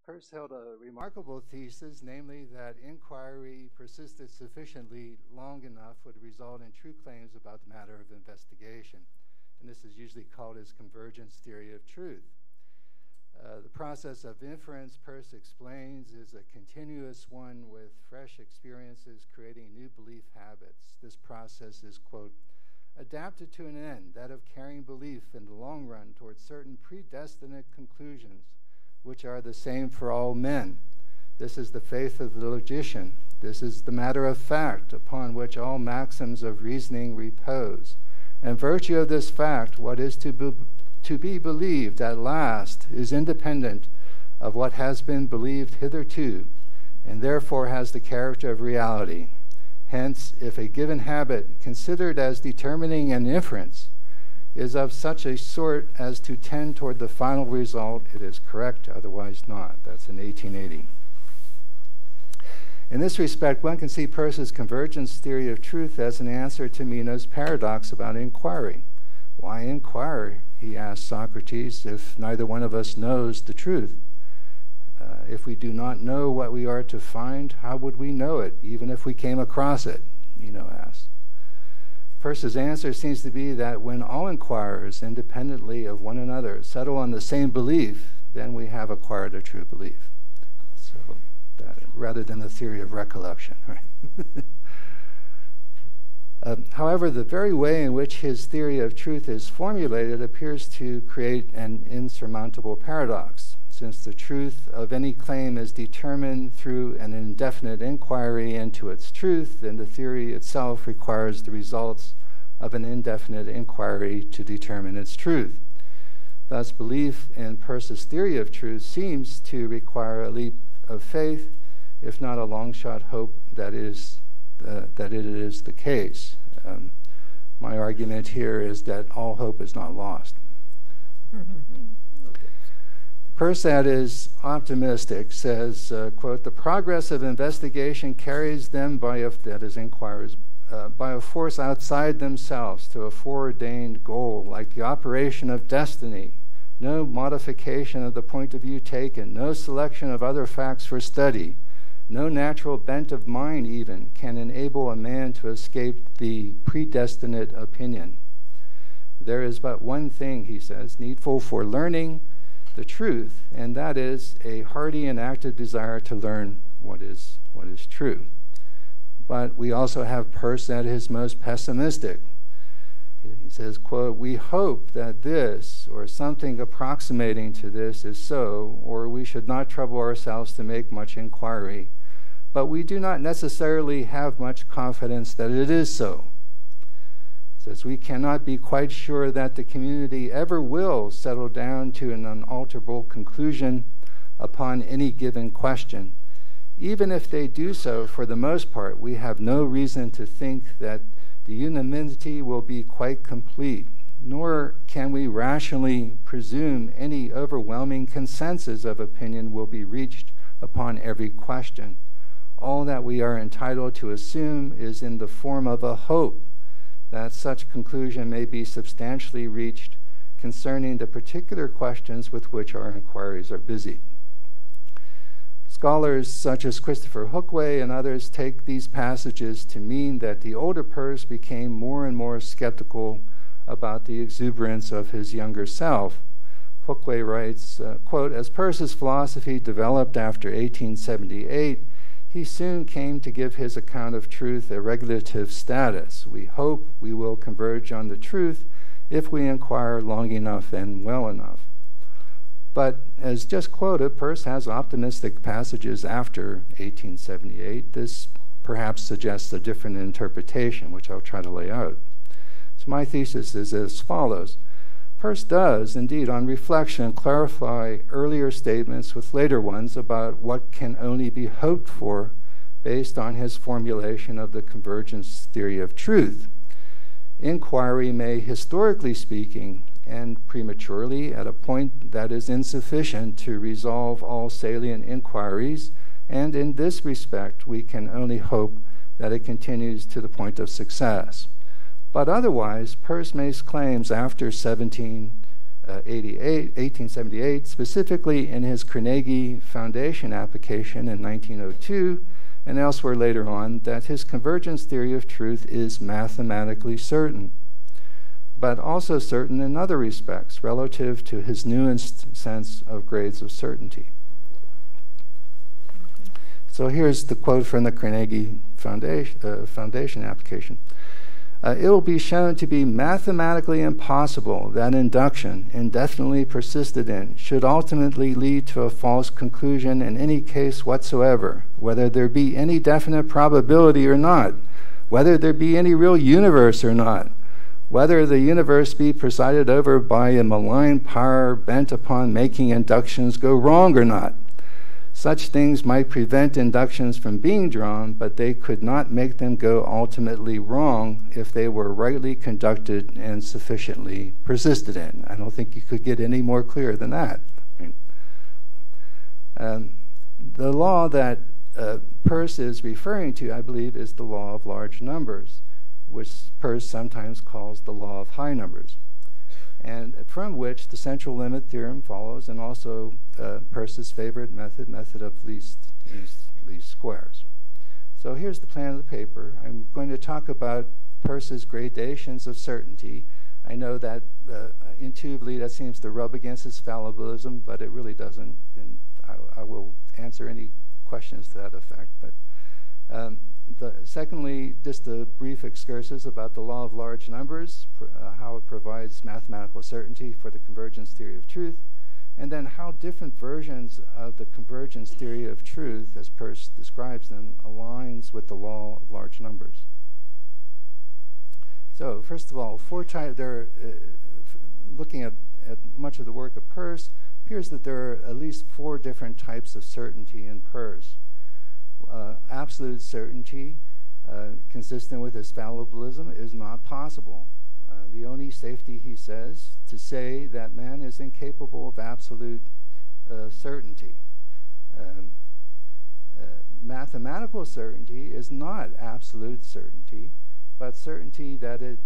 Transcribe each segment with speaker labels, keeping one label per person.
Speaker 1: Peirce held a remarkable thesis, namely that inquiry persisted sufficiently long enough would result in true claims about the matter of investigation. And this is usually called his convergence theory of truth. The process of inference, Peirce explains, is a continuous one with fresh experiences creating new belief habits. This process is, quote, adapted to an end, that of carrying belief in the long run towards certain predestinate conclusions, which are the same for all men. This is the faith of the logician. This is the matter of fact upon which all maxims of reasoning repose. In virtue of this fact, what is to be believed at last is independent of what has been believed hitherto, and therefore has the character of reality. Hence, if a given habit, considered as determining an inference, is of such a sort as to tend toward the final result, it is correct, otherwise not. That's in 1880. In this respect, one can see Peirce's convergence theory of truth as an answer to Meno's paradox about inquiry. Why inquire, he asked Socrates, if neither one of us knows the truth? If we do not know what we are to find, how would we know it, even if we came across it? Meno asked. Peirce's answer seems to be that when all inquirers, independently of one another, settle on the same belief, then we have acquired a true belief. So, rather than the theory of recollection, right? However, the very way in which his theory of truth is formulated appears to create an insurmountable paradox. Since the truth of any claim is determined through an indefinite inquiry into its truth, then the theory itself requires the results of an indefinite inquiry to determine its truth. Thus, belief in Peirce's theory of truth seems to require a leap of faith, if not a long-shot hope that it is the case. My argument here is that all hope is not lost. Peirce, that is optimistic, says, quote, the progress of investigation carries them that is inquirers, by a force outside themselves to a foreordained goal, like the operation of destiny. No modification of the point of view taken, no selection of other facts for study, no natural bent of mind even can enable a man to escape the predestinate opinion. There is but one thing, he says, needful for learning the truth, and that is a hearty and active desire to learn what is true. But we also have Peirce at his most pessimistic. He says, quote, we hope that this, or something approximating to this, is so, or we should not trouble ourselves to make much inquiry. But we do not necessarily have much confidence that it is so. Says we cannot be quite sure that the community ever will settle down to an unalterable conclusion upon any given question. Even if they do so, for the most part, we have no reason to think that the unanimity will be quite complete, nor can we rationally presume any overwhelming consensus of opinion will be reached upon every question. All that we are entitled to assume is in the form of a hope that such conclusion may be substantially reached concerning the particular questions with which our inquiries are busy. Scholars such as Christopher Hookway and others take these passages to mean that the older Peirce became more and more skeptical about the exuberance of his younger self. Hookway writes, quote, as Peirce's philosophy developed after 1878, he soon came to give his account of truth a regulative status. We hope we will converge on the truth if we inquire long enough and well enough. But as just quoted, Peirce has optimistic passages after 1878. This perhaps suggests a different interpretation, which I'll try to lay out. So my thesis is as follows. Peirce does, indeed, on reflection, clarify earlier statements with later ones about what can only be hoped for based on his formulation of the convergence theory of truth. Inquiry may, historically speaking, end prematurely at a point that is insufficient to resolve all salient inquiries, and in this respect, we can only hope that it continues to the point of success. But otherwise, Peirce makes claims after 1878 1878, specifically in his Carnegie Foundation application in 1902, and elsewhere later on, that his convergence theory of truth is mathematically certain, but also certain in other respects relative to his nuanced sense of grades of certainty. So here's the quote from the Carnegie Foundation application. It will be shown to be mathematically impossible that induction, indefinitely persisted in, should ultimately lead to a false conclusion in any case whatsoever, whether there be any definite probability or not, whether there be any real universe or not, whether the universe be presided over by a malign power bent upon making inductions go wrong or not. Such things might prevent inductions from being drawn, but they could not make them go ultimately wrong if they were rightly conducted and sufficiently persisted in. I don't think you could get any more clear than that. The law that Peirce is referring to, I believe, is the law of large numbers, which Peirce sometimes calls the law of high numbers, and from which the central limit theorem follows, and also Peirce's favorite method of least squares. So here's the plan of the paper. I'm going to talk about Peirce's gradations of certainty. I know that intuitively that seems to rub against his fallibilism, but it really doesn't, and I will answer any questions to that effect. But secondly, just a brief excursus about the law of large numbers, how it provides mathematical certainty for the convergence theory of truth, and then how different versions of the convergence theory of truth, as Peirce describes them, aligns with the law of large numbers. So, first of all, looking at much of the work of Peirce, it appears that there are at least 4 different types of certainty in Peirce. Absolute certainty, consistent with his fallibilism, is not possible. The only safety, he says, to say that man is incapable of absolute certainty. Mathematical certainty is not absolute certainty, but certainty that it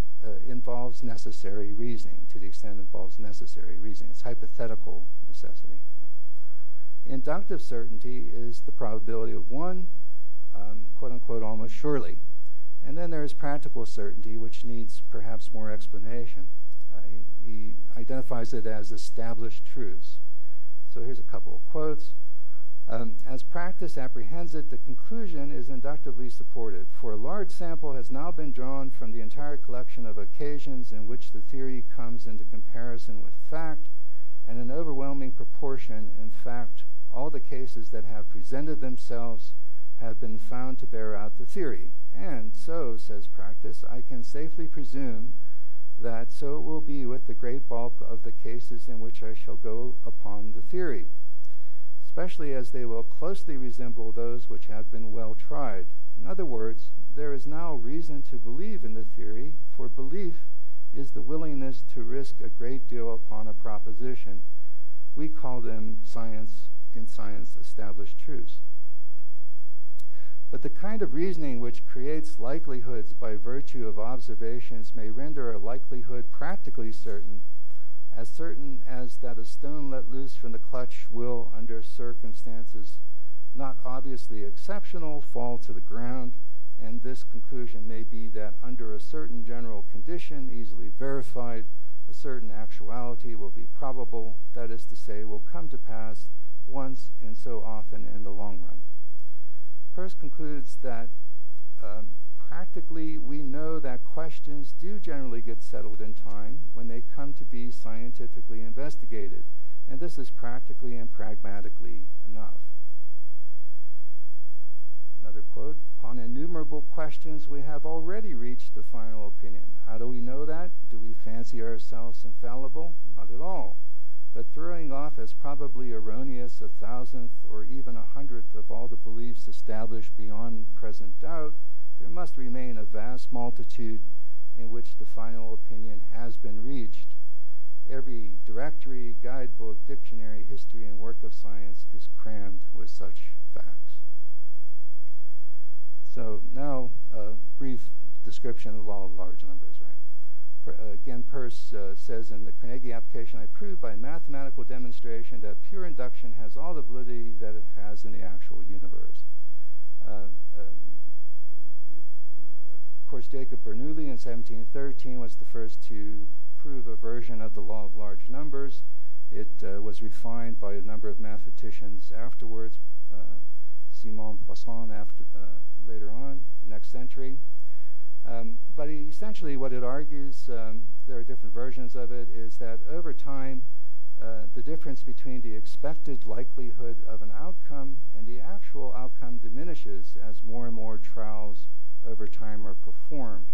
Speaker 1: involves necessary reasoning, to the extent it involves necessary reasoning. It's hypothetical necessity. Inductive certainty is the probability of 1, quote-unquote, almost surely. And then there is practical certainty, which needs perhaps more explanation. He identifies it as established truths. So here's a couple of quotes. As practice apprehends it, the conclusion is inductively supported, for a large sample has now been drawn from the entire collection of occasions in which the theory comes into comparison with fact, and an overwhelming proportion, in fact, all the cases that have presented themselves have been found to bear out the theory. And so, says practice, I can safely presume that so it will be with the great bulk of the cases in which I shall go upon the theory, especially as they will closely resemble those which have been well tried. In other words, there is now reason to believe in the theory, for belief is the willingness to risk a great deal upon a proposition. We call them in science established truths. But the kind of reasoning which creates likelihoods by virtue of observations may render a likelihood practically certain as that a stone let loose from the clutch will, under circumstances not obviously exceptional, fall to the ground, and this conclusion may be that under a certain general condition, easily verified, a certain actuality will be probable, that is to say, will come to pass once and so often in the long run. Peirce concludes that practically we know that questions do generally get settled in time when they come to be scientifically investigated, and this is practically and pragmatically enough. Another quote, upon innumerable questions we have already reached the final opinion. How do we know that? Do we fancy ourselves infallible? Not at all. But throwing off as probably erroneous 1,000th or even 100th of all the beliefs established beyond present doubt, there must remain a vast multitude in which the final opinion has been reached. Every directory, guidebook, dictionary, history, and work of science is crammed with such facts. So now a brief description of the law of large numbers, right? Again, Peirce says in the Carnegie application, I prove by mathematical demonstration that pure induction has all the validity that it has in the actual universe. Of course, Jacob Bernoulli in 1713 was the first to prove a version of the law of large numbers. It was refined by a number of mathematicians afterwards, Simon Poisson later on, the next century. But essentially what it argues, there are different versions of it, is that over time, the difference between the expected likelihood of an outcome and the actual outcome diminishes as more and more trials over time are performed.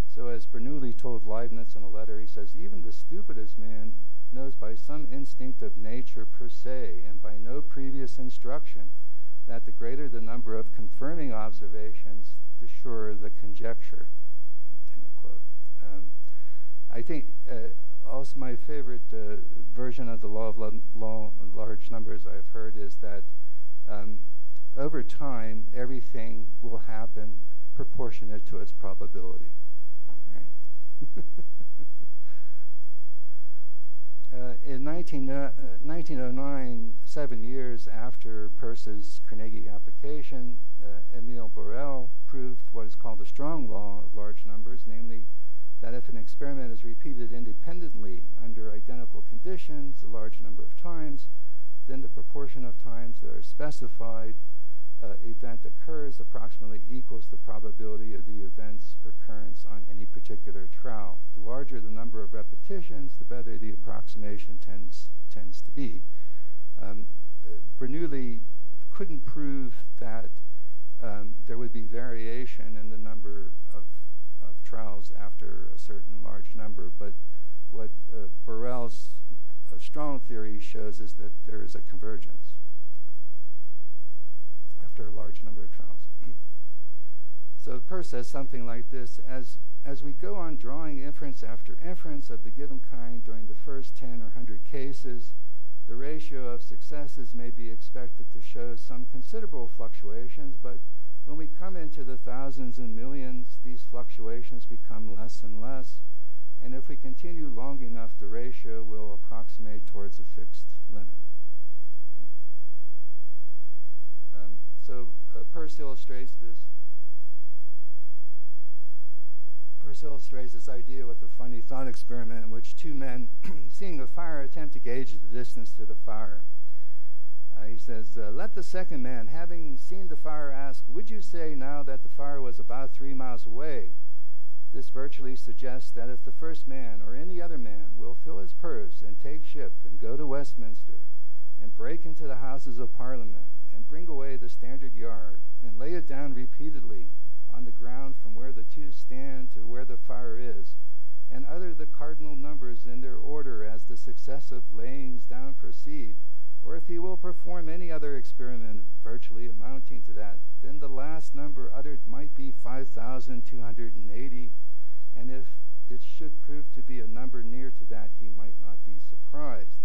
Speaker 1: So as Bernoulli told Leibniz in a letter, he says, even the stupidest man knows by some instinct of nature per se and by no previous instruction that the greater the number of confirming observations, the surer the conjecture. End of quote. I think also my favorite version of the law of large numbers I've heard is that over time everything will happen proportionate to its probability. Right. In 1909, 7 years after Peirce's Carnegie application, Emile Borel proved what is called the strong law of large numbers, namely that if an experiment is repeated independently under identical conditions a large number of times, then the proportion of times that are specified event occurs approximately equals the probability of the event's occurrence on any particular trial. The larger the number of repetitions, the better the approximation tends to be. Bernoulli couldn't prove that there would be variation in the number of trials after a certain large number, but what Borel's strong theory shows is that there is a convergence after a large number of trials. So Peirce says something like this: as we go on drawing inference after inference of the given kind during the first 10 or 100 cases, the ratio of successes may be expected to show some considerable fluctuations, but when we come into the thousands and millions, these fluctuations become less and less, and if we continue long enough, the ratio will approximate towards a fixed limit. Peirce illustrates this idea with a funny thought experiment in which two men seeing a fire attempt to gauge the distance to the fire. He says, let the second man, having seen the fire, ask, would you say now that the fire was about 3 miles away? This virtually suggests that if the first man or any other man will fill his purse and take ship and go to Westminster and break into the Houses of Parliament and bring away the Standard Yard and lay it down repeatedly on the ground from where the two stand to where the fire is, and utter the cardinal numbers in their order as the successive layings down proceed, or if he will perform any other experiment virtually amounting to that, then the last number uttered might be 5,280, and if it should prove to be a number near to that, he might not be surprised.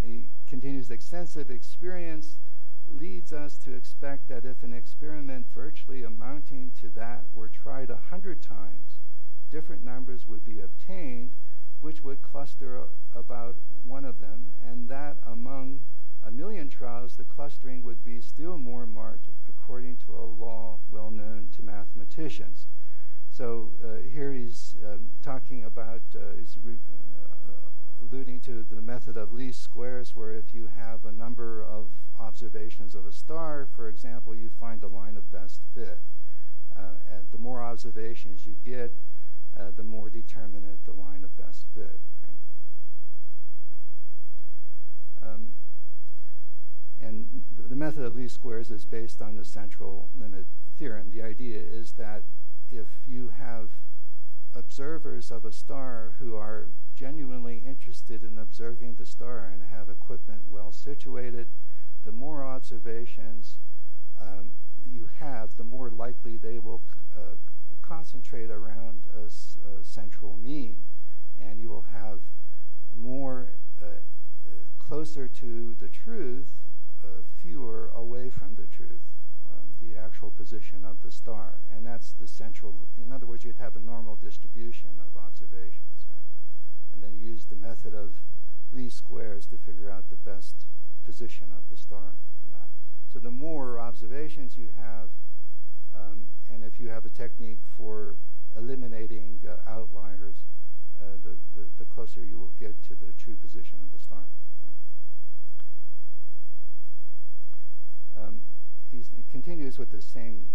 Speaker 1: He continues, extensive experience leads us to expect that if an experiment virtually amounting to that were tried 100 times, different numbers would be obtained, which would cluster about one of them, and that among 1,000,000 trials, the clustering would be still more marked according to a law well known to mathematicians. So here he's talking about, alluding to the method of least squares, where if you have a number of observations of a star, for example, you find the line of best fit. And the more observations you get, the more determinate the line of best fit. Right? And the method of least squares is based on the central limit theorem. The idea is that if you have observers of a star who are genuinely interested in observing the star and have equipment well situated, the more observations you have, the more likely they will concentrate around a central mean, and you will have more closer to the truth, fewer away from the truth, the actual position of the star. And that's the central, in other words, you'd have a normal distribution of observations, right? And then you use the method of least squares to figure out the best position of the star from that. So the more observations you have, and if you have a technique for eliminating outliers, the closer you will get to the true position of the star. Right? He continues with the same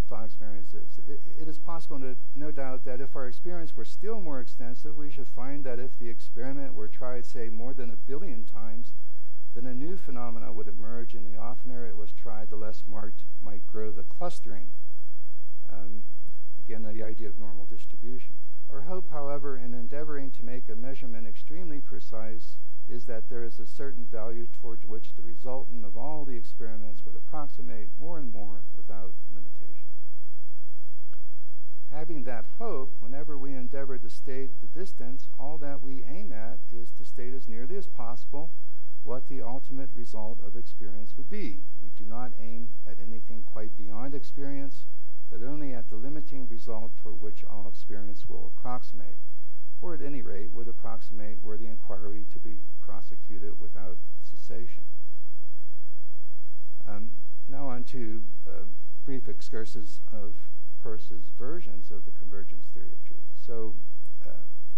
Speaker 1: thought experiences. It is possible, no doubt, that if our experience were still more extensive, we should find that if the experiment were tried, say, more than 1 billion times, then a new phenomena would emerge, and the oftener it was tried, the less marked might grow the clustering. Again, the idea of normal distribution. Our hope, however, in endeavoring to make a measurement extremely precise is that there is a certain value toward which the resultant of all the experiments would approximate more and more without limitation. Having that hope, whenever we endeavor to state the distance, all that we aim at is to state as nearly as possible what the ultimate result of experience would be. We do not aim at anything quite beyond experience, but only at the limiting result toward which all experience will approximate, or at any rate would approximate were the inquiry to be prosecuted without cessation. Now on to brief excursus of Peirce's versions of the convergence theory of truth. So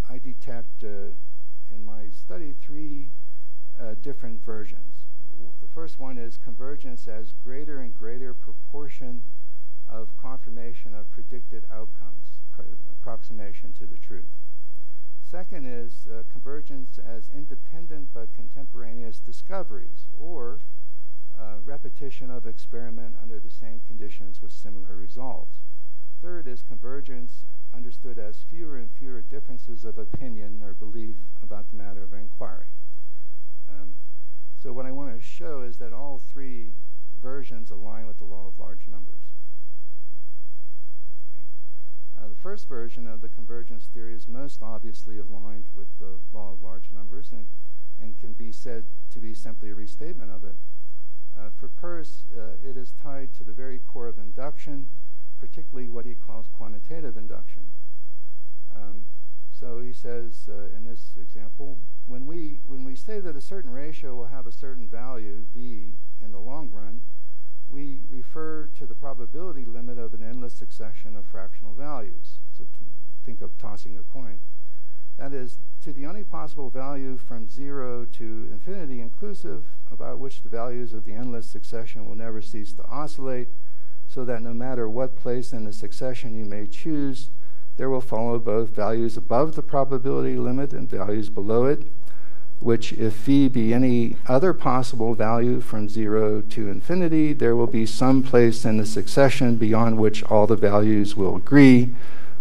Speaker 1: I detect in my study 3 different versions. The first one is convergence as greater and greater proportion of confirmation of predicted outcomes, approximation to the truth. Second is convergence as independent but contemporaneous discoveries, or repetition of experiment under the same conditions with similar results. Third is convergence understood as fewer and fewer differences of opinion or belief about the matter of inquiry. So what I want to show is that all 3 versions align with the law of large numbers. The first version of the convergence theory is most obviously aligned with the law of large numbers and can be said to be simply a restatement of it. For Peirce, it is tied to the very core of induction, particularly what he calls quantitative induction. So he says in this example, when we say that a certain ratio will have a certain value, V, in the long run, we refer to the probability limit of an endless succession of fractional values. So think of tossing a coin. That is, to the only possible value from 0 to infinity inclusive, about which the values of the endless succession will never cease to oscillate, so that no matter what place in the succession you may choose, there will follow both values above the probability limit and values below it, which if V be any other possible value from 0 to infinity, there will be some place in the succession beyond which all the values will agree,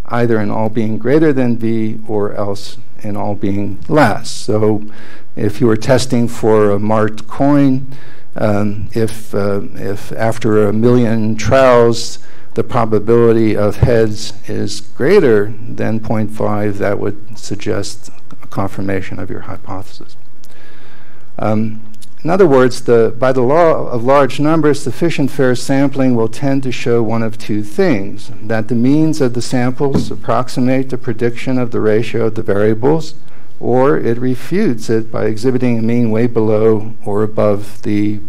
Speaker 1: either in all being greater than V or else in all being less. So if you were testing for a marked coin, if after 1 million trials the probability of heads is greater than 0.5, that would suggest a confirmation of your hypothesis. In other words, by the law of large numbers, sufficient fair sampling will tend to show one of 2 things: that the means of the samples approximate the prediction of the ratio of the variables, or it refutes it by exhibiting a mean way below or above the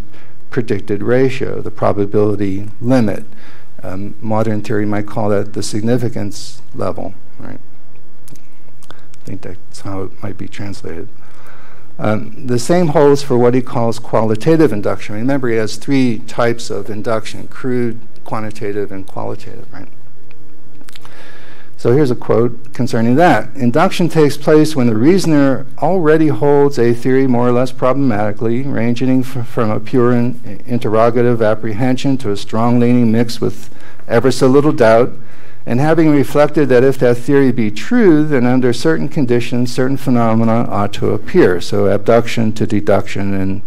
Speaker 1: predicted ratio, the probability limit. Modern theory might call that the significance level, right? I think that's how it might be translated. The same holds for what he calls qualitative induction. Remember, he has 3 types of induction: crude, quantitative, and qualitative, right? So here's a quote concerning that. Induction takes place when the reasoner already holds a theory more or less problematically, ranging from a pure interrogative apprehension to a strong leaning mixed with ever so little doubt, and having reflected that if that theory be true, then under certain conditions, certain phenomena ought to appear. So abduction to deduction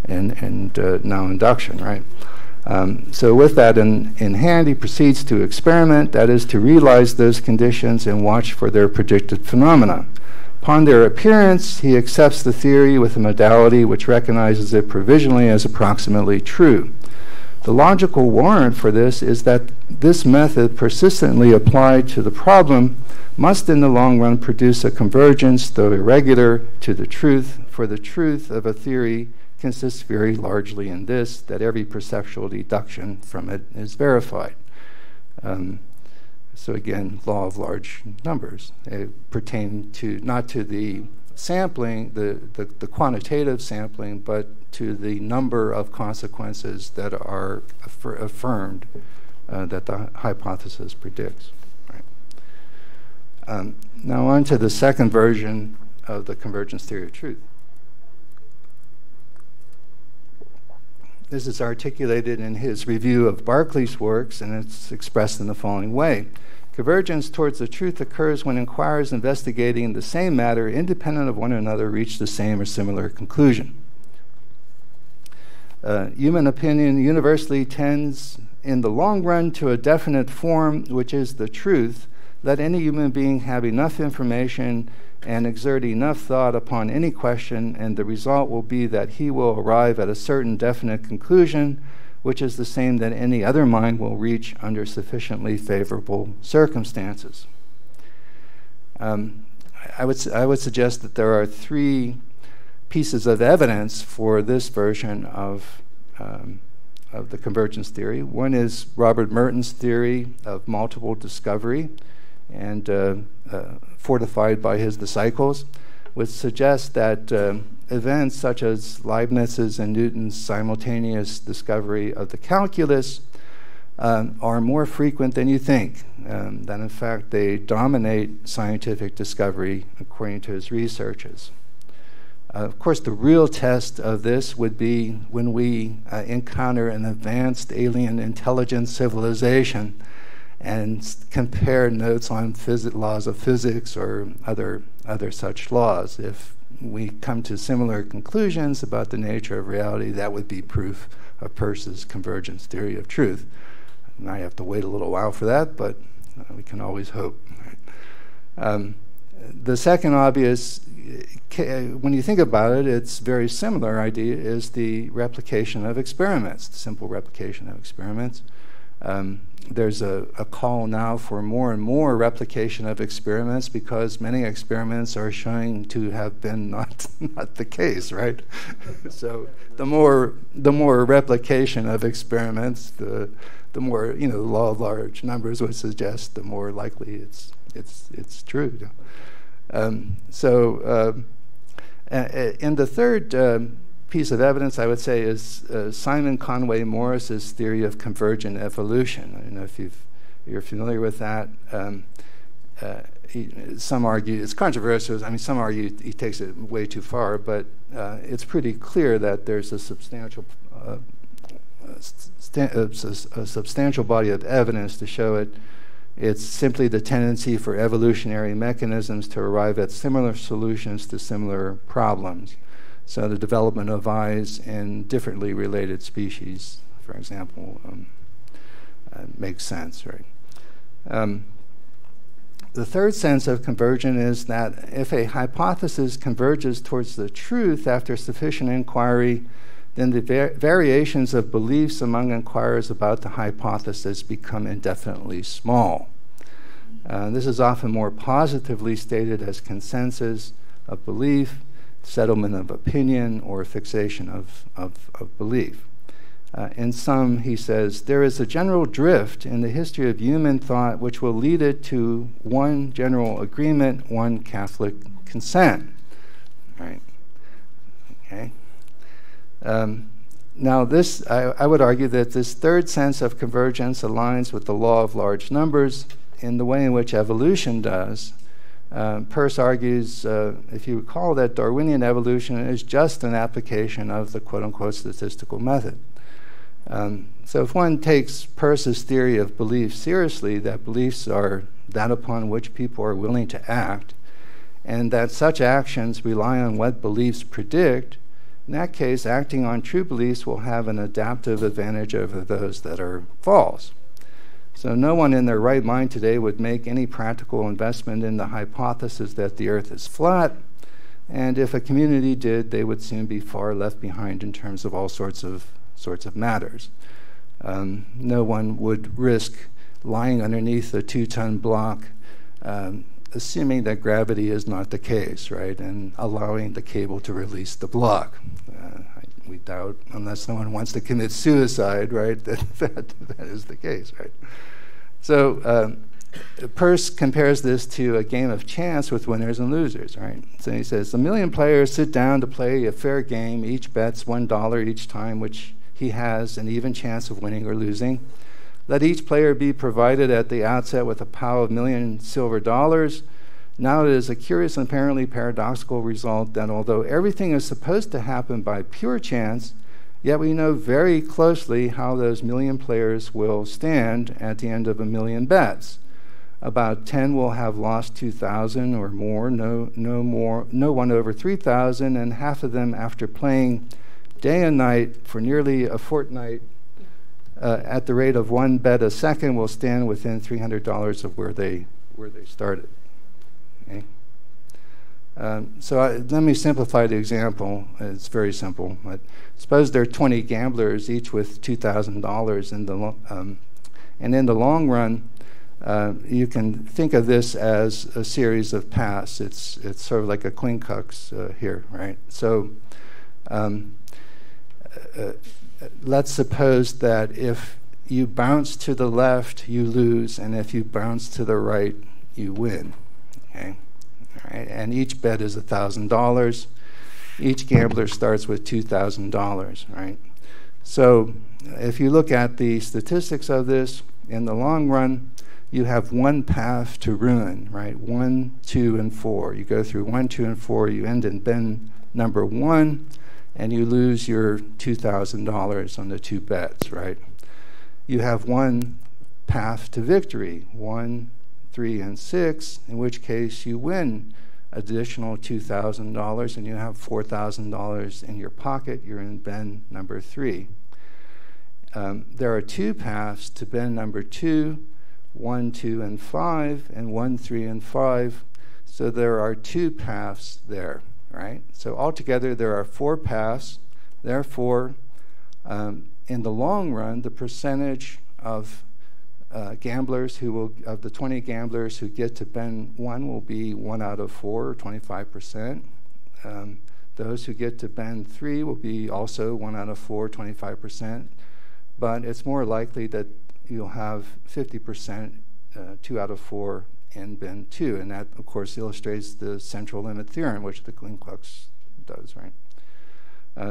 Speaker 1: and now induction, right? So with that in hand, he proceeds to experiment, that is, to realize those conditions and watch for their predicted phenomena. Upon their appearance, he accepts the theory with a modality which recognizes it provisionally as approximately true. The logical warrant for this is that this method persistently applied to the problem must in the long run produce a convergence, though irregular, to the truth, for the truth of a theory consists very largely in this, that every perceptual deduction from it is verified. So again, law of large numbers. They pertain to not to the sampling, the quantitative sampling, but to the number of consequences that are affirmed that the hypothesis predicts. Right. Now on to the second version of the convergence theory of truth. This is articulated in his review of Berkeley's works, and it's expressed in the following way. Convergence towards the truth occurs when inquirers investigating the same matter, independent of one another, reach the same or similar conclusion. Human opinion universally tends in the long run to a definite form, which is the truth. Let any human being have enough information and exert enough thought upon any question, and the result will be that he will arrive at a certain definite conclusion, which is the same that any other mind will reach under sufficiently favorable circumstances. I would suggest that there are three pieces of evidence for this version of the convergence theory. One is Robert Merton's theory of multiple discovery, and fortified by his disciples, which suggests that events such as Leibniz's and Newton's simultaneous discovery of the calculus are more frequent than you think, that in fact they dominate scientific discovery according to his researches. Of course, the real test of this would be when we encounter an advanced alien intelligent civilization and compare notes on laws of physics or other such laws. If we come to similar conclusions about the nature of reality, that would be proof of Peirce's convergence theory of truth. And I have to wait a little while for that, but we can always hope. The second obvious, when you think about it, it's very similar idea, is the replication of experiments, the simple replication of experiments. There's a call now for more and more replication of experiments because many experiments are showing to have been not the case, right? So the more replication of experiments, the more, you know, the law of large numbers would suggest, the more likely it's true. And the third piece of evidence, I would say, is Simon Conway Morris's theory of convergent evolution. I don't know if you're familiar with that. Some argue it's controversial. I mean, some argue he takes it way too far, but it's pretty clear that there's a substantial body of evidence to show it. It's simply the tendency for evolutionary mechanisms to arrive at similar solutions to similar problems. So the development of eyes in differently related species, for example, makes sense, right? The third sense of conversion is that if a hypothesis converges towards the truth after sufficient inquiry, then the variations of beliefs among inquirers about the hypothesis become indefinitely small. This is often more positively stated as consensus of belief, settlement of opinion, or fixation of belief. In sum, he says, there is a general drift in the history of human thought which will lead it to one general agreement, one Catholic consent. Right? Okay. Now this, I would argue that this third sense of convergence aligns with the law of large numbers in the way in which evolution does. Peirce argues, if you recall, that Darwinian evolution is just an application of the quote-unquote statistical method. So if one takes Peirce's theory of belief seriously, that beliefs are that upon which people are willing to act, and that such actions rely on what beliefs predict, in that case, acting on true beliefs will have an adaptive advantage over those that are false. So no one in their right mind today would make any practical investment in the hypothesis that the earth is flat, and if a community did, they would soon be far left behind in terms of all sorts of matters. No one would risk lying underneath a 2-ton block, assuming that gravity is not the case, right, and allowing the cable to release the block. We doubt, unless someone wants to commit suicide, right, that is the case, right? So Peirce compares this to a game of chance with winners and losers, right? So he says, 1 million players sit down to play a fair game. Each bets $1 each time, which he has an even chance of winning or losing. Let each player be provided at the outset with a pile of $1,000,000 silver dollars. Now it is a curious and apparently paradoxical result that although everything is supposed to happen by pure chance, yet we know very closely how those 1,000,000 players will stand at the end of 1,000,000 bets. About 10 will have lost 2,000 or more, no one over 3,000, and half of them, after playing day and night for nearly a fortnight at the rate of 1 bet a second, will stand within $300 of where they started. Okay? Let me simplify the example. It's very simple. But suppose there are 20 gamblers, each with $2,000 and in the long run, you can think of this as a series of paths. It's sort of like a quincux here, right? So let's suppose that if you bounce to the left, you lose, and if you bounce to the right, you win. Okay, all right. And each bet is $1,000. Each gambler starts with $2,000, right? So if you look at the statistics of this, in the long run, you have one path to ruin, right? 1, 2, and 4. You go through 1, 2, and 4. You end in bin number 1, and you lose your $2,000 on the 2 bets, right? You have one path to victory, 1, 3, and 6, in which case you win additional $2,000, and you have $4,000 in your pocket. You're in bin number 3. There are 2 paths to bin number 2, 1, 2, and 5, and 1, 3, and 5. So there are 2 paths there, right? So altogether there are 4 paths. Therefore, in the long run, the percentage of gamblers of the 20 gamblers who get to bin 1 will be 1 out of 4, or 25%. Those who get to bin 3 will be also 1 out of 4, 25%. But it's more likely that you'll have 50%, 2 out of 4 in bin 2. And that, of course, illustrates the central limit theorem, which the quincux does, right?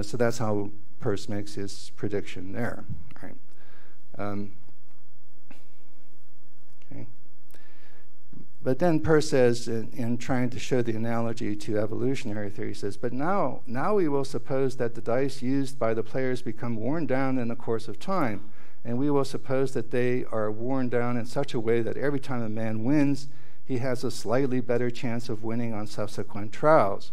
Speaker 1: So that's how Peirce makes his prediction there, right? Okay. But then Peirce says, in trying to show the analogy to evolutionary theory, he says, but now we will suppose that the dice used by the players become worn down in the course of time. And we will suppose that they are worn down in such a way that every time a man wins, he has a slightly better chance of winning on subsequent trials.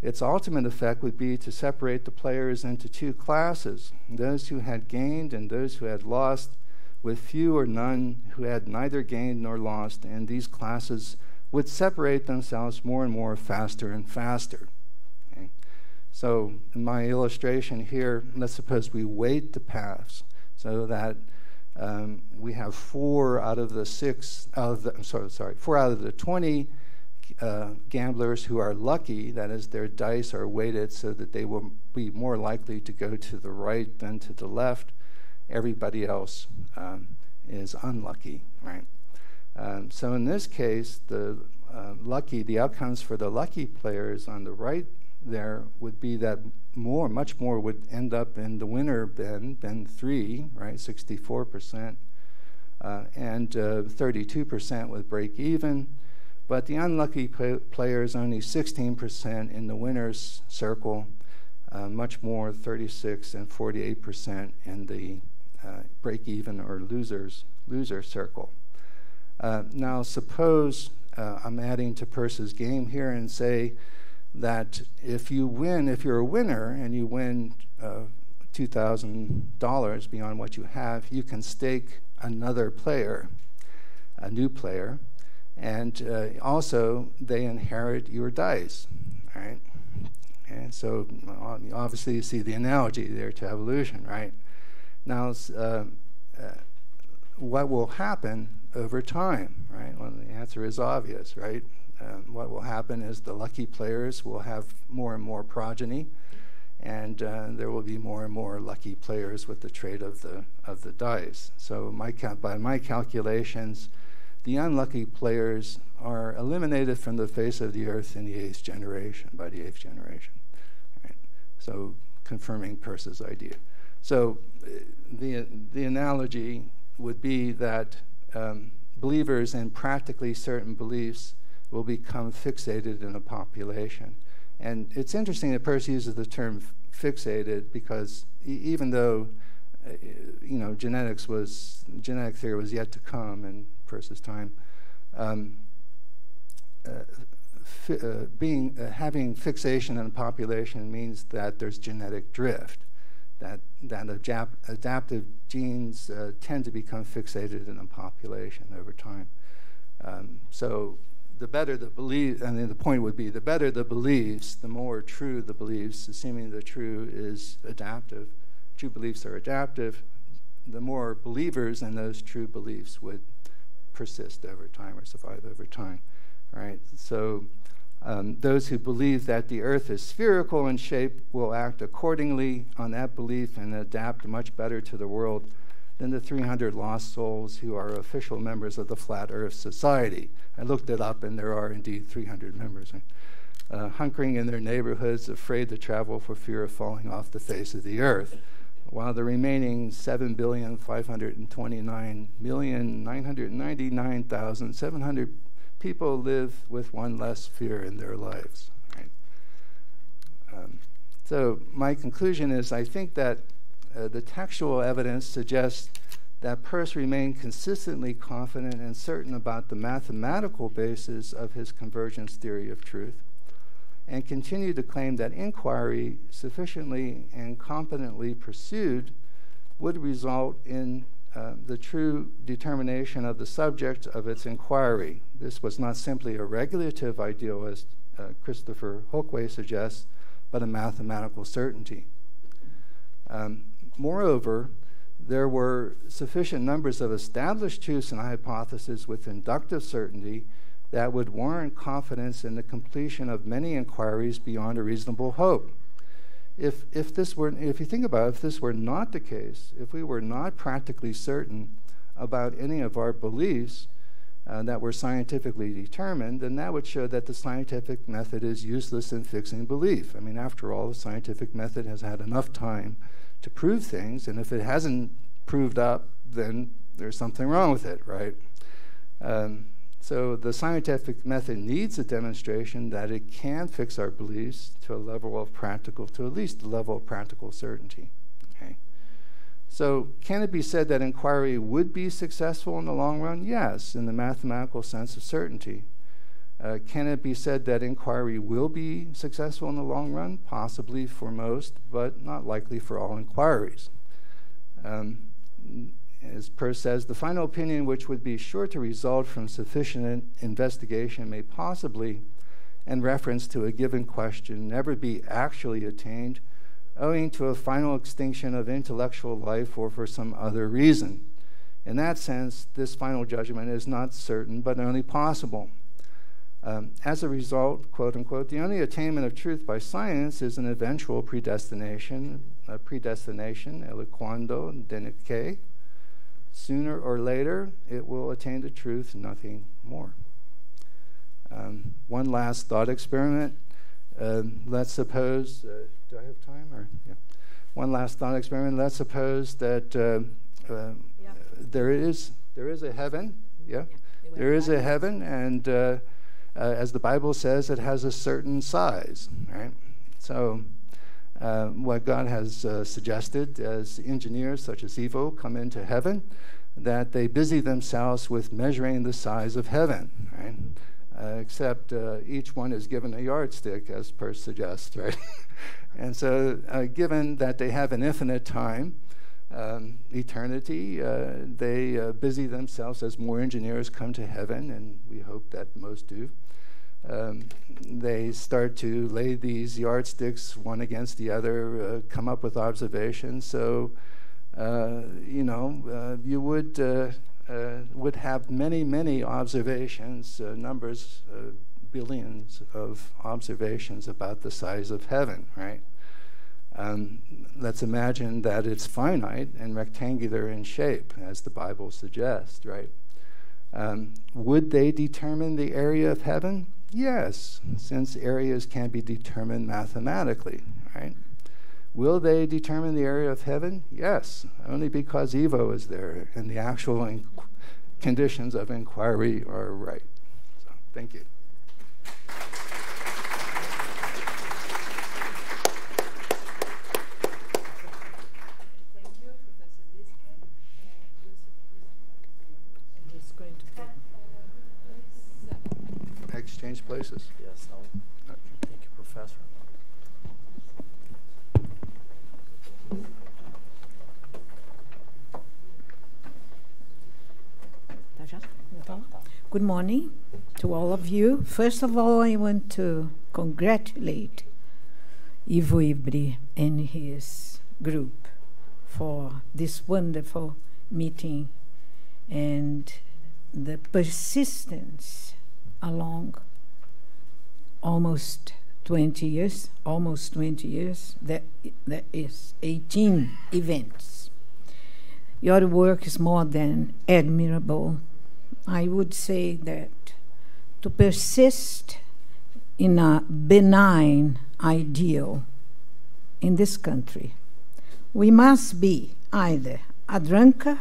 Speaker 1: Its ultimate effect would be to separate the players into 2 classes, those who had gained and those who had lost, with few or none who had neither gained nor lost, and these classes would separate themselves more and more, faster and faster. Okay? So in my illustration here, let's suppose we weight the paths, so that we have 4 out of the 4 out of the 20 gamblers who are lucky. That is, their dice are weighted so that they will be more likely to go to the right than to the left. Everybody else is unlucky, right? So in this case, the outcomes for the lucky players on the right there would be that much more would end up in the winner bin 3, right, 64%, and 32% would break even. But the unlucky players, only 16% in the winner's circle, much more, 36 and 48% in the break even or loser circle. Now suppose I'm adding to Peirce's game here and say that if you're a winner and you win $2,000 beyond what you have, you can stake another player, a new player, and also they inherit your dice, right? And so obviously you see the analogy there to evolution, right? Now, what will happen over time, right? Well, the answer is obvious, right? What will happen is the lucky players will have more and more progeny, and there will be more and more lucky players with the trade of the dice. So by my calculations, the unlucky players are eliminated from the face of the earth in the 8th generation, by the 8th generation. Right? So confirming Peirce's idea. So the analogy would be that believers in practically certain beliefs will become fixated in a population. And it's interesting that Peirce uses the term fixated because even though genetic theory was yet to come in Peirce's time, having fixation in a population means that there's genetic drift, that adaptive genes tend to become fixated in a population over time. So the better the belief, I mean, the point would be the better the beliefs, the more true the beliefs, assuming the true is adaptive. True beliefs are adaptive. The more believers in those true beliefs would persist over time or survive over time, right? So those who believe that the earth is spherical in shape will act accordingly on that belief and adapt much better to the world than the 300 lost souls who are official members of the Flat Earth Society. I looked it up, and there are indeed 300 members, hunkering in their neighborhoods, afraid to travel for fear of falling off the face of the earth, while the remaining 7,529,999,700 people live with one less fear in their lives. Right? So my conclusion is I think that the textual evidence suggests that Peirce remained consistently confident and certain about the mathematical basis of his convergence theory of truth, and continued to claim that inquiry sufficiently and competently pursued would result in the true determination of the subject of its inquiry. This was not simply a regulative ideal, as Christopher Hookway suggests, but a mathematical certainty. Moreover, there were sufficient numbers of established truths and hypotheses with inductive certainty that would warrant confidence in the completion of many inquiries beyond a reasonable hope. If you think about it, if this were not the case, if we were not practically certain about any of our beliefs that were scientifically determined, then that would show that the scientific method is useless in fixing belief. I mean, after all, the scientific method has had enough time to prove things, and if it hasn't proved up, then there's something wrong with it, right? So the scientific method needs a demonstration that it can fix our beliefs to a level of practical, to at least a level of practical certainty. Okay. So can it be said that inquiry would be successful in the long run? Yes, in the mathematical sense of certainty. Can it be said that inquiry will be successful in the long run? Possibly for most, but not likely for all inquiries. As Peirce says, the final opinion which would be sure to result from sufficient investigation may possibly, in reference to a given question, never be actually attained, owing to a final extinction of intellectual life or for some other reason. In that sense, this final judgment is not certain, but only possible. As a result, quote unquote, the only attainment of truth by science is an eventual predestination, eliquando denique. Sooner or later, it will attain the truth, nothing more. One last thought experiment. Let's suppose, do I have time? Or yeah. One last thought experiment. Let's suppose that there is a heaven. Yeah, there is a heaven, and as the Bible says, it has a certain size. Right. So, what God has suggested as engineers such as Evo come into heaven, that they busy themselves with measuring the size of heaven, right? Except each one is given a yardstick, as Peirce suggests, right? And so given that they have an infinite time, eternity, they busy themselves as more engineers come to heaven, and we hope that most do. They start to lay these yardsticks one against the other, come up with observations. So you would have many, many observations, numbers, billions of observations about the size of heaven, right? Let's imagine that it's finite and rectangular in shape, as the Bible suggests, right? Would they determine the area of heaven? Yes, since areas can be determined mathematically, right? Will they determine the area of heaven? Yes, only because Evo is there and the actual conditions of inquiry are right. So, thank you.
Speaker 2: Thank you, Professor Liske. I'm just going to
Speaker 1: Exchange places?
Speaker 3: Yes, thank you, Professor.
Speaker 2: Good morning to all of you. First of all, I want to congratulate Ivo Ibri and his group for this wonderful meeting and the persistence along almost 20 years, that is 18 events. Your work is more than admirable. I would say that to persist in a benign ideal in this country, we must be either a drunkard,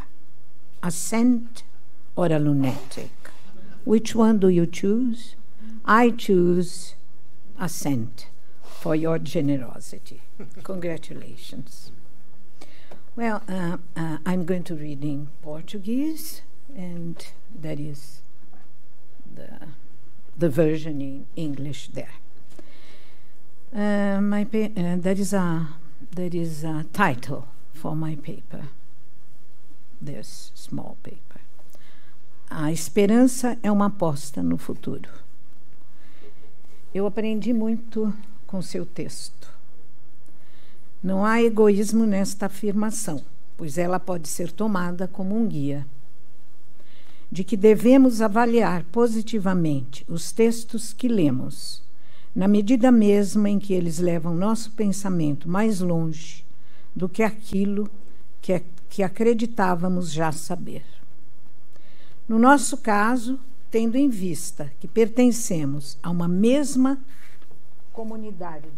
Speaker 2: a saint, or a lunatic. Which one do you choose? I choose a saint for your generosity. Congratulations. Well, I'm going to read in Portuguese, and that is the version in English there. That is a title for my paper, this small paper. A esperança é uma aposta no futuro. Eu aprendi muito com seu texto. Não há egoísmo nesta afirmação, pois ela pode ser tomada como um guia de que devemos avaliar positivamente os textos que lemos, na medida mesma em que eles levam nosso pensamento mais longe do que aquilo que acreditávamos já saber. No nosso caso, tendo em vista que pertencemos a uma mesma comunidade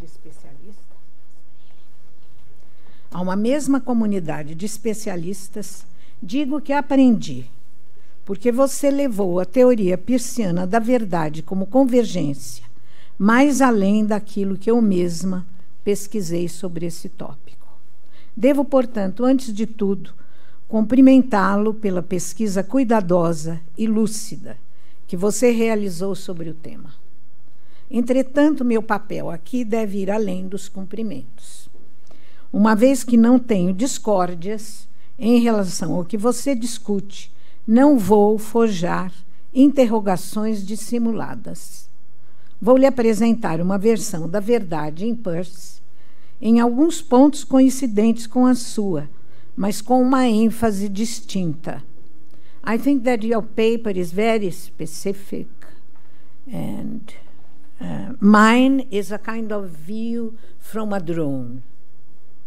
Speaker 2: de especialistas, digo que aprendi, porque você levou a teoria peirciana da verdade como convergência, mais além daquilo que eu mesma pesquisei sobre esse tópico. Devo, portanto, antes de tudo, cumprimentá-lo pela pesquisa cuidadosa e lúcida que você realizou sobre o tema. Entretanto, meu papel aqui deve ir além dos cumprimentos. Uma vez que não tenho discórdias em relação ao que você discute, não vou forjar interrogações dissimuladas. Vou lhe apresentar uma versão da verdade em Peirce, em alguns pontos coincidentes com a sua, mas com uma ênfase distinta. I think that your paper is very specific, and mine is a kind of view from a drone.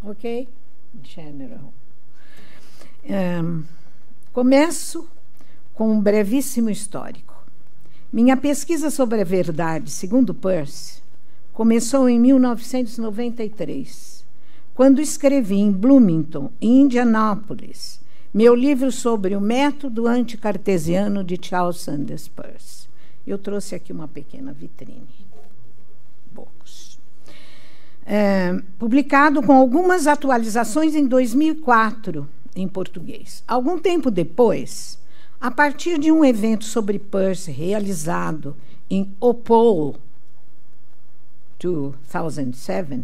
Speaker 2: Okay? General. Começo com um brevíssimo histórico. Minha pesquisa sobre a verdade, segundo Peirce, começou em 1993, quando escrevi em Bloomington, em Indianápolis, meu livro sobre o método anticartesiano de Charles Sanders Peirce. Eu trouxe aqui uma pequena vitrine. Books. Publicado com algumas atualizações em 2004, em português. Algum tempo depois, a partir de um evento sobre Peirce realizado em Opole, 2007,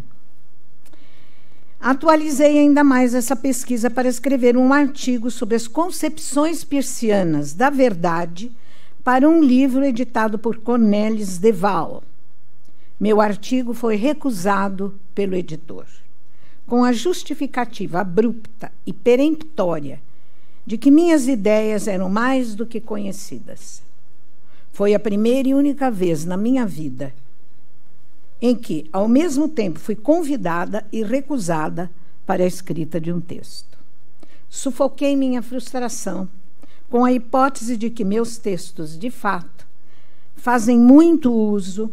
Speaker 2: atualizei ainda mais essa pesquisa para escrever um artigo sobre as concepções peircianas da verdade para um livro editado por Cornelis de Waal. Meu artigo foi recusado pelo editor. com a justificativa abrupta e peremptória de que minhas ideias eram mais do que conhecidas. Foi a primeira e única vez na minha vida em que, ao mesmo tempo, fui convidada e recusada para a escrita de um texto. Sufoquei minha frustração com a hipótese de que meus textos, de fato, fazem muito uso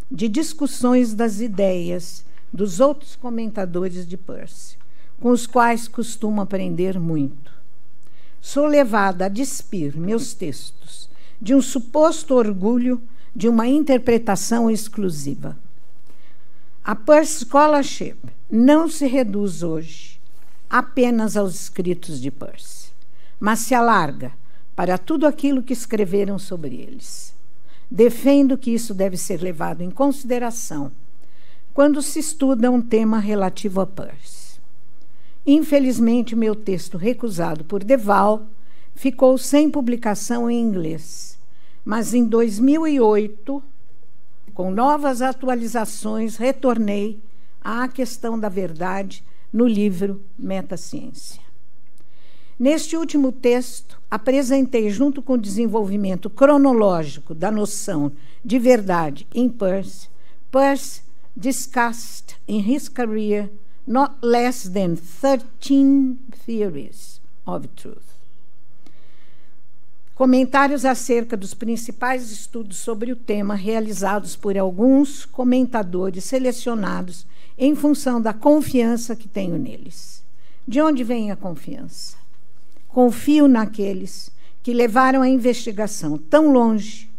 Speaker 2: de discussões das ideias dos outros comentadores de Peirce, com os quais costumo aprender muito. Sou levada a despir meus textos de um suposto orgulho de uma interpretação exclusiva. A Peirce Scholarship não se reduz hoje apenas aos escritos de Peirce, mas se alarga para tudo aquilo que escreveram sobre eles. Defendo que isso deve ser levado em consideração quando se estuda um tema relativo a Peirce. Infelizmente, meu texto recusado por Deval ficou sem publicação em inglês, mas em 2008, com novas atualizações, retornei à questão da verdade no livro Metaciência. Neste último texto, apresentei, junto com o desenvolvimento cronológico da noção de verdade em Peirce, Peirce discussed in his career not less than 13 theories of truth. Comentários acerca dos principais estudos sobre o tema realizados por alguns comentadores selecionados em função da confiança que tenho neles. De onde vem a confiança? Confio naqueles que levaram a investigação tão longe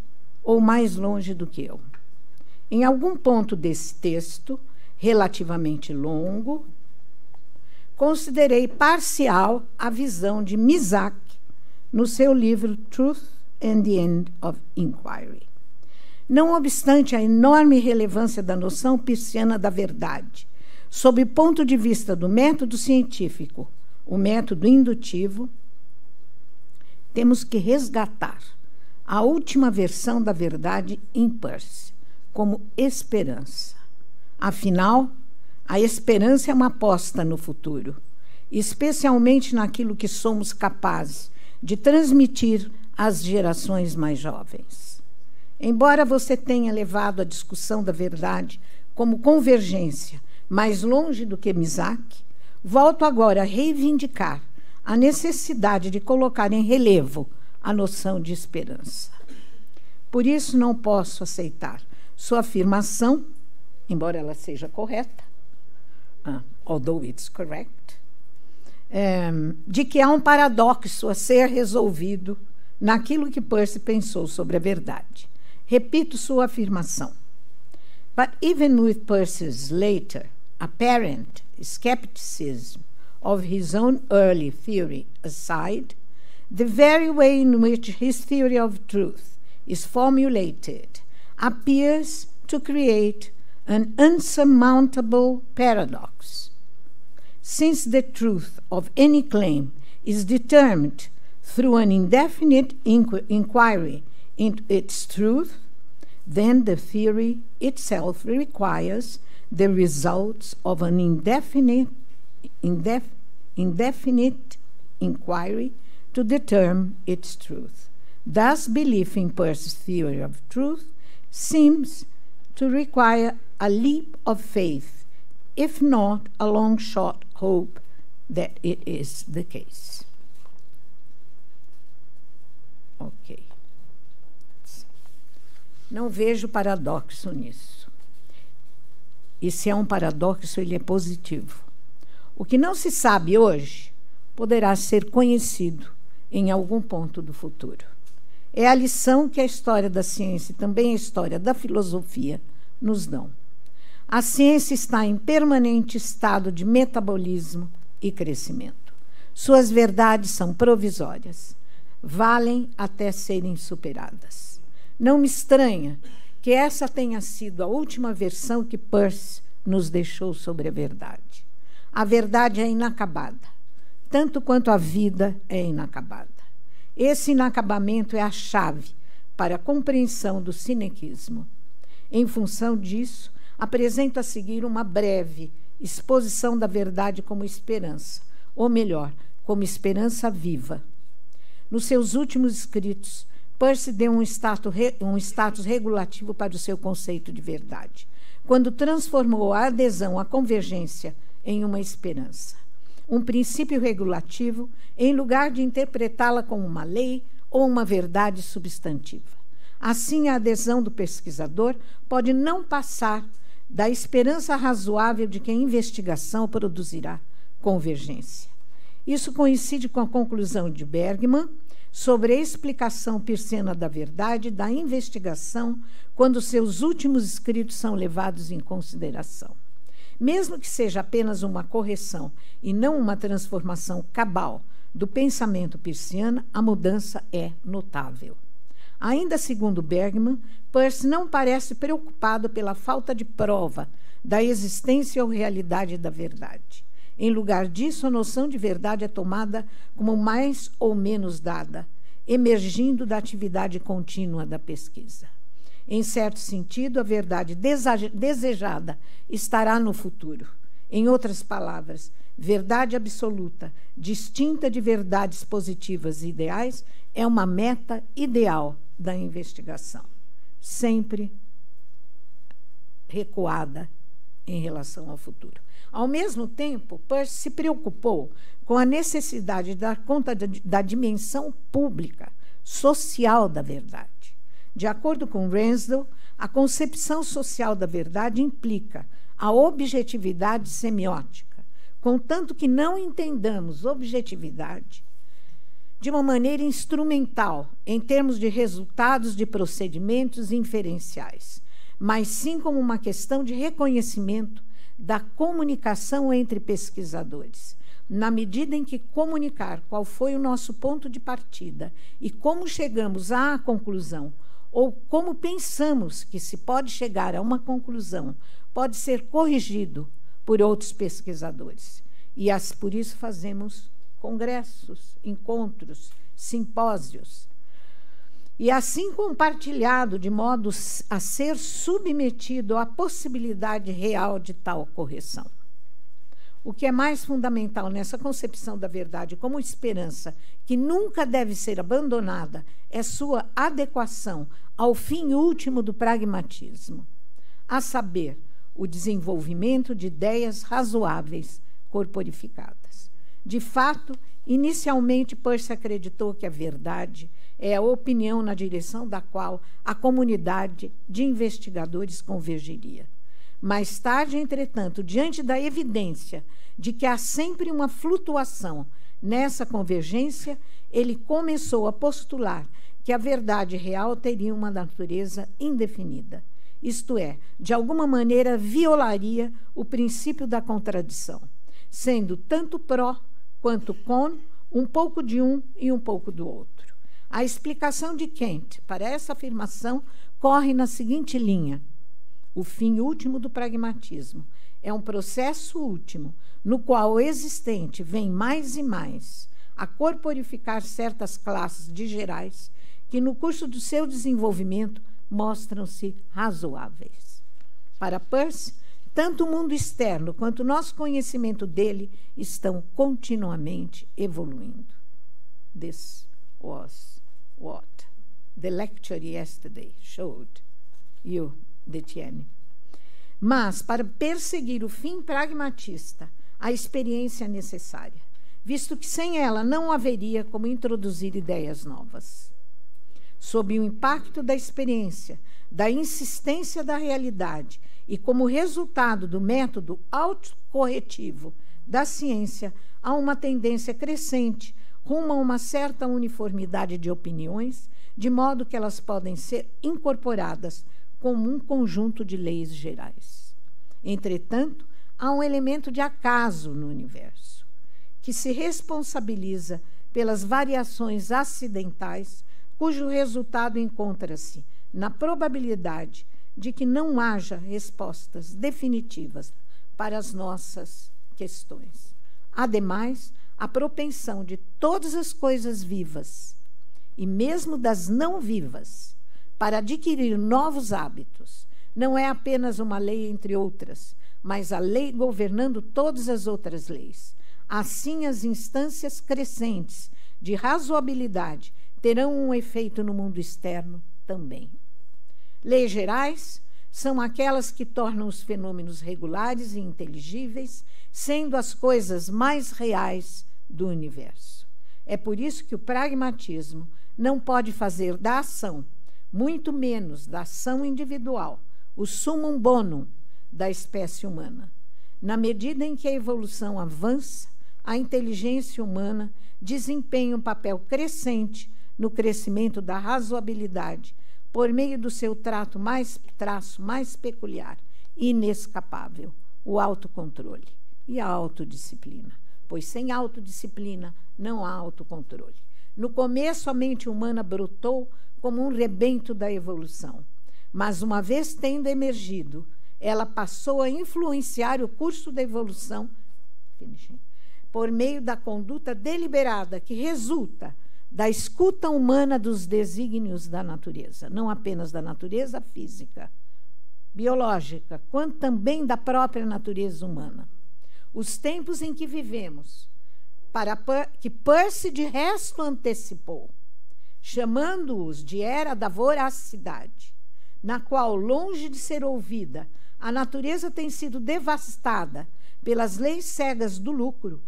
Speaker 2: ou mais longe do que eu. Em algum ponto desse texto, relativamente longo, considerei parcial a visão de Misak no seu livro Truth and the End of Inquiry. Não obstante a enorme relevância da noção peirciana da verdade, sob o ponto de vista do método científico, o método indutivo, temos que resgatar a última versão da verdade em Peirce, como esperança. Afinal, a esperança é uma aposta no futuro, especialmente naquilo que somos capazes de transmitir às gerações mais jovens. Embora você tenha levado a discussão da verdade como convergência mais longe do que Misak, volto agora a reivindicar a necessidade de colocar em relevo a noção de esperança. Por isso, não posso aceitar sua afirmação, embora ela seja correta, although it's correct, de que há um paradoxo a ser resolvido naquilo que Peirce pensou sobre a verdade. Repito sua afirmação. But even with Peirce's later apparent skepticism of his own early theory aside, the very way in which his theory of truth is formulated appears to create an unsurmountable paradox. Since the truth of any claim is determined through an indefinite inquiry into its truth, then the theory itself requires the results of an indefinite inquiry to determine its truth. Thus, belief in Peirce's theory of truth seems to require a leap of faith, if not a long shot hope that it is the case. Ok. Não vejo paradoxo nisso. E se é um paradoxo, ele é positivo. O que não se sabe hoje poderá ser conhecido em algum ponto do futuro. É a lição que a história da ciência e também a história da filosofia nos dão. A ciência está em permanente estado de metabolismo e crescimento. Suas verdades são provisórias, valem até serem superadas. Não me estranha que essa tenha sido a última versão que Peirce nos deixou sobre a verdade. A verdade é inacabada, tanto quanto a vida é inacabada. Esse inacabamento é a chave para a compreensão do sinequismo. Em função disso, apresento a seguir uma breve exposição da verdade como esperança, ou melhor, como esperança viva. Nos seus últimos escritos, Peirce deu um status regulativo para o seu conceito de verdade, quando transformou a adesão à convergência em uma esperança, um princípio regulativo, em lugar de interpretá-la como uma lei ou uma verdade substantiva. Assim, a adesão do pesquisador pode não passar da esperança razoável de que a investigação produzirá convergência. Isso coincide com a conclusão de Bergman sobre a explicação peirciana da verdade da investigação quando seus últimos escritos são levados em consideração. Mesmo que seja apenas uma correção e não uma transformação cabal do pensamento peirciano, a mudança é notável. Ainda segundo Bergman, Peirce não parece preocupado pela falta de prova da existência ou realidade da verdade. Em lugar disso, a noção de verdade é tomada como mais ou menos dada, emergindo da atividade contínua da pesquisa. Em certo sentido, a verdade desejada estará no futuro. Em outras palavras, verdade absoluta, distinta de verdades positivas e ideais, é uma meta ideal da investigação, sempre recuada em relação ao futuro. Ao mesmo tempo, Peirce se preocupou com a necessidade de dar conta da dimensão pública, social da verdade. De acordo com Ransdell, a concepção social da verdade implica a objetividade semiótica, contanto que não entendamos objetividade de uma maneira instrumental, em termos de resultados de procedimentos inferenciais, mas sim como uma questão de reconhecimento da comunicação entre pesquisadores, na medida em que comunicar qual foi o nosso ponto de partida e como chegamos à conclusão, ou como pensamos que se pode chegar a uma conclusão, pode ser corrigido por outros pesquisadores. E por isso fazemos congressos, encontros, simpósios. E assim compartilhado de modo a ser submetido à possibilidade real de tal correção. O que é mais fundamental nessa concepção da verdade como esperança, que nunca deve ser abandonada, é sua adequação ao fim último do pragmatismo, a saber, o desenvolvimento de ideias razoáveis corporificadas. De fato, inicialmente, Peirce acreditou que a verdade é a opinião na direção da qual a comunidade de investigadores convergiria. Mais tarde, entretanto, diante da evidência de que há sempre uma flutuação nessa convergência, ele começou a postular que a verdade real teria uma natureza indefinida. Isto é, de alguma maneira violaria o princípio da contradição, sendo tanto pró quanto con, um pouco de um e um pouco do outro. A explicação de Kant para essa afirmação corre na seguinte linha: o fim último do pragmatismo é um processo último, no qual o existente vem mais e mais a corporificar certas classes de gerais que, no curso do seu desenvolvimento, mostram-se razoáveis. Para Peirce, tanto o mundo externo quanto o nosso conhecimento dele estão continuamente evoluindo. This was what the lecture yesterday showed you, Detienne. Mas, para perseguir o fim pragmatista, a experiência é necessária, visto que sem ela não haveria como introduzir ideias novas. Sob o impacto da experiência, da insistência da realidade e como resultado do método autocorretivo da ciência, há uma tendência crescente rumo a uma certa uniformidade de opiniões, de modo que elas podem ser incorporadas como um conjunto de leis gerais. Entretanto, há um elemento de acaso no universo, que se responsabiliza pelas variações acidentais, cujo resultado encontra-se na probabilidade de que não haja respostas definitivas para as nossas questões. Ademais, a propensão de todas as coisas vivas, e mesmo das não vivas, para adquirir novos hábitos, não é apenas uma lei entre outras, mas a lei governando todas as outras leis. Assim, as instâncias crescentes de razoabilidade terão um efeito no mundo externo também. Leis gerais são aquelas que tornam os fenômenos regulares e inteligíveis, sendo as coisas mais reais do universo. É por isso que o pragmatismo não pode fazer da ação, muito menos da ação individual, o summum bonum da espécie humana. Na medida em que a evolução avança, a inteligência humana desempenha um papel crescente no crescimento da razoabilidade, por meio do seu traço mais peculiar e inescapável, o autocontrole e a autodisciplina. Pois sem autodisciplina não há autocontrole. No começo, a mente humana brotou como um rebento da evolução, mas uma vez tendo emergido, ela passou a influenciar o curso da evolução por meio da conduta deliberada que resulta da escuta humana dos desígnios da natureza, não apenas da natureza física, biológica, quanto também da própria natureza humana. Os tempos em que vivemos, que Percy de resto antecipou, chamando-os de era da voracidade, na qual, longe de ser ouvida, a natureza tem sido devastada pelas leis cegas do lucro,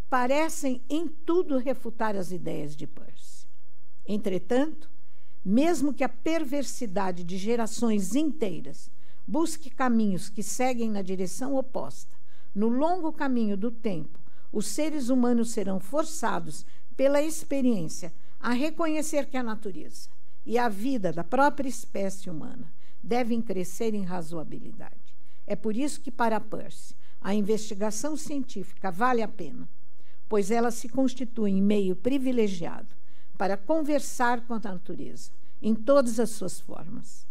Speaker 2: parecem em tudo refutar as ideias de Percy. Entretanto, mesmo que a perversidade de gerações inteiras busque caminhos que seguem na direção oposta, no longo caminho do tempo, os seres humanos serão forçados pela experiência a reconhecer que a natureza e a vida da própria espécie humana devem crescer em razoabilidade. É por isso que, para Percy, a investigação científica vale a pena, pois ela se constitui em meio privilegiado para conversar com a natureza em todas as suas formas,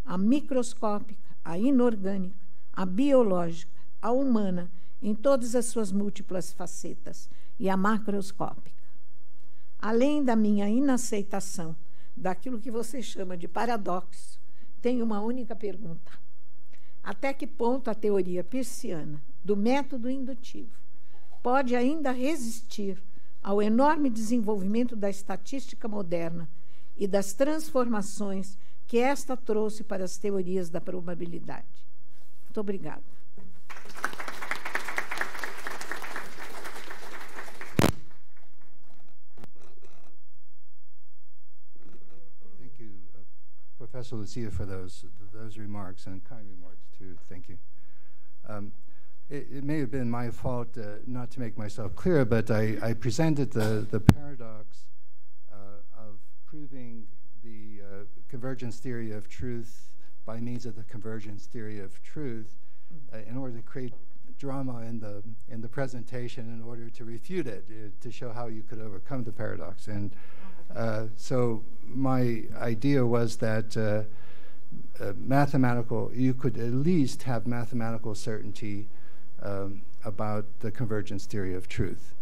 Speaker 2: a microscópica, a inorgânica, a biológica, a humana, em todas as suas múltiplas facetas, e a macroscópica. Além da minha inaceitação daquilo que você chama de paradoxo, tenho uma única pergunta. Até que ponto a teoria persiana do método indutivo pode ainda resistir ao enorme desenvolvimento da estatística moderna e das transformações que esta trouxe para as teorias da probabilidade? Muito obrigada.
Speaker 1: Thank you, Professor Lucia, for those remarks, and kind remarks too. Thank you. It may have been my fault not to make myself clear, but I presented the paradox of proving the convergence theory of truth by means of the convergence theory of truth in order to create drama in the presentation, in order to refute it, to show how you could overcome the paradox. And so my idea was that you could at least have mathematical certainty about the convergence theory of truth.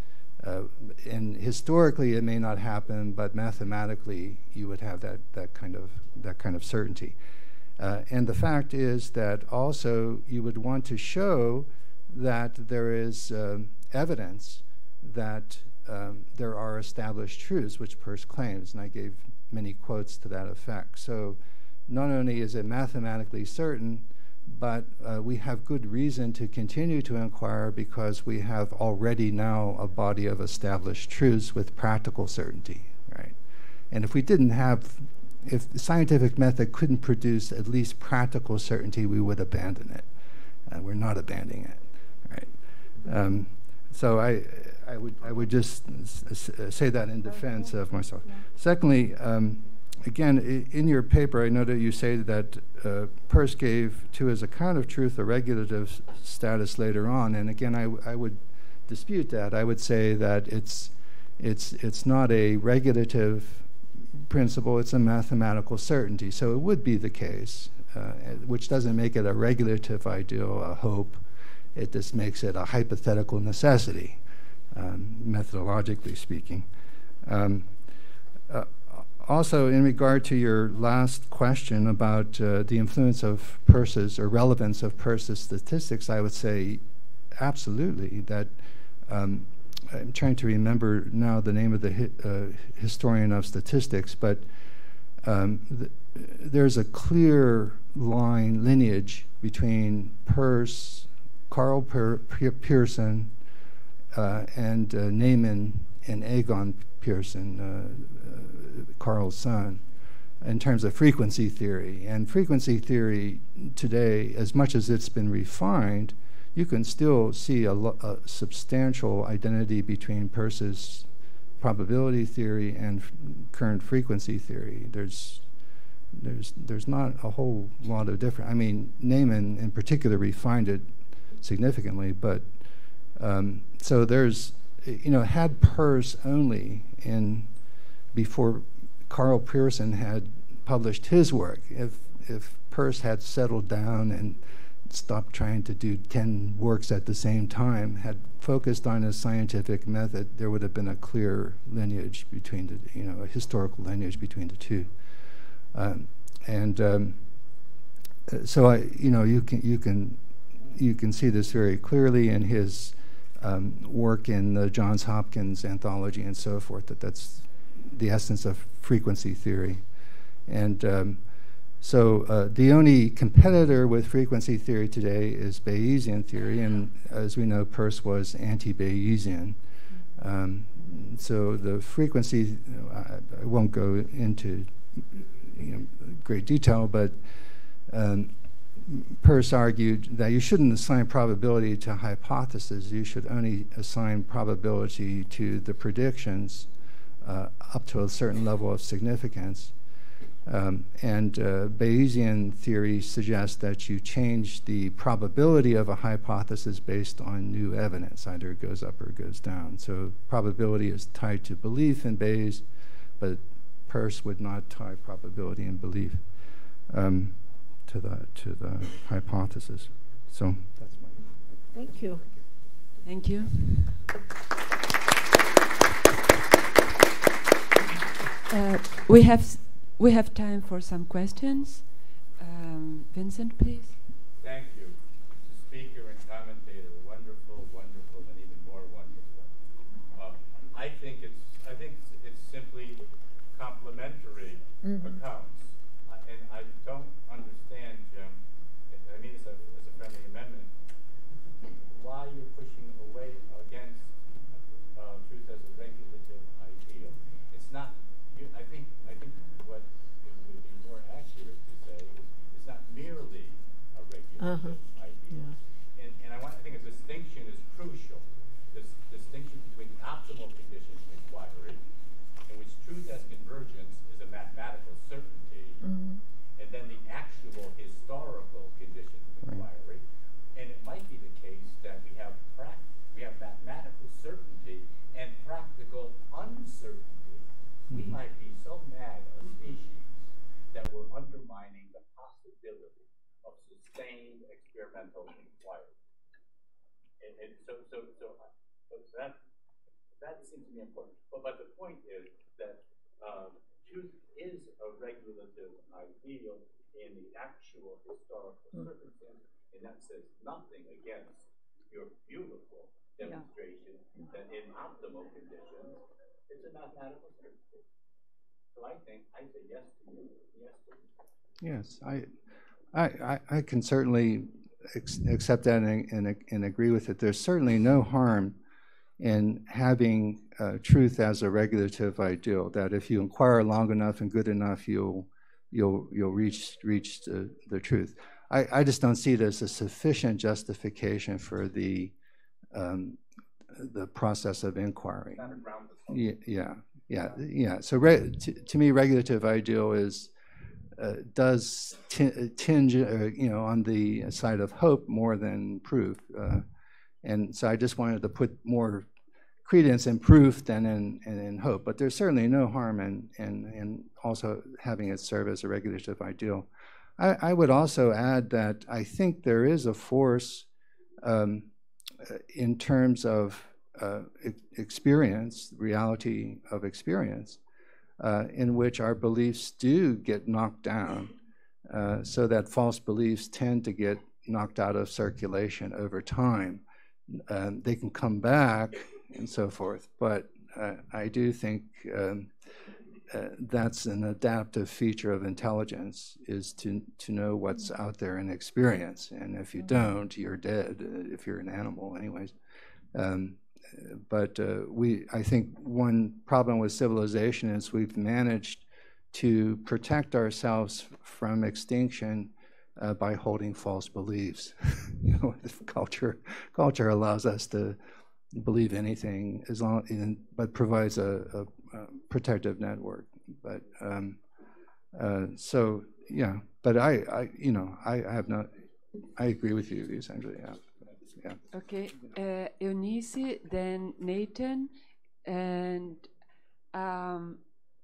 Speaker 1: And historically it may not happen, but mathematically you would have that kind of certainty. And the fact is that also you would want to show that there is evidence that there are established truths, which Peirce claims, and I gave many quotes to that effect. So not only is it mathematically certain, but we have good reason to continue to inquire, because we have already now a body of established truths with practical certainty, right? And if the scientific method couldn't produce at least practical certainty, we would abandon it. We're not abandoning it, right? So I would just say that in defense of myself. Secondly, again, in your paper, I know that you say that Peirce gave to his account of truth a regulative status later on, and again, I would dispute that. I would say that it's not a regulative principle; it's a mathematical certainty. So it would be the case, which doesn't make it a regulative ideal, a hope. It just makes it a hypothetical necessity, methodologically speaking. Also, in regard to your last question about the influence of Peirce's or relevance of Peirce's statistics, I would say absolutely that. I'm trying to remember now the name of the historian of statistics, but there's a clear lineage between Peirce, Karl Pearson, and Neyman and Egon Pearson, Karl's son, in terms of frequency theory. And frequency theory today, as much as it's been refined, you can still see a substantial identity between Peirce's probability theory and current frequency theory. There's not a whole lot of difference. I mean, Neyman in particular refined it significantly, but so there's, had Peirce only before Karl Pearson had published his work, if Peirce had settled down and stopped trying to do 10 works at the same time, had focused on his scientific method, there would have been a clear lineage between the, a historical lineage between the two. So you can see this very clearly in his work in the Johns Hopkins anthology and so forth, that's the essence of frequency theory. And so the only competitor with frequency theory today is Bayesian theory, and as we know, Peirce was anti-Bayesian. So the frequency, I won't go into great detail, but Peirce argued that you shouldn't assign probability to hypotheses. You should only assign probability to the predictions up to a certain level of significance. And Bayesian theory suggests that you change the probability of a hypothesis based on new evidence. Either it goes up or it goes down. So probability is tied to belief in Bayes, but Peirce would not tie probability and belief to the hypothesis. So that's my.
Speaker 2: Thank you.
Speaker 4: Thank you. We have time for some questions. Vincent, please.
Speaker 5: Thank you. The speaker and commentator, wonderful, wonderful, and even more wonderful. I think it's simply complimentary accounts, and I don't understand, Jim. I mean, as a friendly amendment, why you're pushing away against truth as a regulative ideal. It's not. I think what it would be more accurate to say is it's not merely a regulative idea. Yeah. And I think a distinction is crucial. This distinction between the optimal conditions of inquiry, in which truth as convergence is a mathematical certainty, and then the actual historical conditions of inquiry. And it might be the case that we have mathematical certainty and practical uncertainty. We might be so mad a species that we're undermining the possibility of sustained experimental inquiry. And so that seems to be important. But the point is that truth is a regulative ideal in the actual historical circumstance, and that says nothing against your beautiful demonstration that in optimal conditions, it's a mathematical certainty. So I say yes to you, yes to you.
Speaker 1: Yes, I can certainly accept that and agree with it. There's certainly no harm in having truth as a regulative ideal, that if you inquire long enough and good enough, you'll reach the truth. I just don't see it as a sufficient justification for the process of inquiry. Yeah. So to me, regulative ideal does tinge, on the side of hope more than proof, and so I just wanted to put more credence in proof than in hope. But there's certainly no harm in also having it serve as a regulative ideal. I would also add that I think there is a force in terms of experience, reality of experience, in which our beliefs do get knocked down, so that false beliefs tend to get knocked out of circulation over time. They can come back and so forth, but I do think that's an adaptive feature of intelligence, is to know what's out there in experience. And if you don't, you're dead, if you're an animal anyways. But I think one problem with civilization is we've managed to protect ourselves from extinction by holding false beliefs. You know, culture allows us to believe anything as long, but provides a protective network. But so yeah. But I have not. I agree with you essentially. Yeah. Yeah.
Speaker 4: Okay, Eunice, then Nathan, and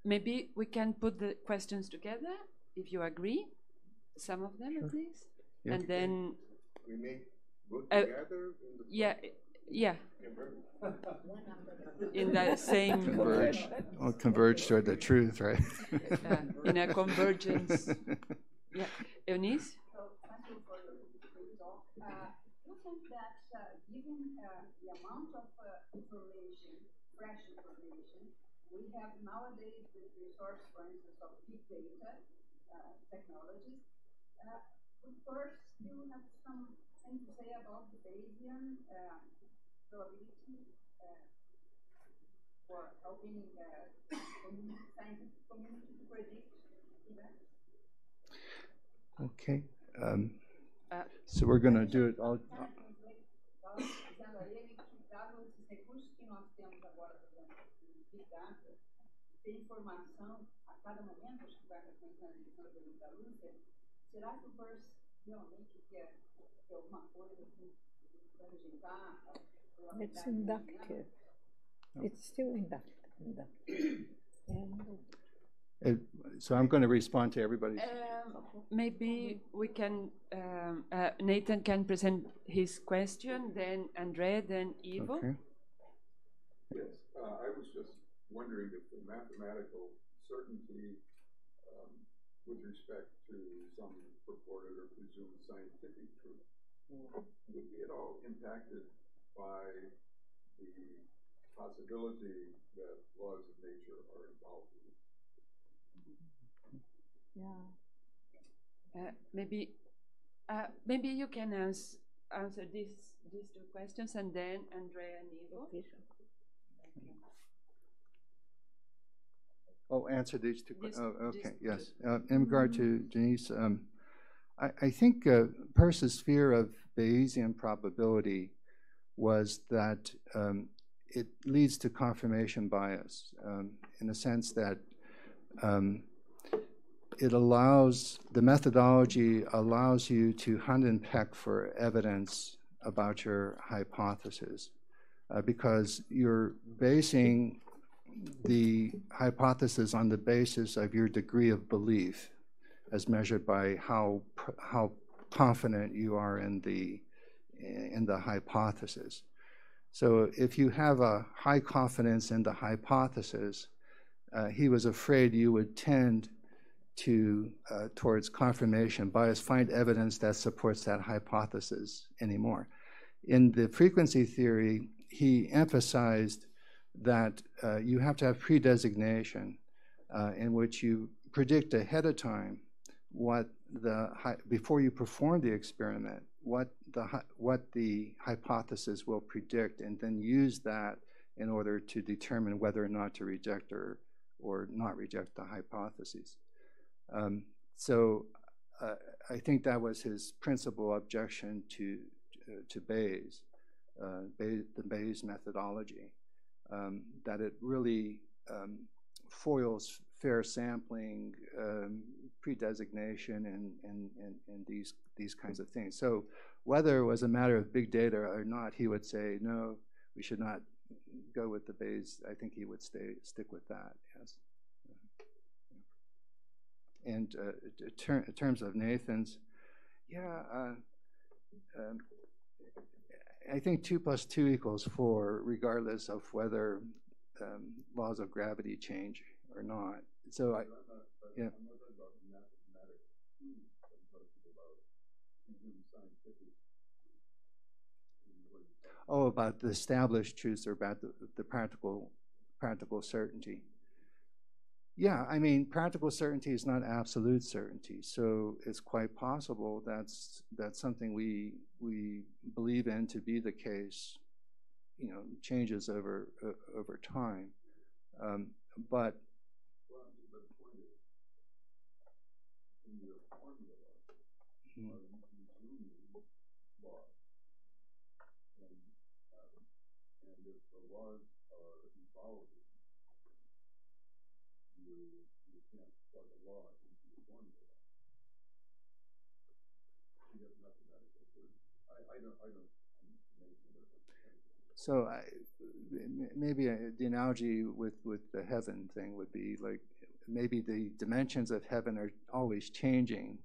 Speaker 4: maybe we can put the questions together if you agree, some of them at least,
Speaker 1: Yeah.
Speaker 4: and then
Speaker 6: we may work together.
Speaker 4: Yeah. In that same
Speaker 1: converge toward the truth, right?
Speaker 4: In a convergence. Yeah, Eunice.
Speaker 7: So thank you for your talk. You think that given the amount of information, fresh information, we have nowadays with resource, for instance, of big data technologies, we first still have something to say about the Bayesian probability for helping scientific community to predict events?
Speaker 1: Okay. So we're going to do it all.
Speaker 2: It's inductive. It's still inductive.
Speaker 1: So I'm going to respond to everybody's.
Speaker 4: Maybe we can, Nathan can present his question, then Andrea, then Ivo.
Speaker 1: Okay.
Speaker 6: Yes, I was just wondering if the mathematical certainty with respect to some purported or presumed scientific truth would be at all impacted by the possibility that laws of nature are involved in it.
Speaker 4: Yeah. Maybe you can answer these two questions, and then Andrea and Ivo.
Speaker 2: Okay.
Speaker 1: Oh, answer these two questions. Oh, okay, yes. In regard to Denise, I think Peirce's fear of Bayesian probability was that it leads to confirmation bias, in the sense that the methodology allows you to hunt and peck for evidence about your hypothesis, because you're basing the hypothesis on the basis of your degree of belief, as measured by how confident you are in the hypothesis. So if you have a high confidence in the hypothesis, he was afraid you would tend to towards confirmation bias, find evidence that supports that hypothesis anymore. In the frequency theory, he emphasized that you have to have predesignation, in which you predict ahead of time before you perform the experiment, what the hypothesis will predict, and then use that in order to determine whether or not to reject or not reject the hypotheses. So I think that was his principal objection to Bayes, the Bayes methodology, that it really foils fair sampling, predesignation, and these kinds of things. So whether it was a matter of big data or not, he would say, no, we should not go with the Bayes. I think he would stick with that, yes. And in terms of Nathan's, I think 2 + 2 = 4, regardless of whether laws of gravity change. or not. So I, yeah.
Speaker 6: I'm not talking about mathematical truth. I'm talking about presumed scientific.
Speaker 1: Oh, about the established truths or about the practical certainty. Yeah, I mean, practical certainty is not absolute certainty, so it's quite possible that's something we believe in to be the case. You know, changes over time, but.
Speaker 6: Well, but the point is, in your formula, are you presuming laws? And if the laws are evolving, you can't plug a law into the formula. You have mathematical truth. I don't.
Speaker 1: So maybe the analogy with the heaven thing would be like maybe the dimensions of heaven are always changing,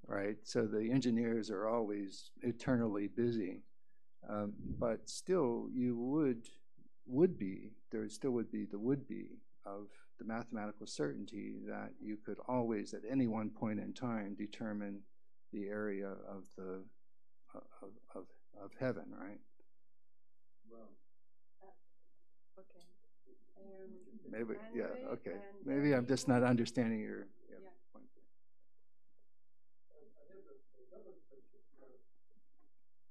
Speaker 1: right? So the engineers are always eternally busy, but still there still would be the would-be of the mathematical certainty that you could always at any one point in time determine the area of the of heaven, right?
Speaker 6: Well,
Speaker 4: okay.
Speaker 1: Maybe, yeah, okay.
Speaker 4: And
Speaker 1: Maybe I'm just not understanding your point.
Speaker 8: I have another question.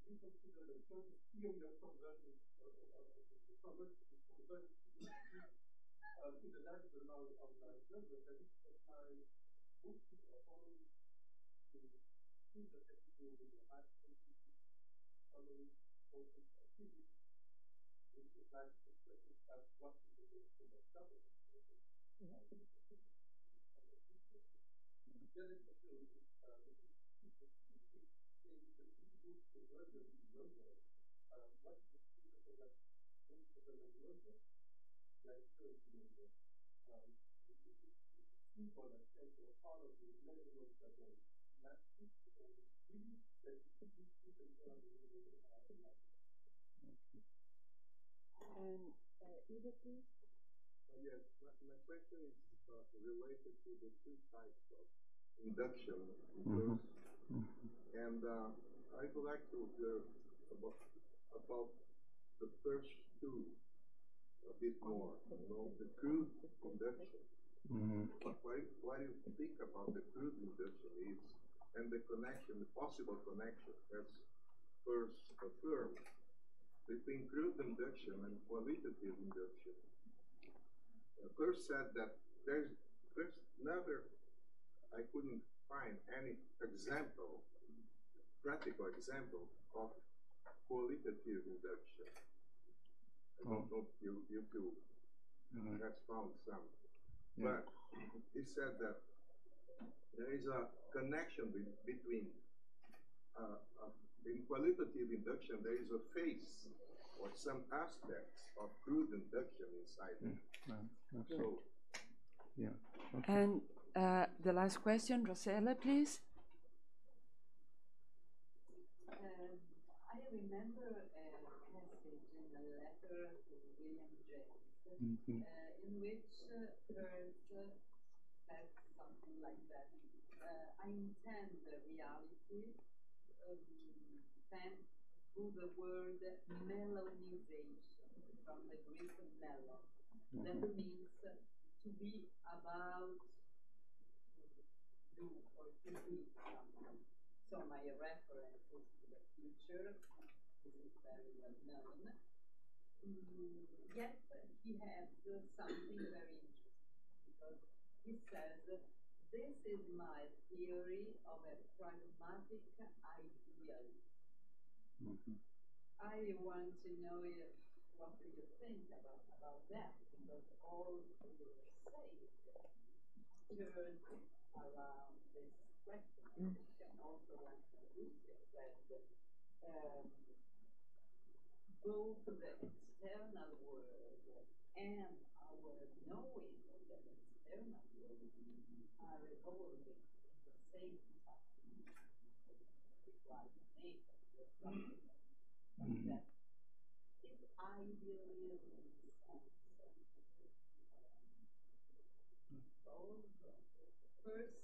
Speaker 8: You consider the first theory of convergence international of algebra that it apply mostly or only to things that have to do with the math following focus activity. It applies to questions as what is the form of government. The other question is, saying that people convergence in logic, what is the secret of that principle of logic? Like it seems for that also part of the measurements that are massive and really that you can tell the
Speaker 4: And Ida, please.
Speaker 6: yes, my question is related to the two types of induction. And I would like to hear about the first two a bit more. You know, the crude induction. What you think about the crude induction is, and the connection, the possible connection that's first affirmed between crude induction and qualitative induction. First said that there's never, I couldn't find any example, practical example of qualitative induction. I don't know if you has found some. But he said that there is a connection between, in qualitative induction, there is a phase or some aspects of crude induction inside it.
Speaker 1: Okay.
Speaker 6: So,
Speaker 1: yeah. Okay.
Speaker 4: And the last question, Rosella, please.
Speaker 7: I remember a passage in a letter to William James in which Earth says something like that. I intend the reality sent through the word melonization, from the Greek melon. That means to be about to do or to be something. So my reference is to the future. This is very well known. Yet he has something very interesting, because he says, this is my theory of a pragmatic idealism. I want to know what do you think about that, because all you say turns around this question. And also when Lucia said both the external world and our knowing of the external world are evolving at the same time. Like nature, or something like that. If idealism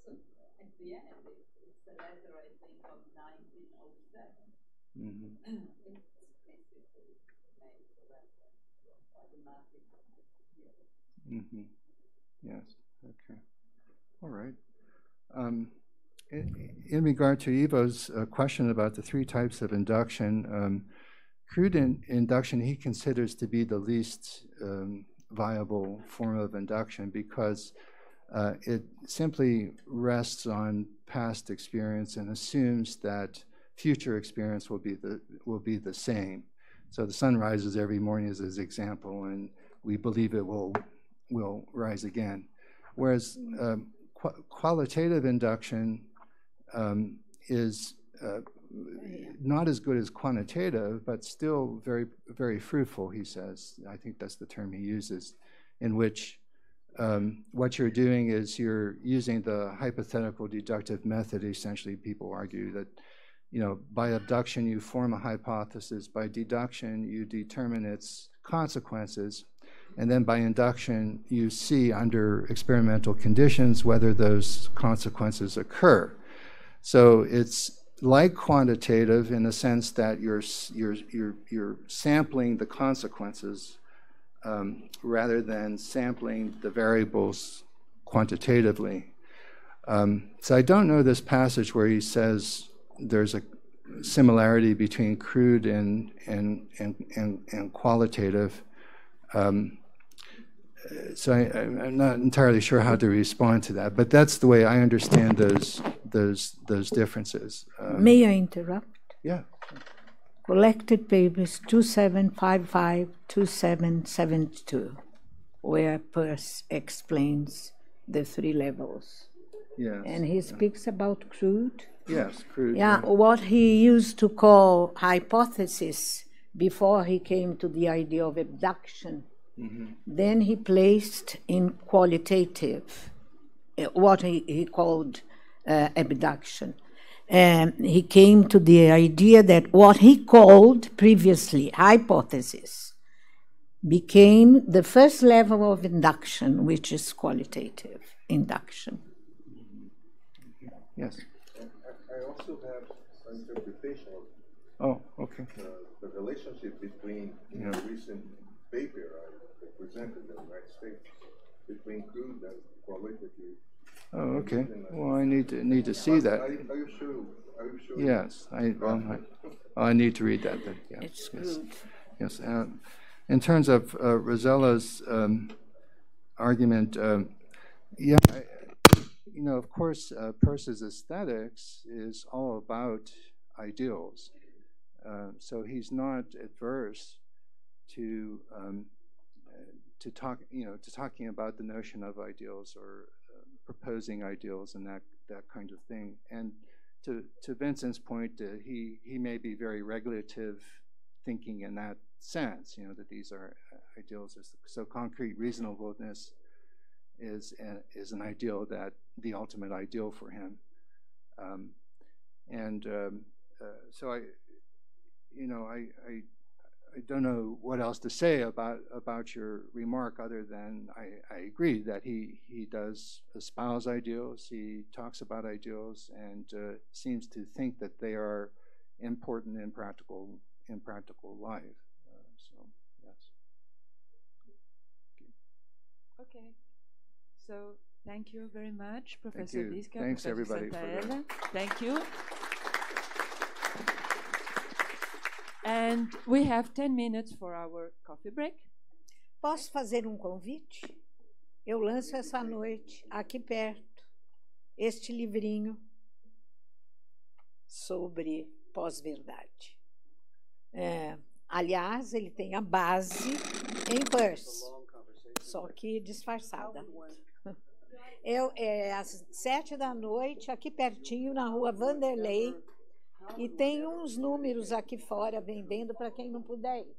Speaker 7: at the end, it's a letter, I think, of 1907.
Speaker 1: Mm-hmm.
Speaker 7: It's basically made a reference to pragmatic theory.
Speaker 1: Mm-hmm. Yes. Okay. All right. In regard to Ivo's question about the three types of induction, crude induction he considers to be the least viable form of induction because it simply rests on past experience and assumes that future experience will be the same. So the sun rises every morning as his example, and we believe it will rise again. Whereas qualitative induction is not as good as quantitative, but still very, very fruitful, he says. I think that's the term he uses, in which what you're doing is you're using the hypothetical deductive method. Essentially, people argue that, by abduction you form a hypothesis, by deduction you determine its consequences, and then by induction you see under experimental conditions whether those consequences occur. So it's like quantitative in the sense that you're sampling the consequences rather than sampling the variables quantitatively. So I don't know this passage where he says there's a similarity between crude and qualitative. So I'm not entirely sure how to respond to that, but that's the way I understand those differences.
Speaker 2: May I interrupt?
Speaker 1: Yeah.
Speaker 2: Collected Papers 2755, 2772, where Peirce explains the three levels.
Speaker 1: Yes.
Speaker 2: And he speaks about crude.
Speaker 1: Yes, crude.
Speaker 2: Yeah, what he used to call hypothesis before he came to the idea of abduction. Mm-hmm. Then he placed in qualitative what he called abduction. He came to the idea that what he called previously hypothesis became the first level of induction, which is qualitative induction.
Speaker 1: Yes.
Speaker 9: I also have an interpretation of
Speaker 1: okay.
Speaker 9: The relationship between a recent paper I presented in the United States between crude and qualitative.
Speaker 1: Oh, okay. Well, I need to see that.
Speaker 9: Are you sure?
Speaker 1: Yes, I need to read that. Then. Yeah.
Speaker 2: It's crude.
Speaker 1: Yes. In terms of Rosella's argument, of course, Peirce's aesthetics is all about ideals. So he's not adverse to talking about the notion of ideals or proposing ideals and that kind of thing. And to Vincent's point, he may be very regulative thinking in that sense, that these are ideals. So concrete reasonableness is an ideal, that the ultimate ideal for him. So I don't know what else to say about your remark other than I agree that he does espouse ideals, he talks about ideals, and seems to think that they are important in practical life. So yes.
Speaker 4: Okay. So thank you very much, Professor Liska.
Speaker 1: Thanks,
Speaker 4: Professor
Speaker 1: everybody.
Speaker 4: Thank you. And we have 10 minutes for our coffee break.
Speaker 2: Posso fazer um convite? Eu lanço essa noite, aqui perto, este livrinho sobre pós-verdade. Aliás, ele tem a base em Peirce, só que disfarçada. É às 19h, aqui pertinho, na rua Vanderlei, e tem uns números aqui fora vendendo para quem não puder ir.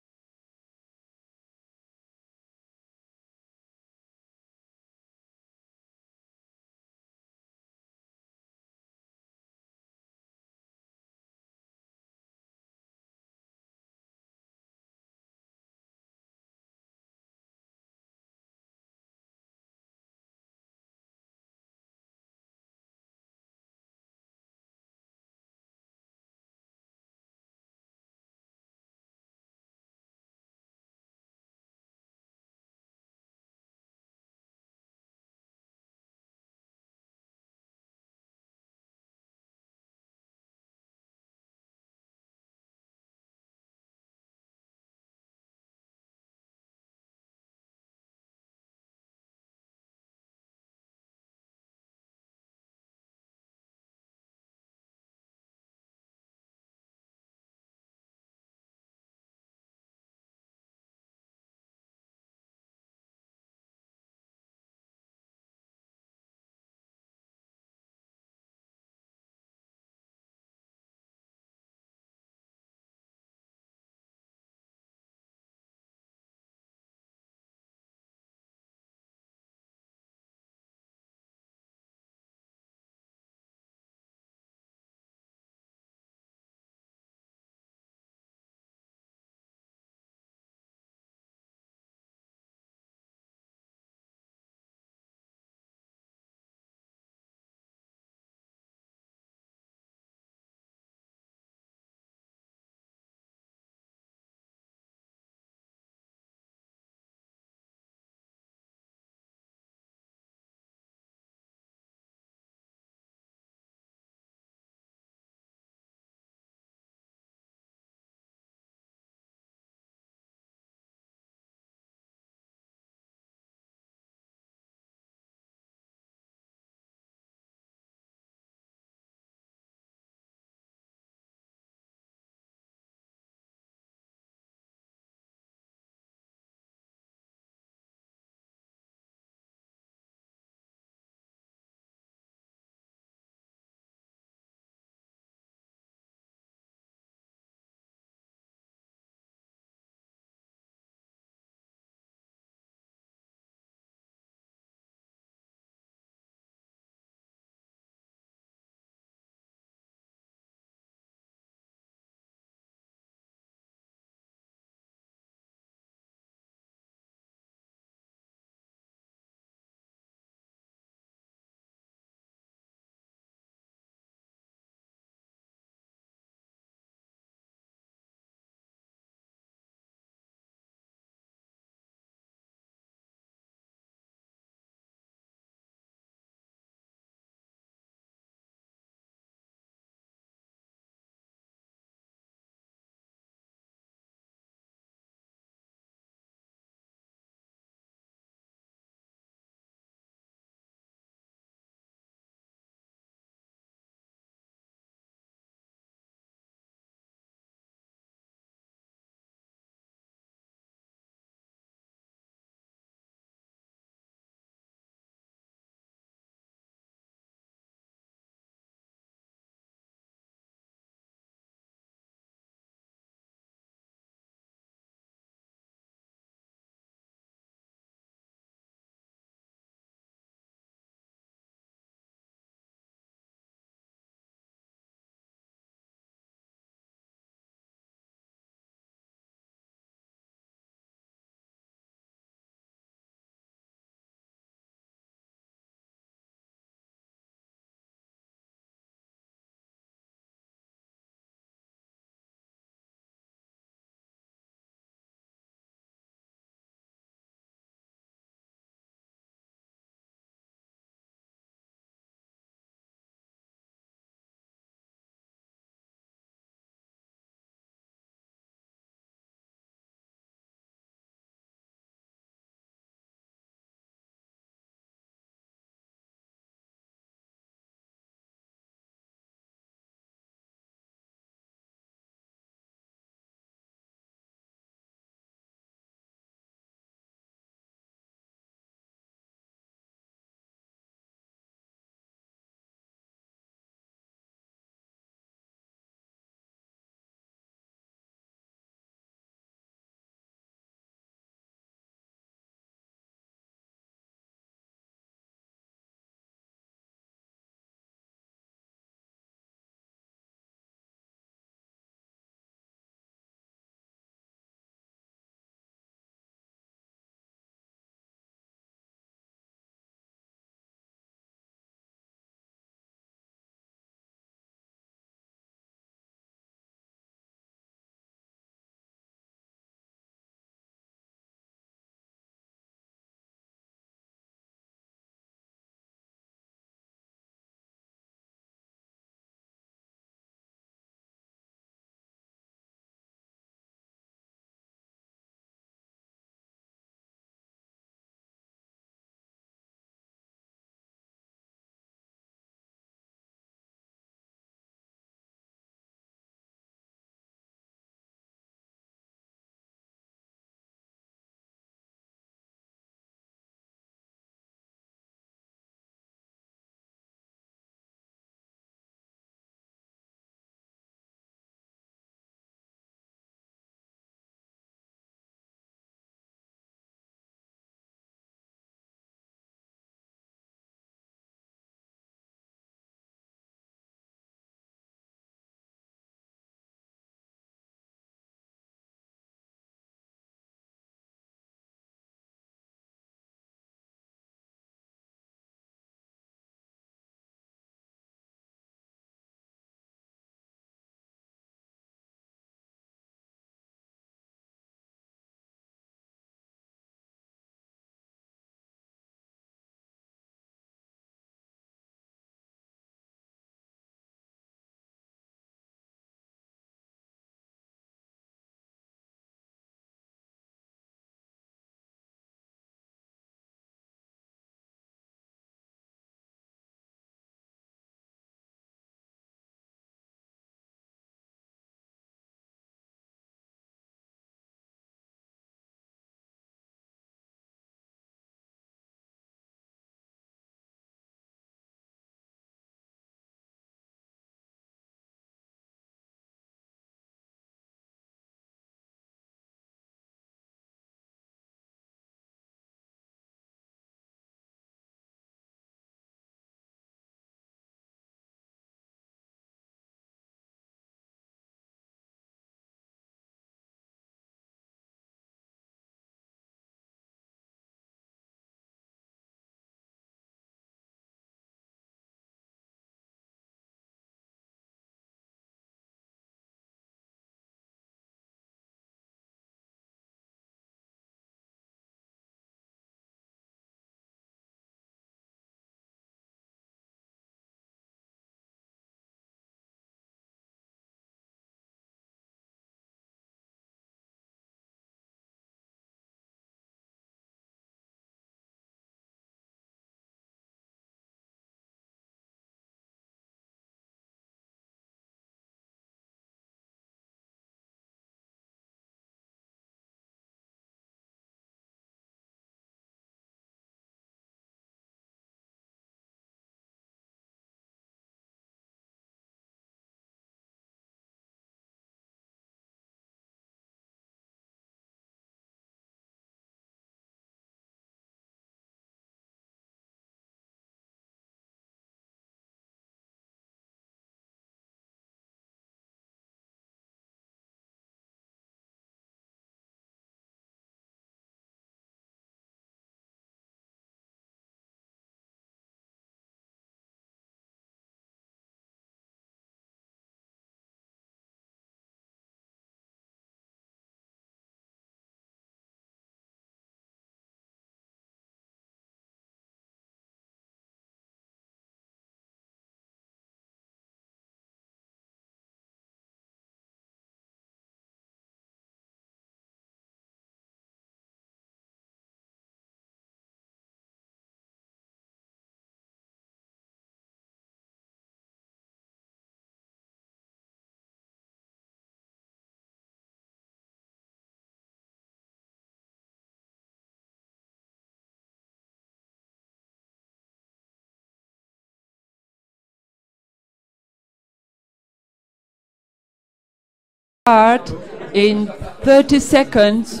Speaker 4: start in 30 seconds.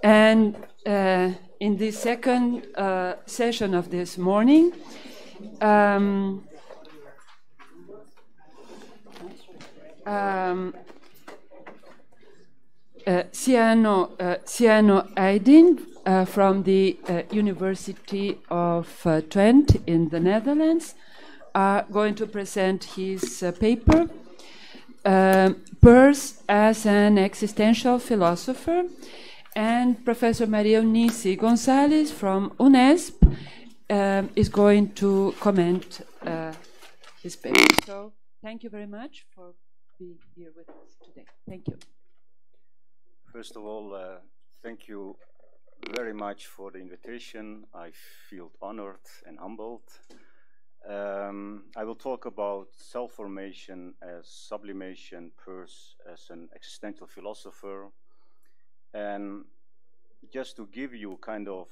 Speaker 4: And in the second session of this morning, Ciano Aydin from the University of Twente in the Netherlands are going to present his paper, Peirce as an Existential Philosopher, and Professor Maria Eunice Gonzalez from UNESP is going to comment his paper. So thank you very much for being here with us today. Thank you.
Speaker 10: First of all, thank you very much for the invitation. I feel honored and humbled. I will talk about self-formation as sublimation, Peirce as an existential philosopher. And just to give you kind of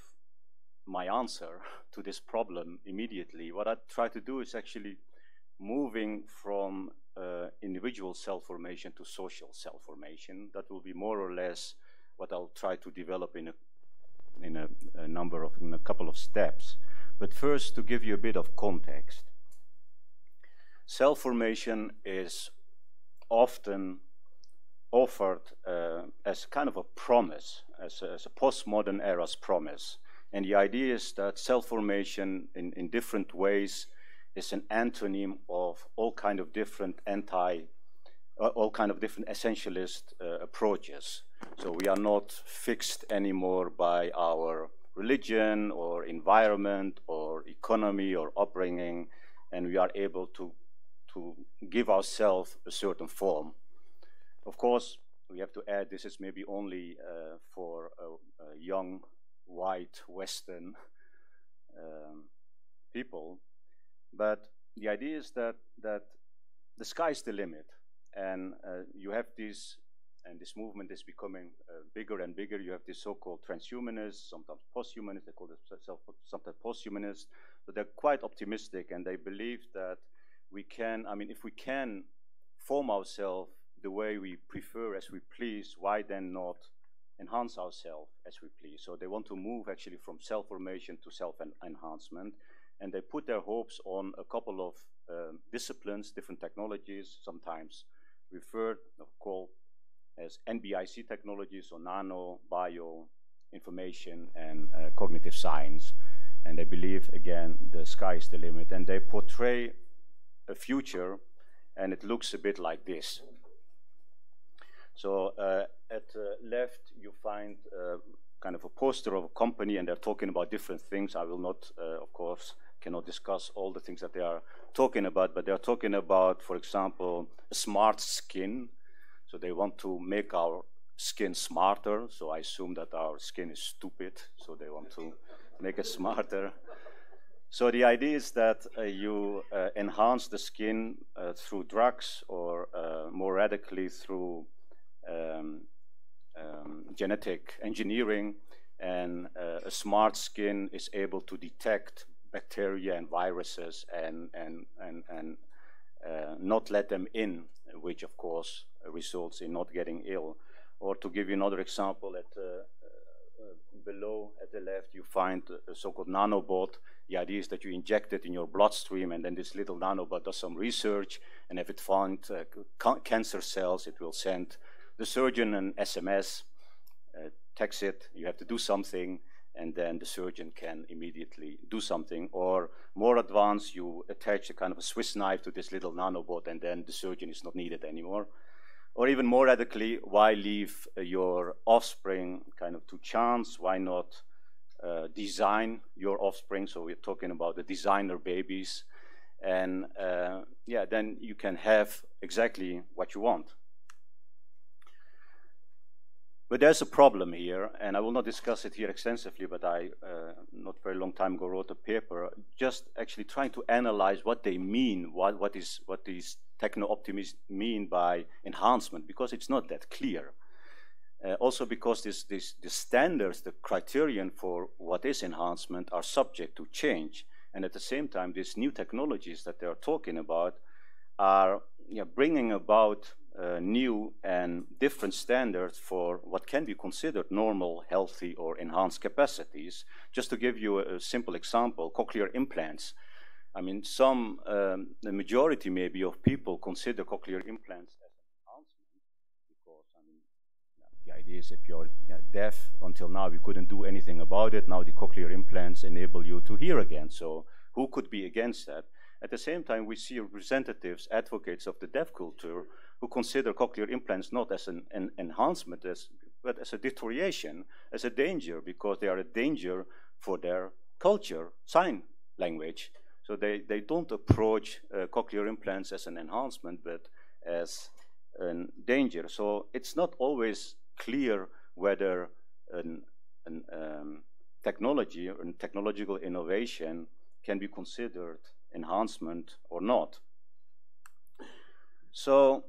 Speaker 10: my answer to this problem immediately, what I try to do is actually moving from individual self-formation to social self-formation. That will be more or less what I'll try to develop in a couple of steps. But first, to give you a bit of context. Self-formation is often offered as kind of a promise, as a postmodern era's promise. And the idea is that self-formation in different ways is an antonym of all kind of different essentialist approaches. So we are not fixed anymore by our religion or environment or economy or upbringing, and we are able to give ourselves a certain form. Of course, we have to add this is maybe only for young, white, Western people. But the idea is that the sky is the limit, and you have these, and this movement is becoming bigger and bigger. You have these so-called transhumanists, sometimes posthumanists. They call themselves sometimes posthumanists, but they're quite optimistic, and they believe that we can. I mean, if we can form ourselves the way we prefer, as we please, why then not enhance ourselves as we please? So they want to move actually from self-formation to self-enhancement. And they put their hopes on a couple of disciplines, different technologies, sometimes referred, called as NBIC technologies, or nano, bio, information, and cognitive science. And they believe, again, the sky is the limit. And they portray a future, and it looks a bit like this. So at the left, you find kind of a poster of a company, and they're talking about different things. I will not, of course, cannot discuss all the things that they are talking about, but they're talking about, for example, a smart skin. So they want to make our skin smarter. So I assume that our skin is stupid, so they want to make it smarter. So the idea is that you enhance the skin through drugs, or more radically through genetic engineering, and a smart skin is able to detect bacteria and viruses and not let them in, which of course results in not getting ill. Or to give you another example, below at the left you find a so-called nanobot. The idea is that you inject it in your bloodstream, and then this little nanobot does some research, and if it finds cancer cells, it will send the surgeon an SMS, text it, you have to do something, and then the surgeon can immediately do something. Or more advanced, you attach a kind of a Swiss knife to this little nanobot, and then the surgeon is not needed anymore. Or even more radically, why leave your offspring kind of to chance? Why not design your offspring? So we're talking about the designer babies. And yeah, then you can have exactly what you want. But there's a problem here, and I will not discuss it here extensively, but I, not very long time ago, wrote a paper just actually trying to analyze what they mean, what these techno-optimists mean by enhancement, because it's not that clear. Also because the standards, the criterion for what is enhancement are subject to change. And at the same time, these new technologies that they are talking about are bringing about new and different standards for what can be considered normal, healthy, or enhanced capacities. Just to give you a simple example, cochlear implants. I mean, the majority maybe of people consider cochlear implants as an enhancement because, I mean, the idea is if you're deaf, until now we couldn't do anything about it. Now the cochlear implants enable you to hear again. So who could be against that? At the same time, we see representatives, advocates of the deaf culture who consider cochlear implants not as an enhancement, but as a deterioration, as a danger, because they are a danger for their culture, sign language. So they don't approach cochlear implants as an enhancement, but as a danger. So it's not always clear whether technology or technological innovation can be considered enhancement or not. So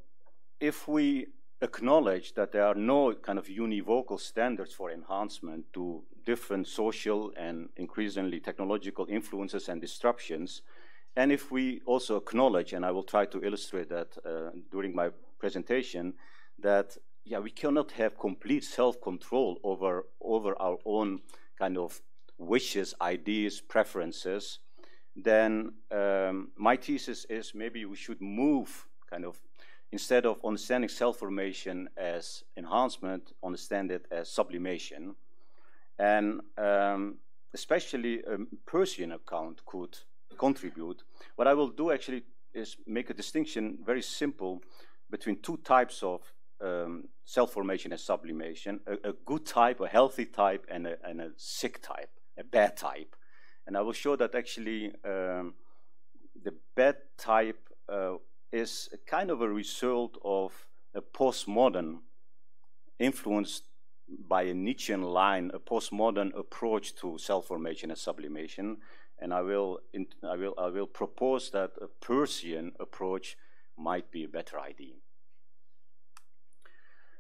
Speaker 10: if we acknowledge that there are no kind of univocal standards for enhancement to different social and increasingly technological influences and disruptions, and if we also acknowledge, and I will try to illustrate that during my presentation, that we cannot have complete self-control over our own kind of wishes, ideas, preferences, then my thesis is maybe we should move kind of, instead of understanding self-formation as enhancement, understand it as sublimation. And especially a Persian account could contribute. What I will do actually is make a distinction, very simple, between two types of self-formation and sublimation, a good type, a healthy type, and a sick type, a bad type. And I will show that actually the bad type is a kind of a result of a postmodern, influenced by a Nietzschean line, a postmodern approach to self-formation and sublimation. And I will propose that a Persian approach might be a better idea.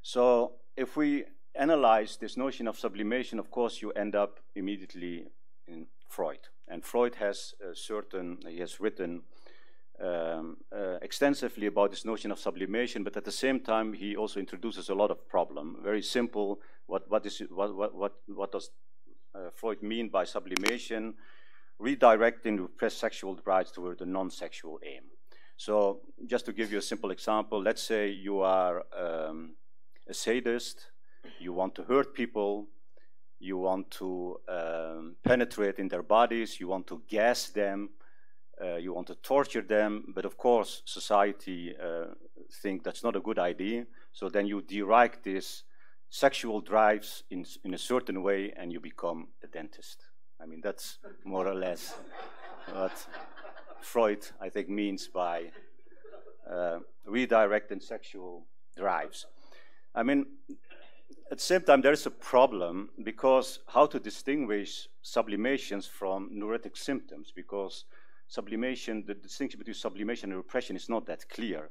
Speaker 10: So if we analyze this notion of sublimation, of course, you end up immediately in Freud. And Freud has he has written extensively about this notion of sublimation, but at the same time, he also introduces a lot of problem. Very simple, what does Freud mean by sublimation? Redirecting repressed sexual drives toward a non-sexual aim. So just to give you a simple example, let's say you are a sadist, you want to hurt people, you want to penetrate in their bodies, you want to gas them, you want to torture them, but of course society think that's not a good idea, so then you direct these sexual drives in a certain way and you become a dentist. I mean, that's more or less what Freud, I think, means by redirecting sexual drives. I mean, at the same time, there is a problem because how to distinguish sublimations from neurotic symptoms, because sublimation, the distinction between sublimation and repression is not that clear.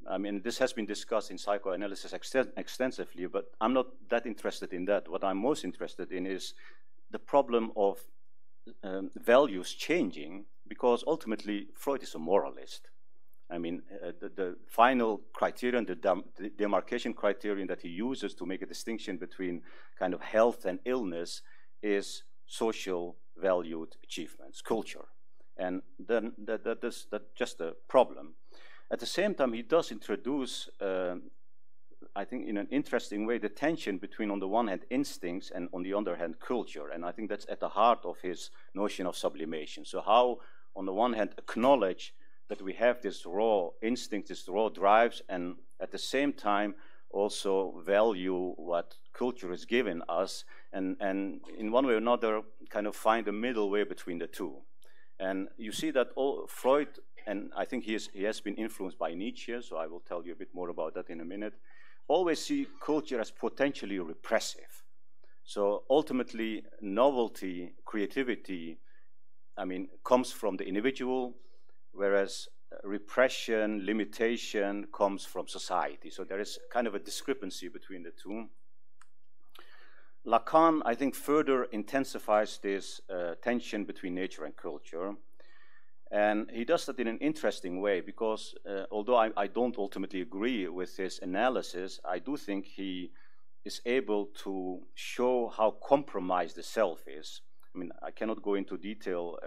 Speaker 10: I mean, this has been discussed in psychoanalysis extensively, but I'm not that interested in that. What I'm most interested in is the problem of values changing, because ultimately Freud is a moralist. I mean, the final criterion, the demarcation criterion that he uses to make a distinction between kind of health and illness is social valued achievements, culture. And then that's just a problem. At the same time, he does introduce, I think in an interesting way, the tension between, on the one hand, instincts and on the other hand, culture. And I think that's at the heart of his notion of sublimation. So how, on the one hand, acknowledge that we have this raw instinct, this raw drives, and at the same time also value what culture is giving us, and in one way or another kind of find a middle way between the two. And you see that Freud, and I think he has been influenced by Nietzsche, so I will tell you a bit more about that in a minute, always see culture as potentially repressive. So ultimately, novelty, creativity, I mean, comes from the individual, whereas repression, limitation comes from society. So there is kind of a discrepancy between the two. Lacan, I think, further intensifies this tension between nature and culture. And he does that in an interesting way because although I don't ultimately agree with his analysis, I do think he is able to show how compromised the self is. I mean, I cannot go into detail,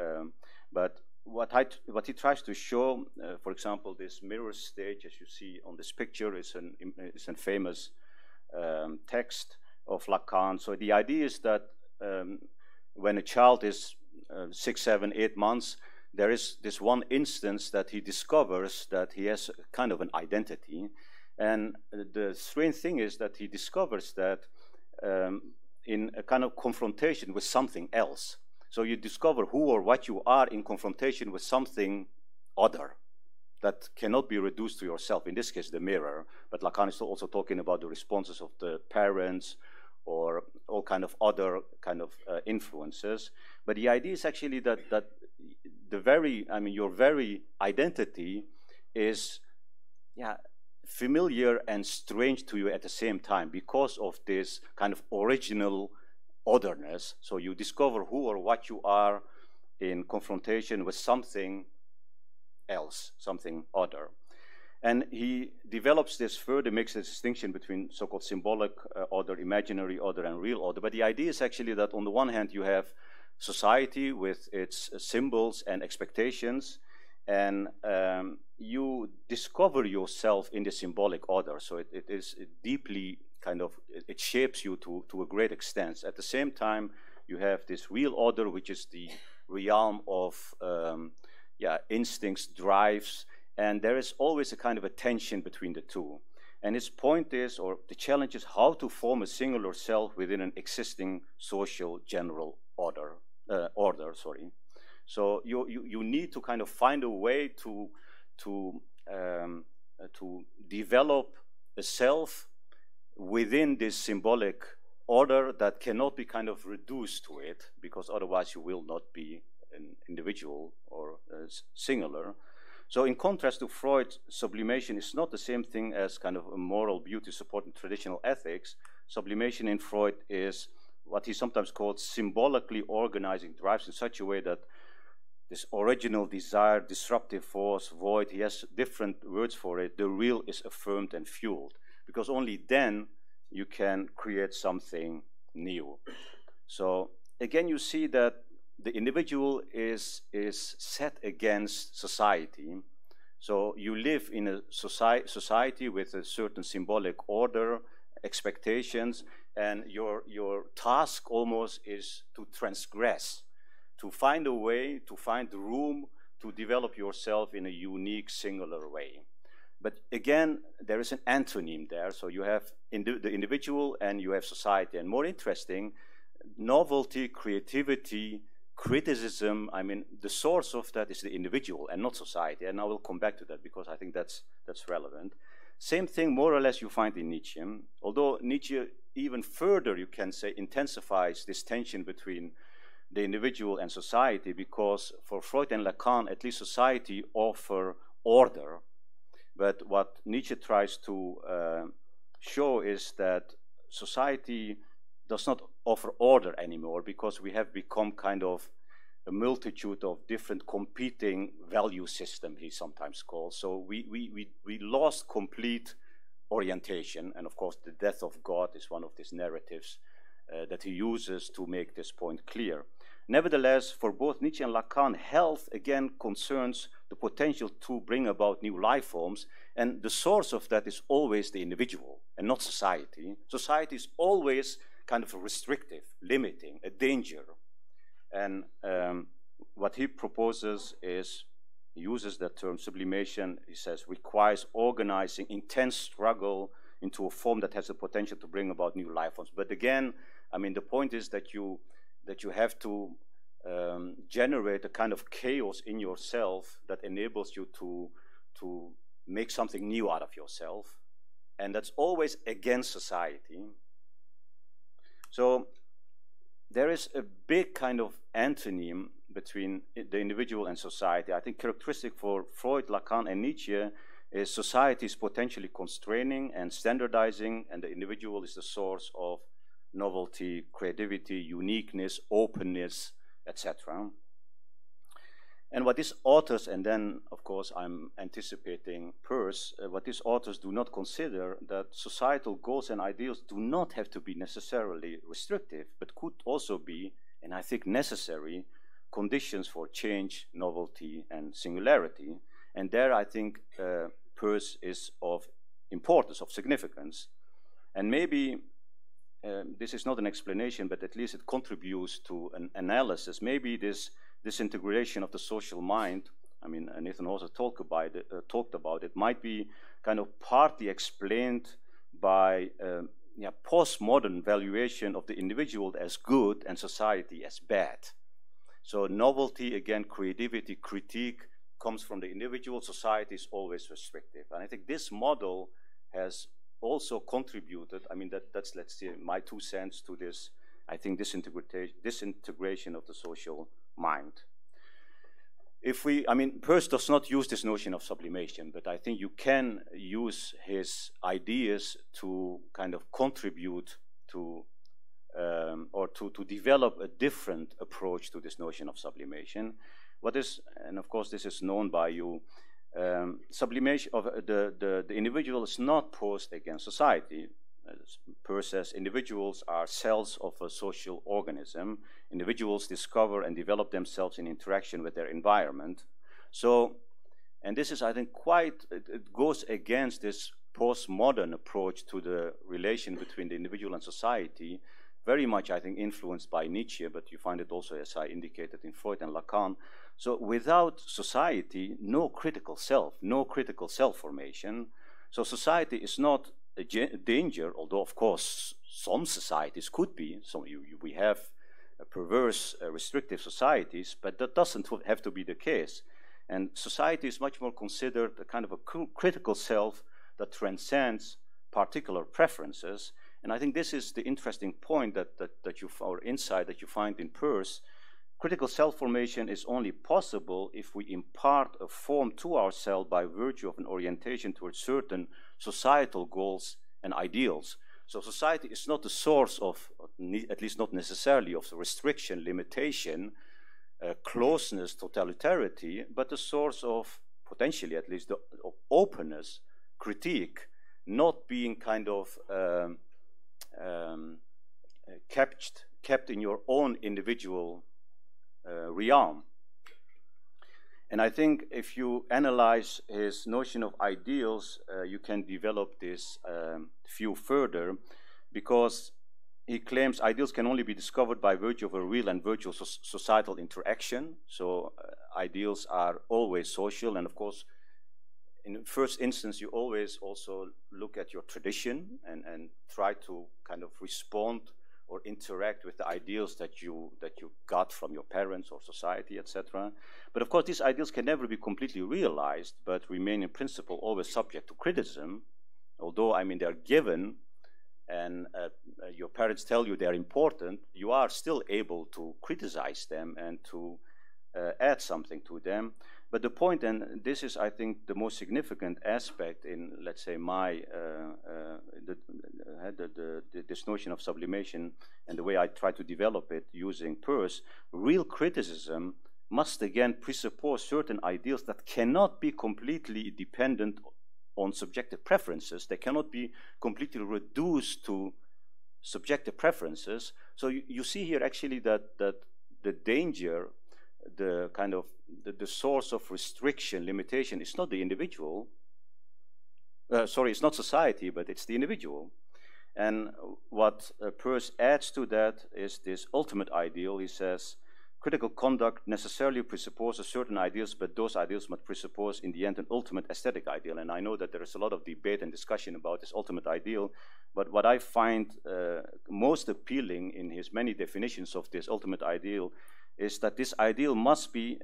Speaker 10: but what he tries to show, for example, this mirror stage, as you see on this picture, is a famous text of Lacan. So the idea is that when a child is 6, 7, 8 months, there is this one instance that he discovers that he has kind of an identity. And the strange thing is that he discovers that in a kind of confrontation with something else. So you discover who or what you are in confrontation with something other that cannot be reduced to yourself, in this case the mirror. But Lacan is also talking about the responses of the parents or all kind of other kind of influences. But the idea is actually that your very identity is familiar and strange to you at the same time because of this kind of original otherness. So you discover who or what you are in confrontation with something else, something other. And he develops this further, makes a distinction between so-called symbolic other, imaginary other, and real other. But the idea is actually that on the one hand you have society with its symbols and expectations, and you discover yourself in the symbolic other. So it is deeply kind of, it shapes you to a great extent. At the same time, you have this real other, which is the realm of instincts, drives, and there is always a kind of a tension between the two. And his point is, or the challenge is, how to form a singular self within an existing social general order. So you need to kind of find a way to develop a self within this symbolic order that cannot be kind of reduced to it, because otherwise you will not be an individual or singular. So in contrast to Freud, sublimation is not the same thing as kind of a moral beauty supporting traditional ethics. Sublimation in Freud is what he sometimes calls symbolically organizing drives in such a way that this original desire, disruptive force, void, he has different words for it, the real is affirmed and fueled, because only then you can create something new. So again, you see that the individual is set against society. So you live in a society with a certain symbolic order, expectations, and your task almost is to transgress, to find a way, to find the room to develop yourself in a unique, singular way. But again, there is an antonym there. So you have the individual and you have society. And more interesting, novelty, creativity, criticism, I mean, the source of that is the individual and not society. And I will come back to that because I think that's relevant. Same thing, more or less, you find in Nietzsche. Although Nietzsche, even further, you can say, intensifies this tension between the individual and society, because for Freud and Lacan, at least society offer order. But what Nietzsche tries to show is that society does not offer order anymore, because we have become kind of a multitude of different competing value systems, he sometimes calls. So we lost complete orientation, and of course the death of God is one of these narratives that he uses to make this point clear. Nevertheless, for both Nietzsche and Lacan, health again concerns the potential to bring about new life forms, and the source of that is always the individual and not society. Society is always kind of restrictive, limiting, a danger. And what he proposes is, he uses that term sublimation, he says, requires organizing intense struggle into a form that has the potential to bring about new life forms. But again, I mean, the point is that you have to generate a kind of chaos in yourself that enables you to make something new out of yourself. And that's always against society. So there is a big kind of antonym between the individual and society. I think characteristic for Freud, Lacan, and Nietzsche is society is potentially constraining and standardizing, and the individual is the source of novelty, creativity, uniqueness, openness, etc. And what these authors, and then of course I'm anticipating Peirce, what these authors do not consider that societal goals and ideals do not have to be necessarily restrictive, but could also be, and I think necessary, conditions for change, novelty, and singularity. And there I think Peirce is of importance, of significance. And maybe this is not an explanation, but at least it contributes to an analysis. Maybe this disintegration of the social mind, I mean, Nathan also talked about it, might be kind of partly explained by postmodern valuation of the individual as good and society as bad. So novelty, again, creativity, critique comes from the individual. Society is always restrictive. And I think this model has also contributed, I mean, that's, let's say, my 2 cents to this, I think, disintegration of the social mind. If we, I mean, Peirce does not use this notion of sublimation, but I think you can use his ideas to kind of contribute to, or to develop a different approach to this notion of sublimation. What is, and of course this is known by you, sublimation of the individual is not posed against society. Peirce says individuals are cells of a social organism. Individuals discover and develop themselves in interaction with their environment. So, and this is, I think, it goes against this postmodern approach to the relation between the individual and society, very much, I think, influenced by Nietzsche, but you find it also, as I indicated, in Freud and Lacan. So without society, no critical self formation. So society is not a danger, although of course some societies could be. So we have perverse, restrictive societies, but that doesn't have to be the case. And society is much more considered a kind of a critical self that transcends particular preferences. And I think this is the interesting point or insight that you find in Peirce. Critical self-formation is only possible if we impart a form to ourselves by virtue of an orientation towards certain societal goals and ideals. So society is not the source of, at least not necessarily, of restriction, limitation, closeness, totalitarity, but the source of, potentially at least, of openness, critique, not being kind of kept in your own individual realm. And I think if you analyze his notion of ideals, you can develop this view further, because he claims ideals can only be discovered by virtue of a real and virtual societal interaction. So ideals are always social, and of course, in the first instance, you always also look at your tradition and try to kind of respond or interact with the ideals that you got from your parents or society, etc. But of course, these ideals can never be completely realized, but remain in principle always subject to criticism. Although, I mean, they're given, and your parents tell you they're important, you are still able to criticize them and to add something to them. But the point, and this is, I think, the most significant aspect in, let's say, my this notion of sublimation and the way I try to develop it using Peirce, real criticism must again presuppose certain ideals that cannot be completely dependent on subjective preferences. They cannot be completely reduced to subjective preferences. So you see here actually that the danger, the kind of the source of restriction, limitation, is not the individual. It's not society, but it's the individual. And what Peirce adds to that is this ultimate ideal. He says, critical conduct necessarily presupposes certain ideals, but those ideals must presuppose in the end an ultimate aesthetic ideal. And I know that there is a lot of debate and discussion about this ultimate ideal, but what I find most appealing in his many definitions of this ultimate ideal is that this ideal must be,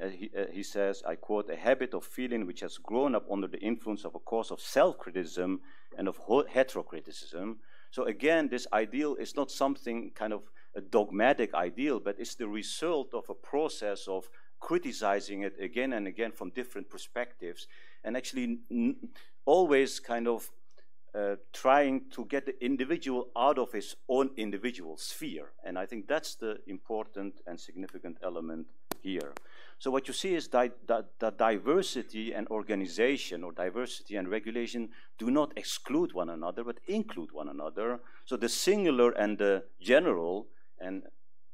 Speaker 10: he says, I quote, a habit of feeling which has grown up under the influence of a course of self-criticism and of heterocriticism. So again, this ideal is not something kind of a dogmatic ideal, but it's the result of a process of criticizing it again and again from different perspectives, and actually always kind of trying to get the individual out of his own individual sphere. And I think that's the important and significant element here. So what you see is that diversity and organization, or diversity and regulation, do not exclude one another, but include one another. So the singular and the general, and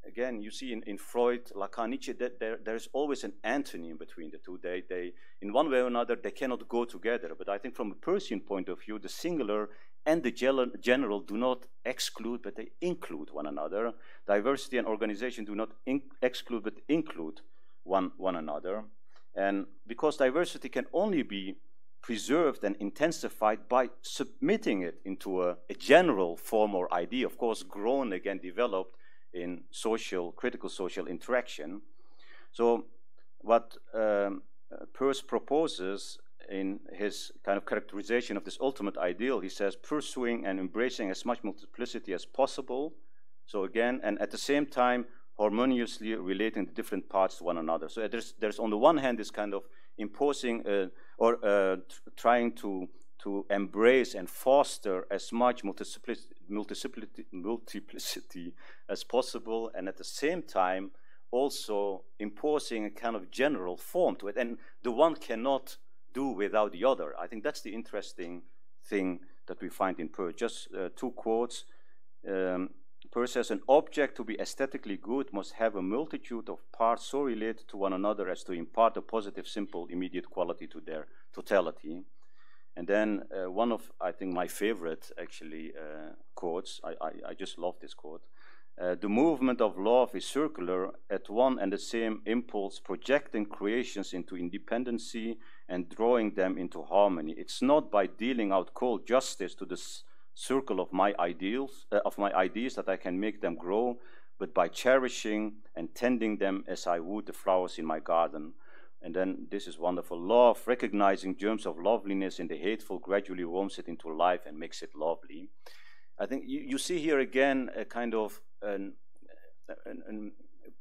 Speaker 10: again, you see in Freud, Lacan, Nietzsche, that there's always an antonym between the two. They, in one way or another, they cannot go together. But I think from a Peircean point of view, the singular and the general do not exclude, but they include one another. Diversity and organization do not exclude, but include one another. And because diversity can only be preserved and intensified by submitting it into a general form or idea, of course, grown again, developed in critical social interaction. So what Peirce proposes in his kind of characterization of this ultimate ideal, he says, pursuing and embracing as much multiplicity as possible. So again, and at the same time, harmoniously relating the different parts to one another. So there's on the one hand this kind of imposing trying to embrace and foster as much multiplicity as possible, and at the same time also imposing a kind of general form to it. And the one cannot do without the other. I think that's the interesting thing that we find in Peirce. Just two quotes. Peirce says, an object to be aesthetically good must have a multitude of parts so related to one another as to impart a positive, simple, immediate quality to their totality. And then one of, I think, my favorite, actually, quotes, I just love this quote. The movement of love is circular, at one and the same impulse, projecting creations into independency and drawing them into harmony. It's not by dealing out cold justice to the circle of my ideals, ideas that I can make them grow, but by cherishing and tending them as I would the flowers in my garden. And then this is wonderful. Love, recognizing germs of loveliness in the hateful, gradually warms it into life and makes it lovely. I think you see here again a kind of an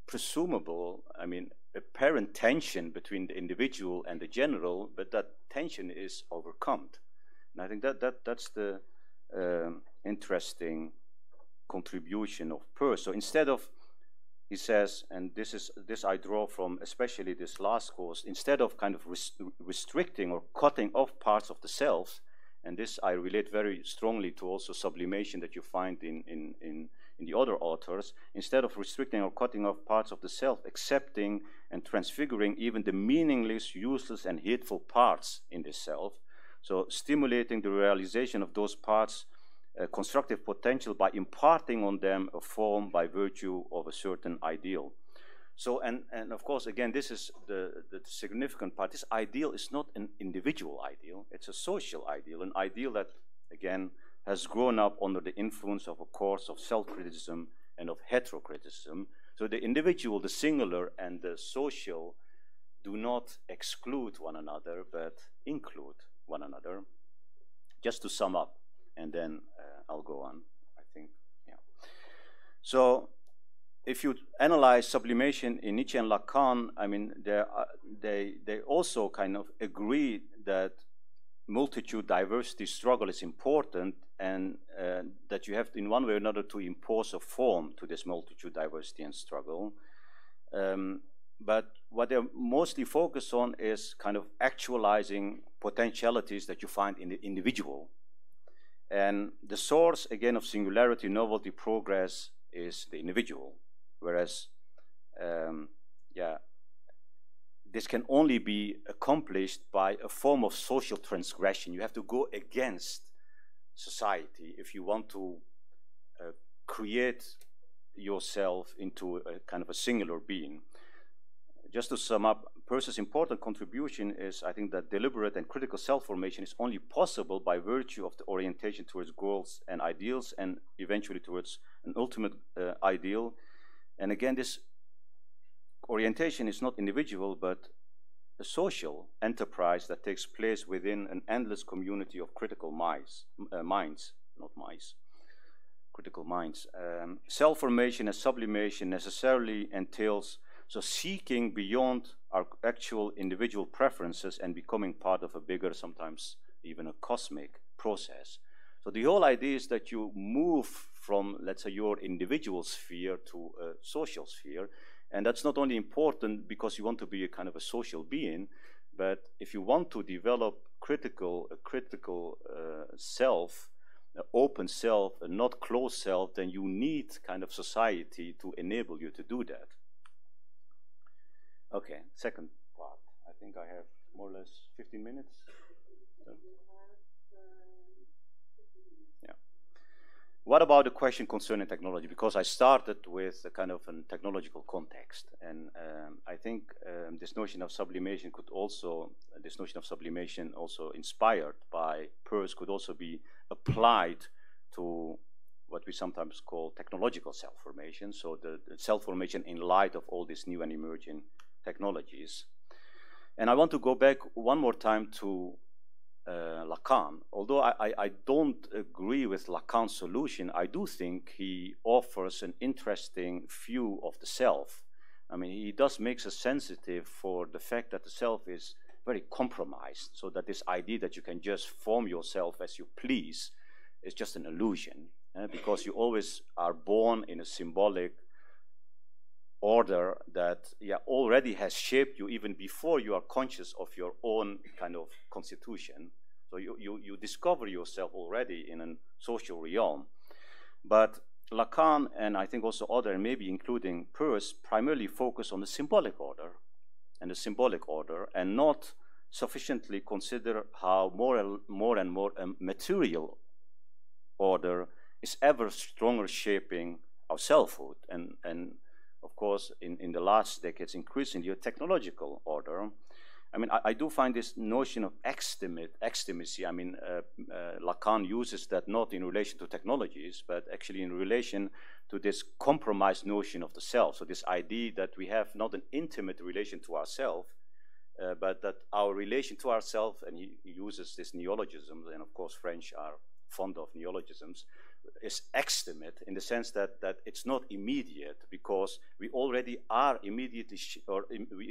Speaker 10: presumable, I mean, apparent tension between the individual and the general, but that tension is overcome. And I think that's the interesting contribution of Peirce. So instead of, he says, and this I draw from especially this last course, instead of kind of restricting or cutting off parts of the self, and this I relate very strongly to also sublimation that you find in the other authors, instead of restricting or cutting off parts of the self, accepting and transfiguring even the meaningless, useless, and hateful parts in the self. So stimulating the realization of those parts' constructive potential by imparting on them a form by virtue of a certain ideal. So, and of course, again, this is the significant part. This ideal is not an individual ideal, it's a social ideal, an ideal that, again, has grown up under the influence of a course of self-criticism and of heterocriticism. So the individual, the singular, and the social do not exclude one another, but include one another. Just to sum up, and then I'll go on, I think, yeah. So if you analyze sublimation in Nietzsche and Lacan, I mean, they also kind of agree that multitude, diversity, struggle is important, and that you have to, in one way or another, to impose a form to this multitude, diversity, and struggle. But what they're mostly focused on is kind of actualizing potentialities that you find in the individual. And the source, again, of singularity, novelty, progress is the individual. Whereas, this can only be accomplished by a form of social transgression. You have to go against society if you want to create yourself into a kind of a singular being. Just to sum up, Peirce's important contribution is, I think, that deliberate and critical self-formation is only possible by virtue of the orientation towards goals and ideals, and eventually towards an ultimate ideal. And again, this orientation is not individual, but a social enterprise that takes place within an endless community of critical minds, critical minds. Self-formation as sublimation necessarily entails so seeking beyond our actual individual preferences and becoming part of a bigger, sometimes even a cosmic process. So the whole idea is that you move from, let's say, your individual sphere to a social sphere. And that's not only important because you want to be a kind of a social being, but if you want to develop a critical self, an open self, a not closed self, then you need kind of society to enable you to do that. Okay, second part. I think I have more or less 15 minutes. Yeah. What about the question concerning technology? Because I started with a kind of a technological context, and I think this notion of sublimation also inspired by Peirce could also be applied to what we sometimes call technological self-formation. So the self-formation in light of all these new and emerging technologies. And I want to go back one more time to Lacan. Although I don't agree with Lacan's solution, I do think he offers an interesting view of the self. I mean, he does make us sensitive for the fact that the self is very compromised, so that this idea that you can just form yourself as you please is just an illusion, because you always are born in a symbolic order that already has shaped you even before you are conscious of your own kind of constitution. So you discover yourself already in a social realm. But Lacan, and I think also other, maybe including Peirce, primarily focus on the symbolic order, and not sufficiently consider how more and more a material order is ever stronger shaping our selfhood, and of course, in the last decades, increasingly a technological order. I mean, I do find this notion of extimacy, I mean, Lacan uses that not in relation to technologies, but actually in relation to this compromised notion of the self. So this idea that we have not an intimate relation to ourselves, but that our relation to ourselves, and he uses this neologism, and of course French are fond of neologisms, is extimate in the sense that it's not immediate, because we already are immediately,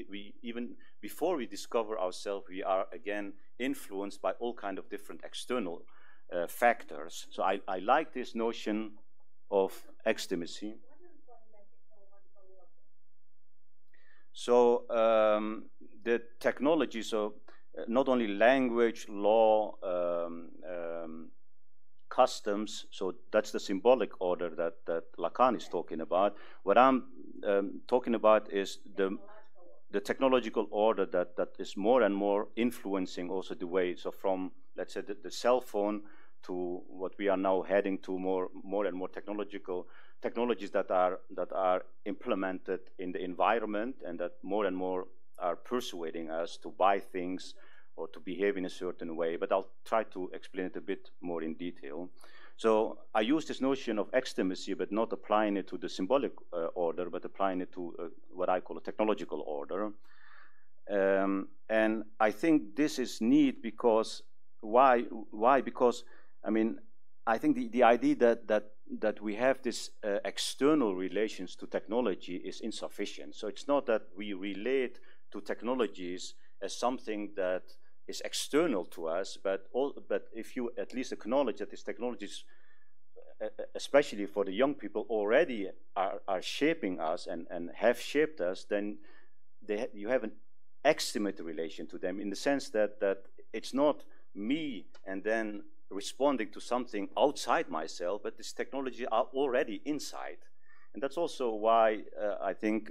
Speaker 10: we even before we discover ourselves, we are again influenced by all kind of different external factors. So I like this notion of extimacy. So the technology, so not only language, law, customs, so that's the symbolic order that Lacan is talking about. What I'm talking about is the technological order that is more and more influencing also the way, so from, let's say, the cell phone to what we are now heading to more and more technologies that are implemented in the environment, and that more and more are persuading us to buy things or to behave in a certain way, but I'll try to explain it a bit more in detail. So I use this notion of extimacy, but not applying it to the symbolic order, but applying it to what I call a technological order. And I think this is neat because, why? Because, I mean, I think the idea that we have this external relations to technology is insufficient. So it's not that we relate to technologies as something that is external to us, but if you at least acknowledge that these technologies, especially for the young people, already are shaping us and have shaped us, then you have an extimate relation to them, in the sense that it's not me and then responding to something outside myself, but these technologies are already inside. And that's also why I think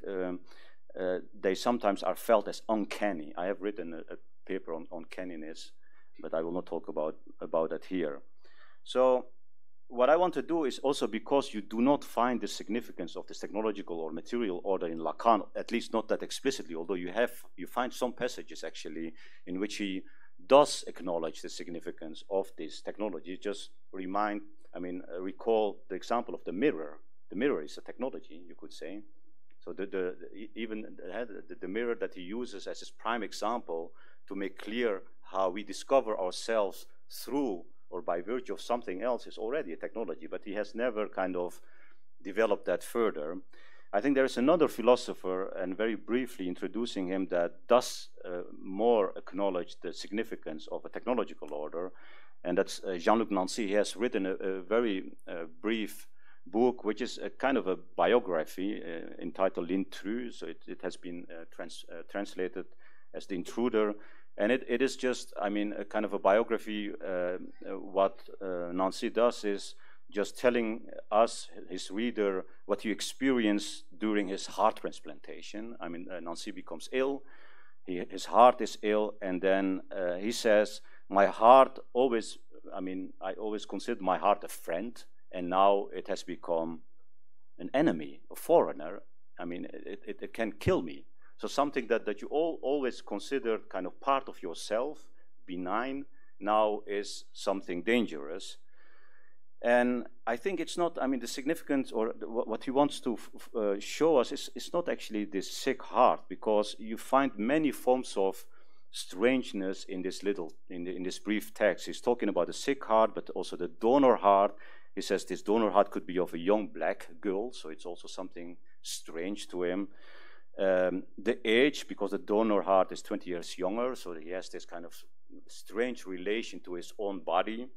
Speaker 10: they sometimes are felt as uncanny. I have written a paper on uncanniness, but I will not talk about that here. So what I want to do is also, because you do not find the significance of this technological or material order in Lacan, at least not that explicitly, although you find some passages actually in which he does acknowledge the significance of this technology. Just recall the example of the mirror. The mirror is a technology, you could say. So even the mirror that he uses as his prime example to make clear how we discover ourselves through or by virtue of something else is already a technology, but he has never kind of developed that further. I think there is another philosopher, and very briefly introducing him, that does more acknowledge the significance of a technological order, and that's Jean-Luc Nancy. He has written a very brief book, which is a kind of a biography entitled L'Intrus. So it has been translated as The Intruder. And it is just, I mean, a kind of a biography. What Nancy does is just telling us, his reader, what he experienced during his heart transplantation. I mean, Nancy becomes ill. His heart is ill. And then he says, my heart always, I mean, I always considered my heart a friend. And now it has become an enemy, a foreigner. I mean, it can kill me. So something that you always considered kind of part of yourself, benign, now is something dangerous. And I think it's not, I mean, the significance or what he wants to show us is not actually this sick heart, because you find many forms of strangeness in this in this brief text. He's talking about the sick heart, but also the donor heart. He says this donor heart could be of a young black girl, so it's also something strange to him. The age, because the donor heart is 20 years younger, so he has this kind of strange relation to his own body.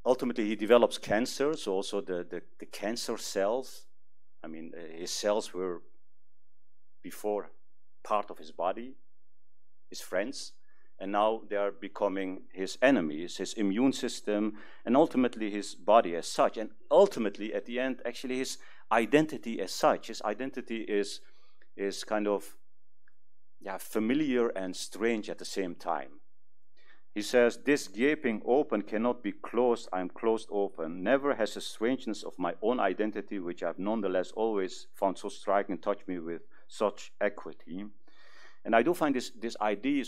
Speaker 10: Ultimately, he develops cancer, so also the cancer cells, I mean, his cells were before part of his body, his friends, and now they are becoming his enemies, his immune system, and ultimately his body as such. And ultimately, at the end, actually his identity as such. His identity is kind of familiar and strange at the same time. He says, this gaping open cannot be closed, I am closed open. Never has the strangeness of my own identity, which I have nonetheless always found so striking, touched me with such equity. And I do find this idea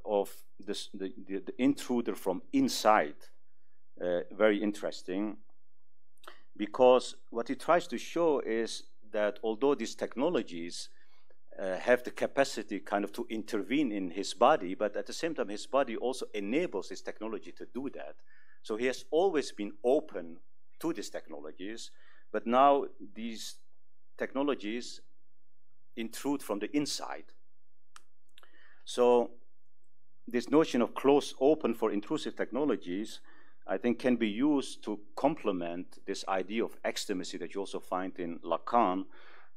Speaker 10: of the intruder from inside very interesting, because what he tries to show is that although these technologies have the capacity kind of to intervene in his body, but at the same time his body also enables this technology to do that. So he has always been open to these technologies, but now these technologies intrude from the inside. So this notion of closed open for intrusive technologies, I think, can be used to complement this idea of extimacy that you also find in Lacan.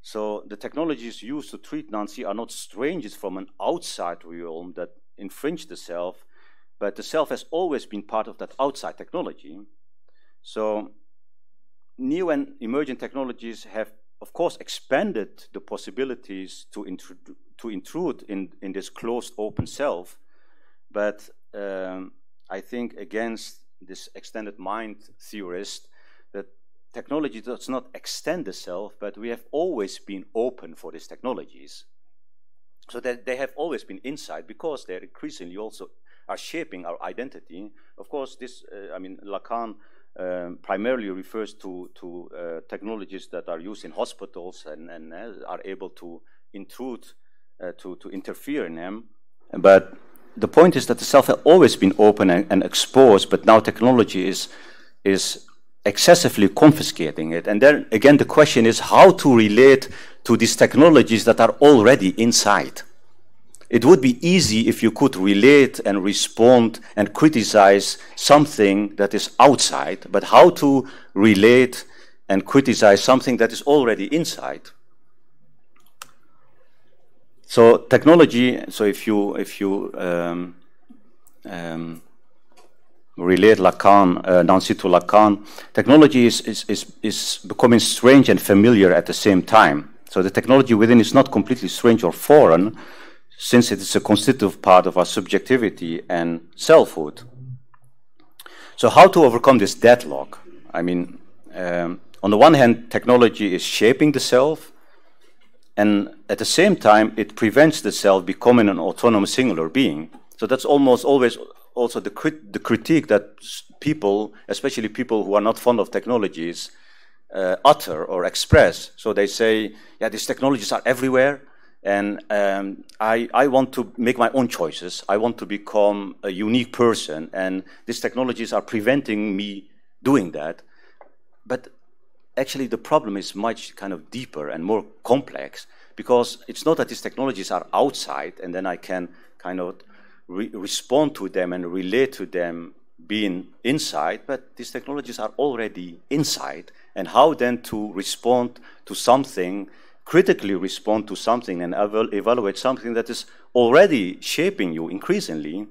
Speaker 10: So the technologies used to treat Nancy are not strangers from an outside realm that infringe the self, but the self has always been part of that outside technology. So new and emergent technologies have, of course, expanded the possibilities to intrude in this closed open self, but I think against this extended mind theorist, that technology does not extend the self, but we have always been open for these technologies. So that they have always been inside, because they increasingly also are shaping our identity. Of course, this, I mean, Lacan primarily refers to technologies that are used in hospitals and are able to intrude, to interfere in them. But the point is that the self has always been open and exposed, but now technology is excessively confiscating it. And then again, the question is how to relate to these technologies that are already inside. It would be easy if you could relate and respond and criticize something that is outside, but how to relate and criticize something that is already inside? So technology, so if you relate Lacan, Nancy to Lacan, technology is becoming strange and familiar at the same time. So the technology within is not completely strange or foreign, since it is a constitutive part of our subjectivity and selfhood. So how to overcome this deadlock? I mean, on the one hand, technology is shaping the self, and at the same time, it prevents the self becoming an autonomous singular being. So that's almost always also the critique that people, especially people who are not fond of technologies, utter or express. So they say, yeah, these technologies are everywhere, and I want to make my own choices. I want to become a unique person, and these technologies are preventing me doing that. But actually, the problem is much kind of deeper and more complex, because it's not that these technologies are outside and then I can kind of respond to them and relate to them being inside, but these technologies are already inside, and how then to respond to something, critically respond to something and evaluate something that is already shaping you increasingly.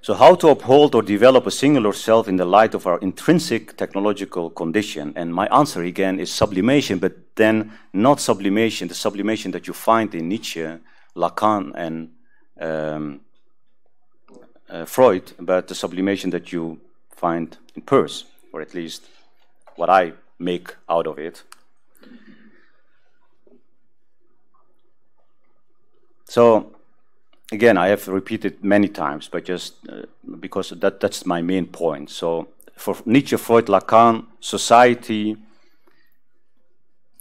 Speaker 10: So how to uphold or develop a singular self in the light of our intrinsic technological condition? And my answer again is sublimation, but then not sublimation, the sublimation that you find in Nietzsche, Lacan, and Freud, but the sublimation that you find in Peirce, or at least what I make out of it. So, again, I have repeated many times, but just because that's my main point. So, for Nietzsche, Freud, Lacan, society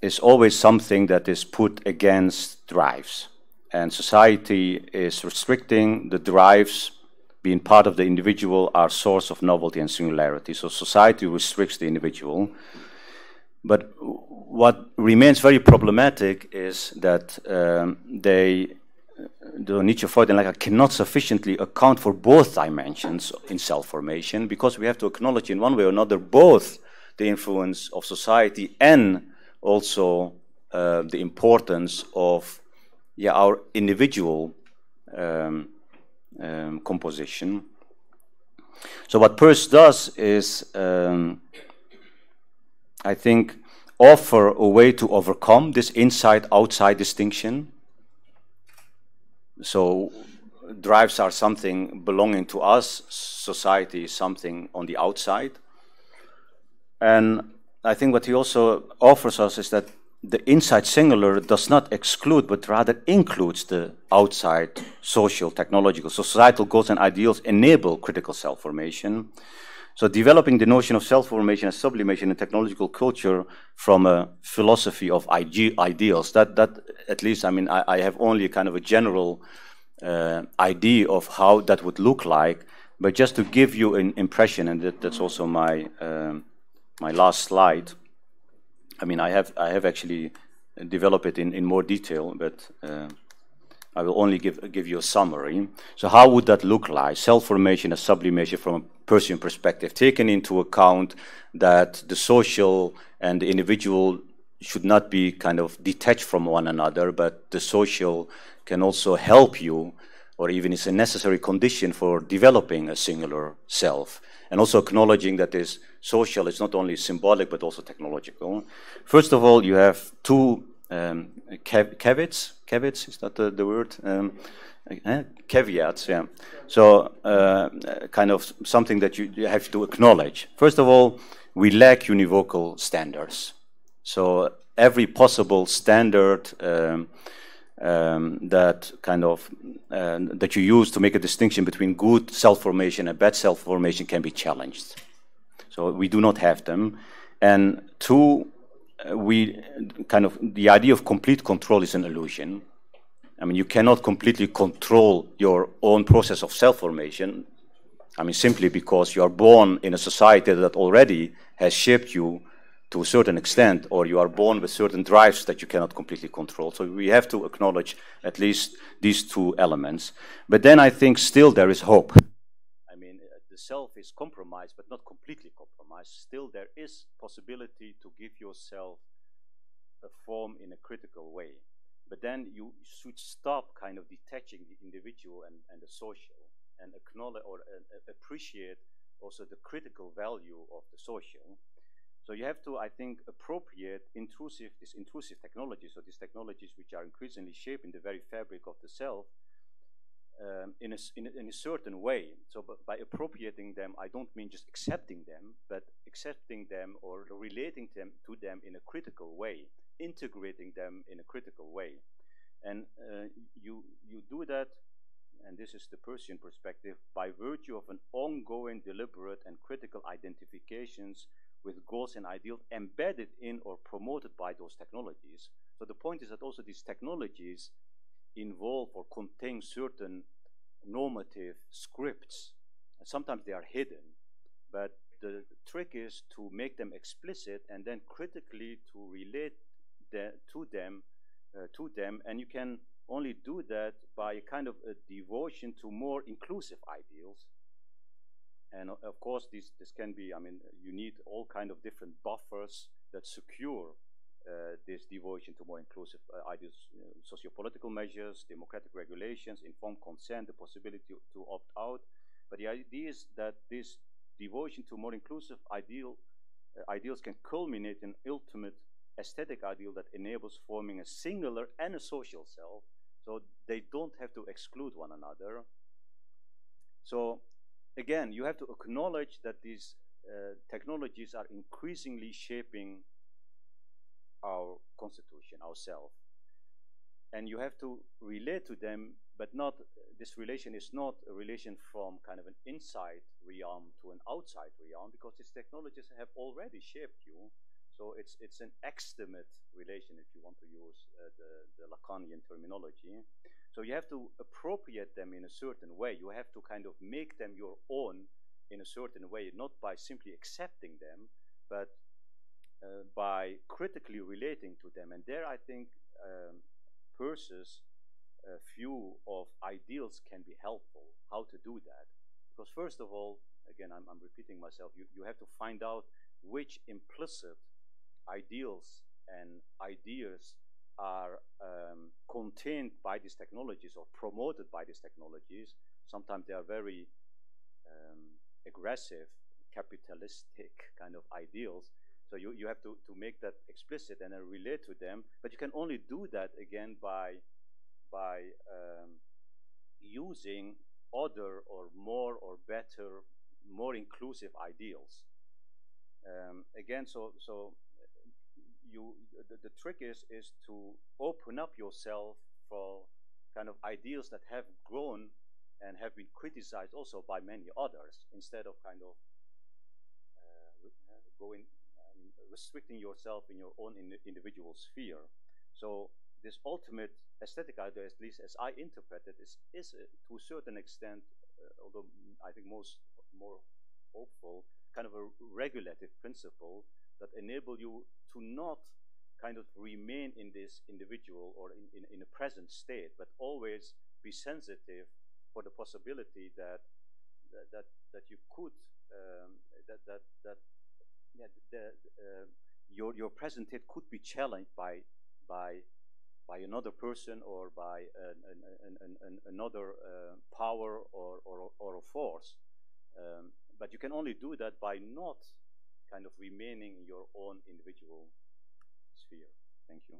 Speaker 10: is always something that is put against drives. And society is restricting the drives. Being part of the individual, our source of novelty and singularity. So society restricts the individual. But what remains very problematic is that the Nietzsche, Freud, and Lacan cannot sufficiently account for both dimensions in self-formation, because we have to acknowledge in one way or another both the influence of society and also the importance of our individual composition. So what Peirce does is, I think, offer a way to overcome this inside-outside distinction. So drives are something belonging to us, society is something on the outside. And I think what he also offers us is that the inside singular does not exclude, but rather includes the outside social, technological. So societal goals and ideals enable critical self-formation. So developing the notion of self-formation and sublimation in technological culture from a philosophy of ideals, that at least, I mean, I have only kind of a general idea of how that would look like, but just to give you an impression, and that's also my my last slide. I mean, I have actually developed it in more detail, but I will only give you a summary. So how would that look like? Self-formation and sublimation from a Peircean perspective, taking into account that the social and the individual should not be kind of detached from one another, but the social can also help you, or even is a necessary condition for developing a singular self. And also acknowledging that this social is not only symbolic, but also technological. First of all, you have two caveats. Caveats, is that the word? Caveats, yeah. So kind of something that you have to acknowledge. First of all, we lack univocal standards. So every possible standard that kind of that you use to make a distinction between good self-formation and bad self-formation can be challenged. So we do not have them. And two, the idea of complete control is an illusion. I mean, you cannot completely control your own process of self-formation. I mean, simply because you are born in a society that already has shaped you to a certain extent, or you are born with certain drives that you cannot completely control. So we have to acknowledge at least these two elements. But then I think still there is hope. I mean, the self is compromised, but not completely compromised. Still there is possibility to give yourself a form in a critical way. But then you should stop kind of detaching the individual and the social, and acknowledge or appreciate also the critical value of the social. So you have to, I think, appropriate these intrusive technologies, so these technologies which are increasingly shaping the very fabric of the self in a certain way. So by appropriating them, I don't mean just accepting them, but accepting them or relating to them in a critical way, integrating them in a critical way. And you do that, and this is the Peircean perspective, by virtue of an ongoing, deliberate, and critical identifications with goals and ideals embedded in or promoted by those technologies. So the point is that also these technologies involve or contain certain normative scripts. And sometimes they are hidden, but the trick is to make them explicit and then critically to relate to them, and you can only do that by a kind of a devotion to more inclusive ideals. And of course, this can be, I mean, you need all kind of different buffers that secure this devotion to more inclusive ideas, socio-political measures, democratic regulations, informed consent, the possibility to opt out. But the idea is that this devotion to more inclusive ideals can culminate in ultimate aesthetic ideal that enables forming a singular and a social self, so they don't have to exclude one another. So again, you have to acknowledge that these technologies are increasingly shaping our constitution, ourselves. And you have to relate to them, but not, this relation is not a relation from kind of an inside realm to an outside realm, because these technologies have already shaped you. So it's an extimate relation, if you want to use the Lacanian terminology. So you have to appropriate them in a certain way. You have to kind of make them your own in a certain way, not by simply accepting them, but by critically relating to them. And there I think Peirce's view of ideals can be helpful, how to do that. Because first of all, again, I'm repeating myself, you have to find out which implicit ideals and ideas are contained by these technologies or promoted by these technologies. Sometimes they are very aggressive, capitalistic kind of ideals. So you have to make that explicit and then relate to them. But you can only do that, again, by using other or more or better, more inclusive ideals. Again, so the trick is to open up yourself for kind of ideals that have grown and have been criticized also by many others, instead of kind of restricting yourself in your own individual sphere. So this ultimate aesthetic idea, at least as I interpret it, is to a certain extent, although I think more hopeful, kind of a regulative principle that enable you to not kind of remain in this individual or in a present state, but always be sensitive for the possibility that you could your present state could be challenged by another person or by another power or a force. But you can only do that by not kind of remaining in your own individual sphere. Thank you.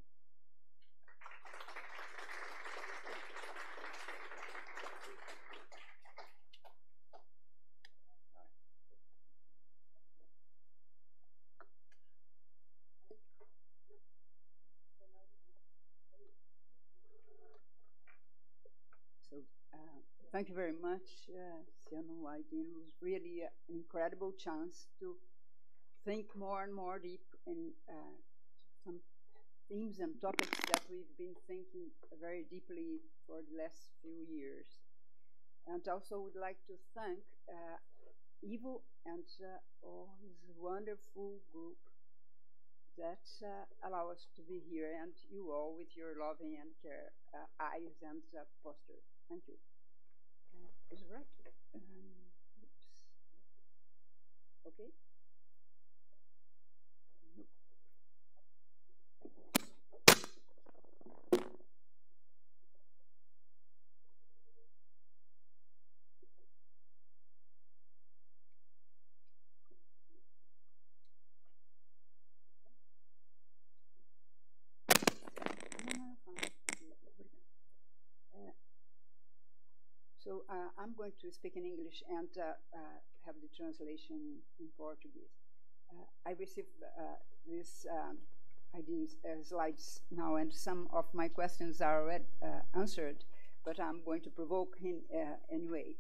Speaker 7: Thank you very much, Ciano Aydin. It was really an incredible chance to think more and more deep in some themes and topics that we've been thinking very deeply for the last few years. And also would like to thank Ivo and all his wonderful group that allow us to be here, and you all with your loving and care eyes and postures. Thank you. Is it right? Oops. Okay. Nope. So I'm going to speak in English and have the translation in Portuguese. I received these slides now, and some of my questions are already answered, but I'm going to provoke him anyway.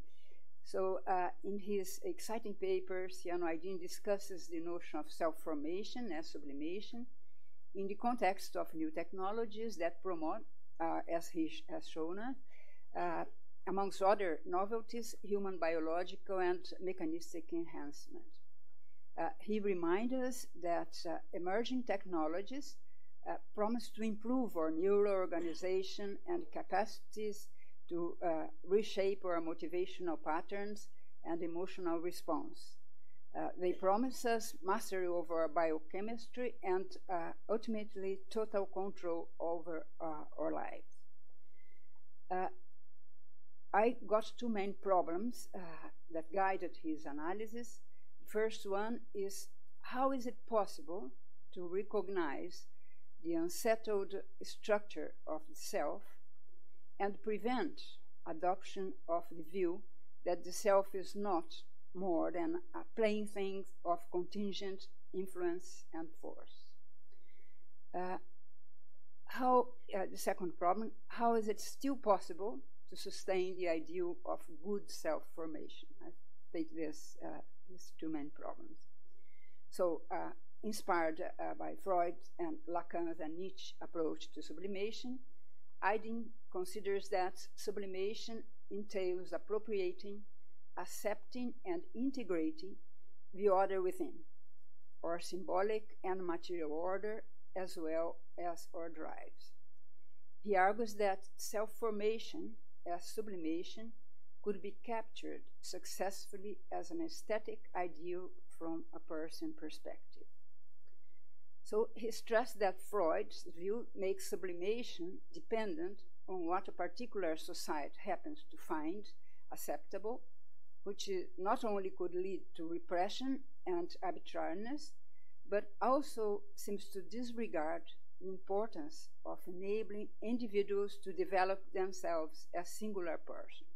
Speaker 7: So in his exciting paper, Ciano Aydin discusses the notion of self-formation as sublimation in the context of new technologies that promote, as he has shown us, amongst other novelties, human biological and mechanistic enhancement. He reminds us that emerging technologies promise to improve our neural organization and capacities to reshape our motivational patterns and emotional response. They promise us mastery over biochemistry and ultimately total control over our lives. I got two main problems that guided his analysis. The first one is, how is it possible to recognize the unsettled structure of the self and prevent adoption of the view that the self is not more than a plaything of contingent influence and force? The second problem, how is it still possible to sustain the ideal of good self-formation? I take these two main problems. So, inspired by Freud and Lacan's and Nietzsche's approach to sublimation, Aydin considers that sublimation entails appropriating, accepting, and integrating the order within, or symbolic and material order, as well as our drives. He argues that self-formation as sublimation could be captured successfully as an aesthetic ideal from a person perspective. So he stressed that Freud's view makes sublimation dependent on what a particular society happens to find acceptable, which not only could lead to repression and arbitrariness, but also seems to disregard the importance of enabling individuals to develop themselves as singular persons.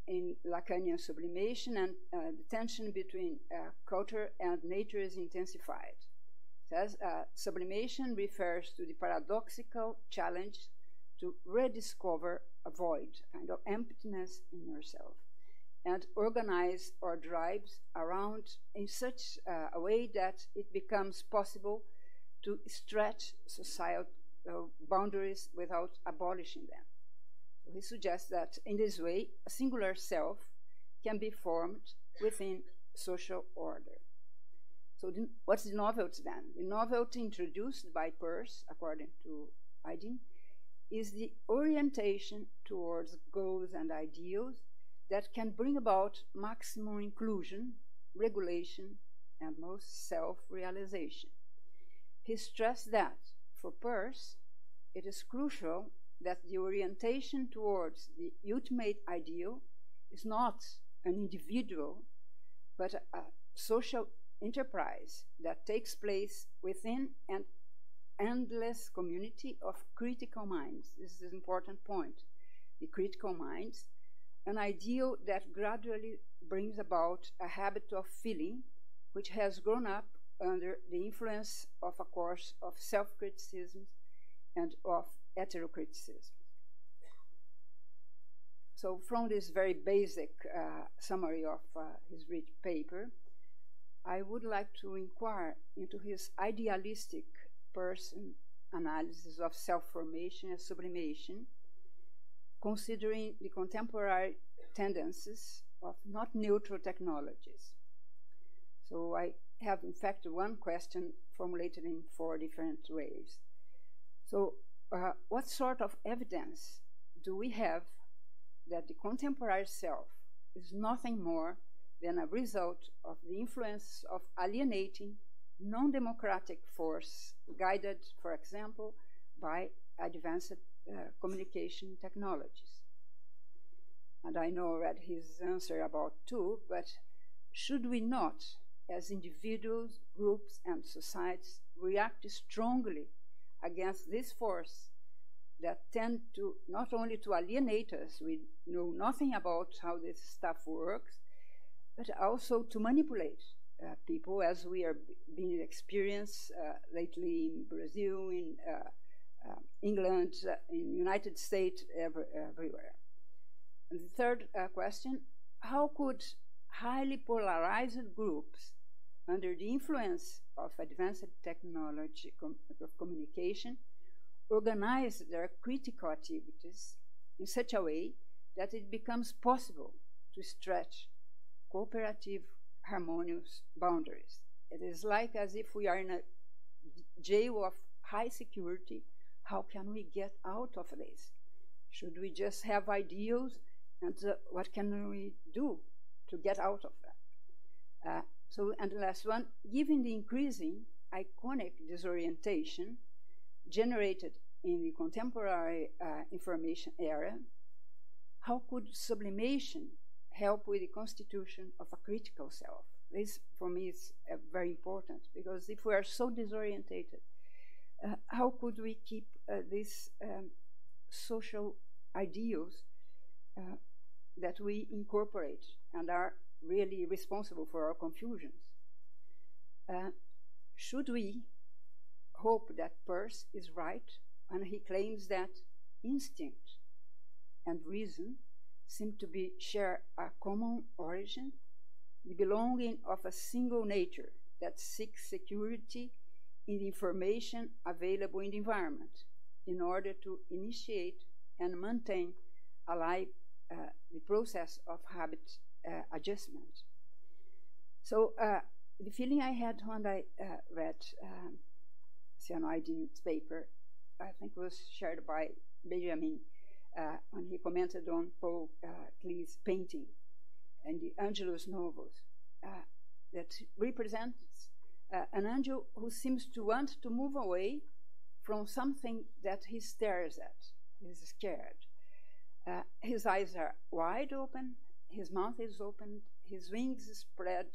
Speaker 7: In Lacanian sublimation, and the tension between culture and nature is intensified. It says sublimation refers to the paradoxical challenge to rediscover a void, a kind of emptiness in yourself, and organize our drives around in such a way that it becomes possible to stretch societal boundaries without abolishing them. He suggests that in this way, a singular self can be formed within social order. So what's the novelty then? The novelty introduced by Peirce, according to Aydin, is the orientation towards goals and ideals that can bring about maximum inclusion, regulation, and most self-realization. He stressed that, for Peirce, it is crucial that the orientation towards the ultimate ideal is not an individual, but a social enterprise that takes place within an endless community of critical minds. This is an important point. The critical minds, an ideal that gradually brings about a habit of feeling which has grown up under the influence of a course of self-criticism and of heterocriticism. So from this very basic summary of his rich paper, I would like to inquire into his idealistic person analysis of self-formation and sublimation, considering the contemporary tendencies of not neutral technologies. So I have, in fact, one question formulated in 4 different ways. So what sort of evidence do we have that the contemporary self is nothing more than a result of the influence of alienating, non-democratic force guided, for example, by advanced communication technologies? And I know I read his answer about 2, but should we not, as individuals, groups, and societies, react strongly against this force that tend to not only to alienate us, we know nothing about how this stuff works, but also to manipulate people, as we are being experienced lately in Brazil, in England, in United States, everywhere. And the third question, how could highly polarized groups under the influence of advanced technology of communication organize their critical activities in such a way that it becomes possible to stretch cooperative, harmonious boundaries? It is like as if we are in a jail of high security. How can we get out of this? Should we just have ideals And what can we do to get out of that? And the last one, given the increasing iconic disorientation generated in the contemporary information era, how could sublimation help with the constitution of a critical self? This, for me, is very important, because if we are so disorientated, how could we keep these social ideals that we incorporate and are really responsible for our confusions? Should we hope that Peirce is right when he claims that instinct and reason seem to be share a common origin, the belonging of a single nature that seeks security in the information available in the environment in order to initiate and maintain alive the process of habit adjustment? So the feeling I had when I read Cyanoiden's paper, I think was shared by Benjamin when he commented on Paul Klee's painting and the Angelus novels, that represents an angel who seems to want to move away from something that he stares at. He's scared. His eyes are wide open, his mouth is open, his wings spread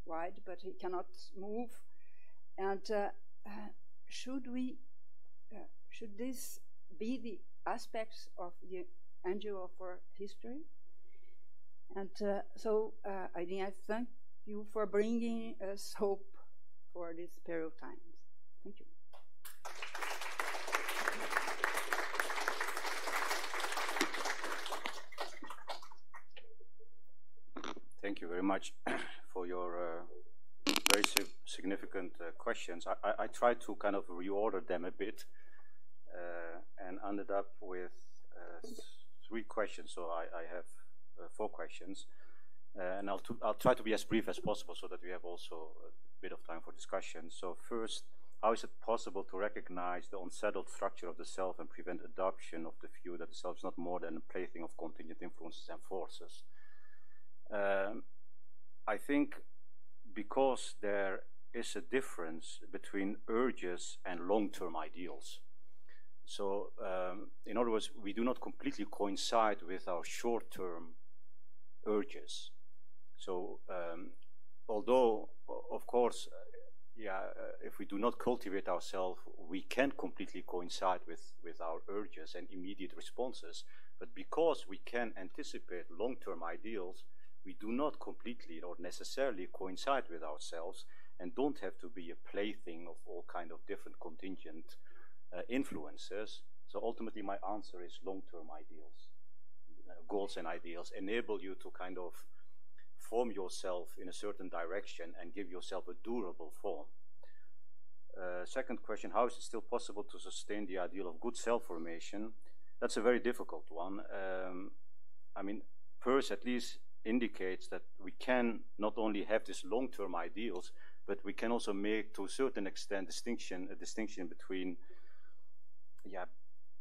Speaker 7: wide, but he cannot move. And should this be the aspects of the angel of our history? And so I think I thank you for bringing us hope for this period of time. Thank you.
Speaker 10: Thank you very much for your very significant questions. I tried to kind of reorder them a bit and ended up with 3 questions. So I have 4 questions, and I'll try to be as brief as possible so that we have also a bit of time for discussion. So first, how is it possible to recognize the unsettled structure of the self and prevent adoption of the view that the self is not more than a plaything of contingent influences and forces? I think because there is a difference between urges and long-term ideals. So in other words, we do not completely coincide with our short-term urges. So although, of course, if we do not cultivate ourselves, we can completely coincide with our urges and immediate responses. But because we can anticipate long-term ideals, we do not completely or necessarily coincide with ourselves and don't have to be a plaything of all kind of different contingent influences. So ultimately my answer is long-term ideals. Goals and ideals enable you to kind of form yourself in a certain direction and give yourself a durable form. Second question, how is it still possible to sustain the ideal of good self-formation? That's a very difficult one. I mean, Peirce at least indicates that we can not only have these long-term ideals, but we can also make, to a certain extent, a distinction between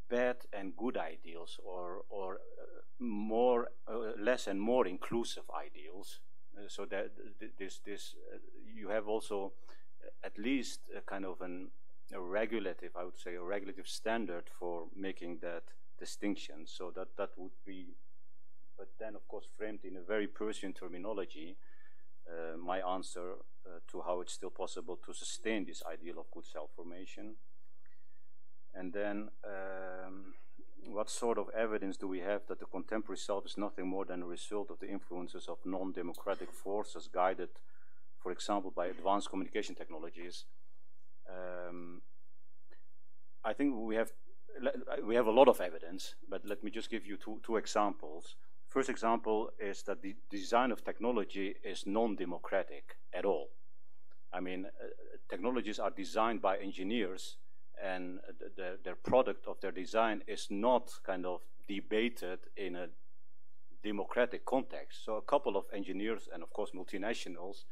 Speaker 10: bad and good ideals, or less and more inclusive ideals. So that you have also at least a kind of a regulative, I would say, a regulative standard for making that distinction. So that would be, but then of course framed in a very Peircean terminology, my answer to how it's still possible to sustain this ideal of good self-formation. And then what sort of evidence do we have that the contemporary self is nothing more than a result of the influences of non-democratic forces guided, for example, by advanced communication technologies? I think we have a lot of evidence, but let me just give you two examples. First example is that the design of technology is non-democratic at all. I mean, technologies are designed by engineers, and their product of their design is not kind of debated in a democratic context. So a couple of engineers, and of course multinationals,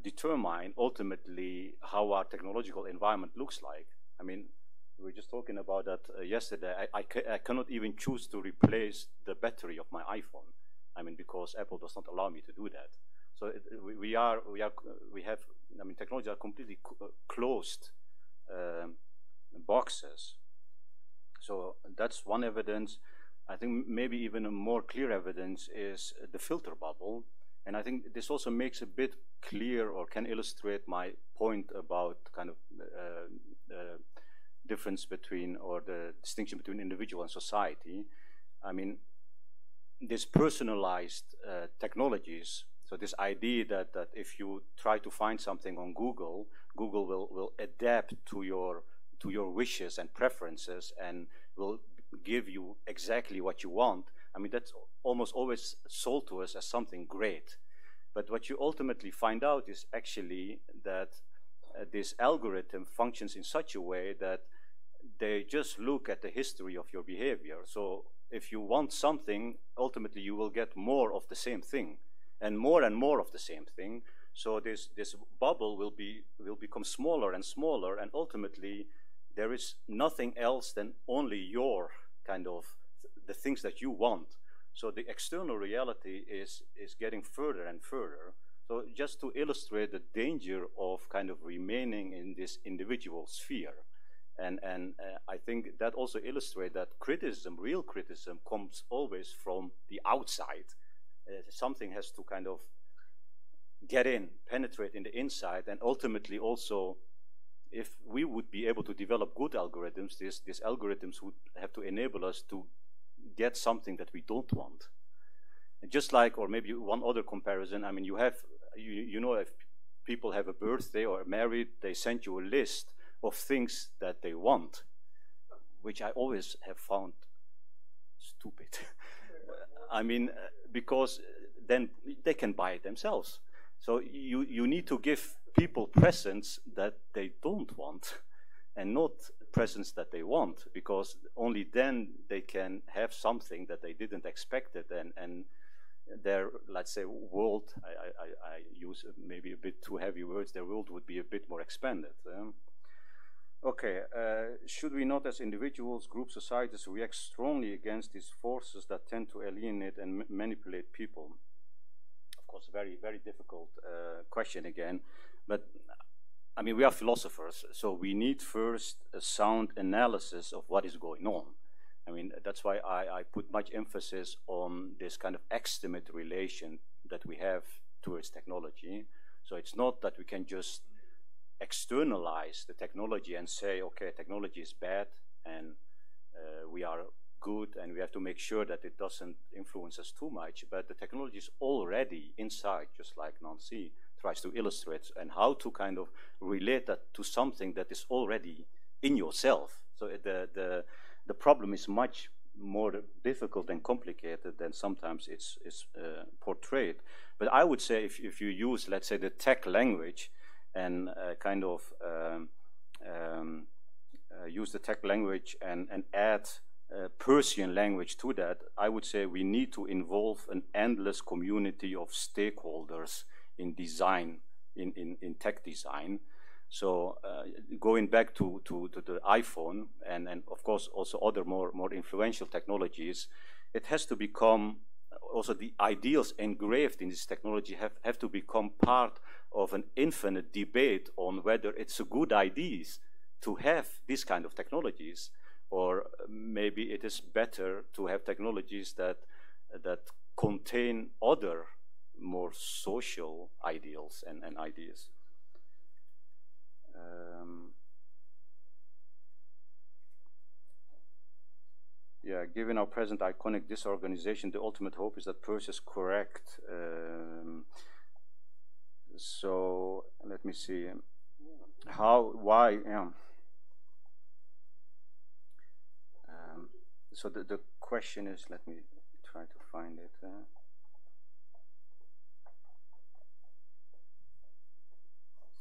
Speaker 10: determine ultimately how our technological environment looks like. I mean, we were just talking about that yesterday. I cannot even choose to replace the battery of my iPhone. I mean, because Apple does not allow me to do that. So we have, I mean, technology are completely closed boxes. So that's one evidence. I think maybe even a more clear evidence is the filter bubble. And I think this also makes a bit clear, or can illustrate my point about kind of difference between, or the distinction between individual and society. I mean, this personalized technologies, so this idea that if you try to find something on Google, Google will adapt to your wishes and preferences and will give you exactly what you want. I mean, that's almost always sold to us as something great. But what you ultimately find out is actually that this algorithm functions in such a way that they just look at the history of your behavior. So if you want something, ultimately you will get more of the same thing and more of the same thing. So this bubble will become smaller and smaller, and ultimately there is nothing else than only your kind of the things that you want. So the external reality is getting further and further. So just to illustrate the danger of kind of remaining in this individual sphere. And I think that also illustrates that criticism, real criticism, comes always from the outside. Something has to kind of get in, penetrate in the inside, and ultimately also, if we would be able to develop good algorithms, these algorithms would have to enable us to get something that we don't want. And just like, or maybe one other comparison, I mean, you know, if people have a birthday or are married, they send you a list of things that they want, which I always have found stupid. I mean, because then they can buy it themselves. So you need to give people presents that they don't want and not presents that they want, because only then they can have something that they didn't expect it, and their, let's say, world, I use maybe a bit too heavy words, their world would be a bit more expanded. Okay, should we not as individuals, groups, societies react strongly against these forces that tend to alienate and manipulate people? Of course, very, very difficult question again, but I mean, we are philosophers, so we need first a sound analysis of what is going on. I mean, that's why I put much emphasis on this kind of extimate relation that we have towards technology. So it's not that we can just externalize the technology and say, okay, technology is bad and we are good and we have to make sure that it doesn't influence us too much, but the technology is already inside, just like Nancy tries to illustrate, and how to kind of relate that to something that is already in yourself. So the problem is much more difficult and complicated than sometimes it's portrayed. But I would say if you use, let's say, the tech language and kind of use the tech language and add Persian language to that, I would say we need to involve an endless community of stakeholders in design, in tech design. So going back to the iPhone and of course also other more influential technologies, it has to become also the ideals engraved in this technology have to become part of an infinite debate on whether it's a good idea to have these kind of technologies, or maybe it is better to have technologies that contain other more social ideals and ideas. Yeah, given our present iconic disorganization, the ultimate hope is that Perse is correct. So let me see. Why? Yeah. So the question is, let me try to find it.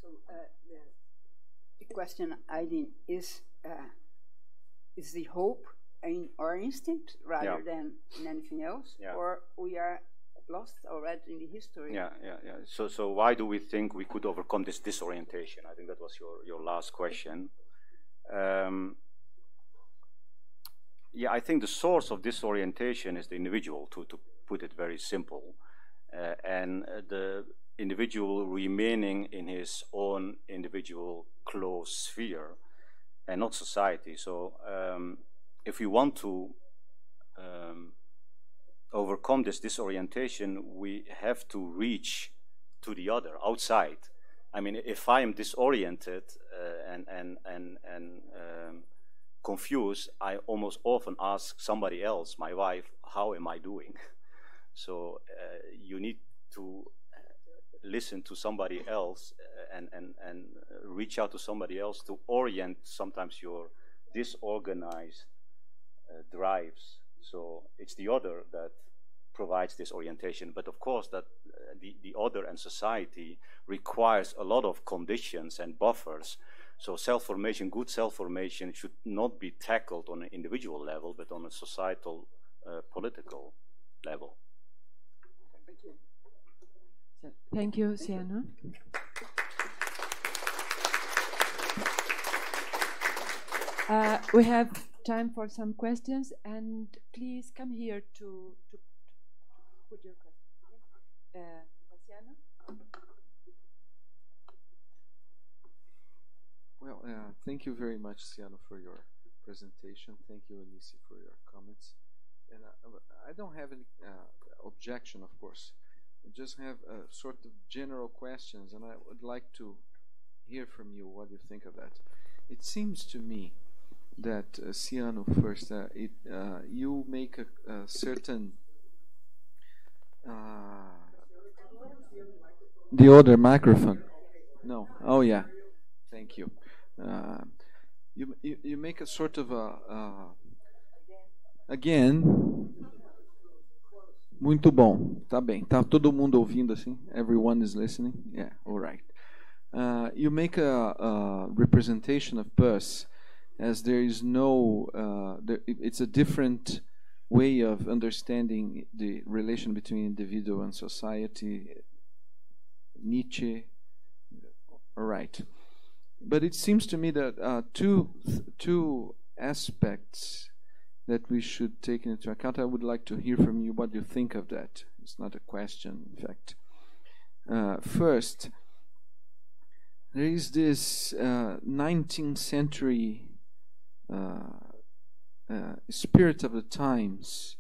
Speaker 7: So the question, Eileen, is the hope in our instinct rather than in anything else, or we are lost already in the history?
Speaker 10: Yeah. So why do we think we could overcome this disorientation? I think that was your last question. yeah, I think the source of disorientation is the individual, to put it very simple, and the individual remaining in his own individual closed sphere and not society. So if we want to overcome this disorientation, we have to reach to the other, outside. I mean, if I am disoriented and confused, I almost often ask somebody else, my wife, how am I doing? So you need to listen to somebody else and reach out to somebody else to orient sometimes your disorganized drives. So it's the other that provides this orientation, but of course that the other and society requires a lot of conditions and buffers. So self-formation, good self-formation should not be tackled on an individual level, but on a societal, political level.
Speaker 4: Thank you. So, thank you, Sienna. We have time for some questions, and please come here to put your question. Sienna?
Speaker 11: Well, thank you very much, Sienna, for your presentation. Thank you, Anisi, for your comments. And I don't have any objection, of course. I just have sort of general questions, and I would like to hear from you what you think of that. It seems to me that, Sienna, first, you make a certain... the other microphone. No. Oh, yeah. Thank you. You make a sort of again, muito bom. Tá bem. Tá todo mundo ouvindo assim? Everyone is listening? Yeah, all right. You make a representation of PUS as there is no, it's a different way of understanding the relation between individual and society. Nietzsche. All right. But it seems to me that two aspects that we should take into account. I would like to hear from you what you think of that. It's not a question, in fact. First, there is this 19th century spirit of the times,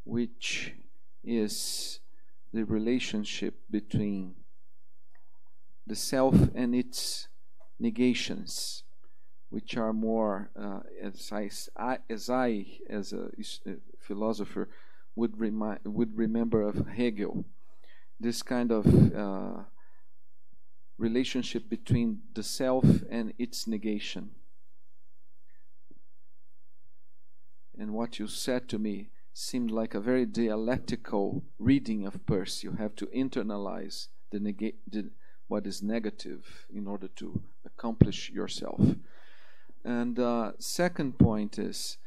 Speaker 11: which is the relationship between the self and its negations, which are more, as a philosopher, would remember of Hegel, this kind of relationship between the self and its negation. And what you said to me seemed like a very dialectical reading of Peirce. You have to internalize what is negative in order to accomplish yourself. And second point is,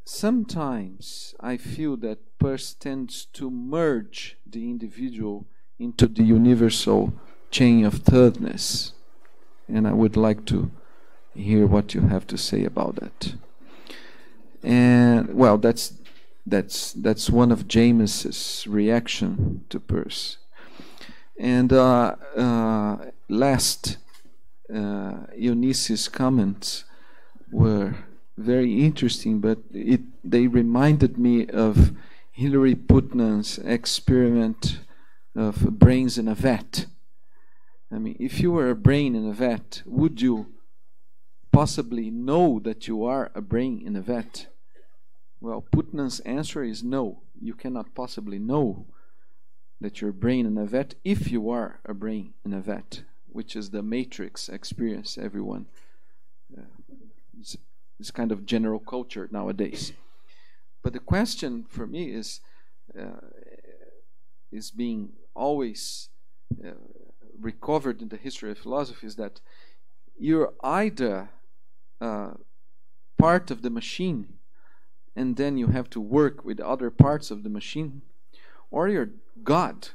Speaker 11: sometimes I feel that Peirce tends to merge the individual into the universal chain of thirdness. And I would like to hear what you have to say about that. And well, that's one of James's reaction to Peirce. And last, Eunice's comments were very interesting, but they reminded me of Hilary Putnam's experiment of brains in a vat. I mean, if you were a brain in a vat, would you possibly know that you are a brain in a vat? Well, Putnam's answer is no. You cannot possibly know that you're a brain in a vat if you are a brain in a vat, which is the matrix experience everyone. It's kind of general culture nowadays. But the question for me is being always recovered in the history of philosophy, is that you're either part of the machine and then you have to work with other parts of the machine, or you're God,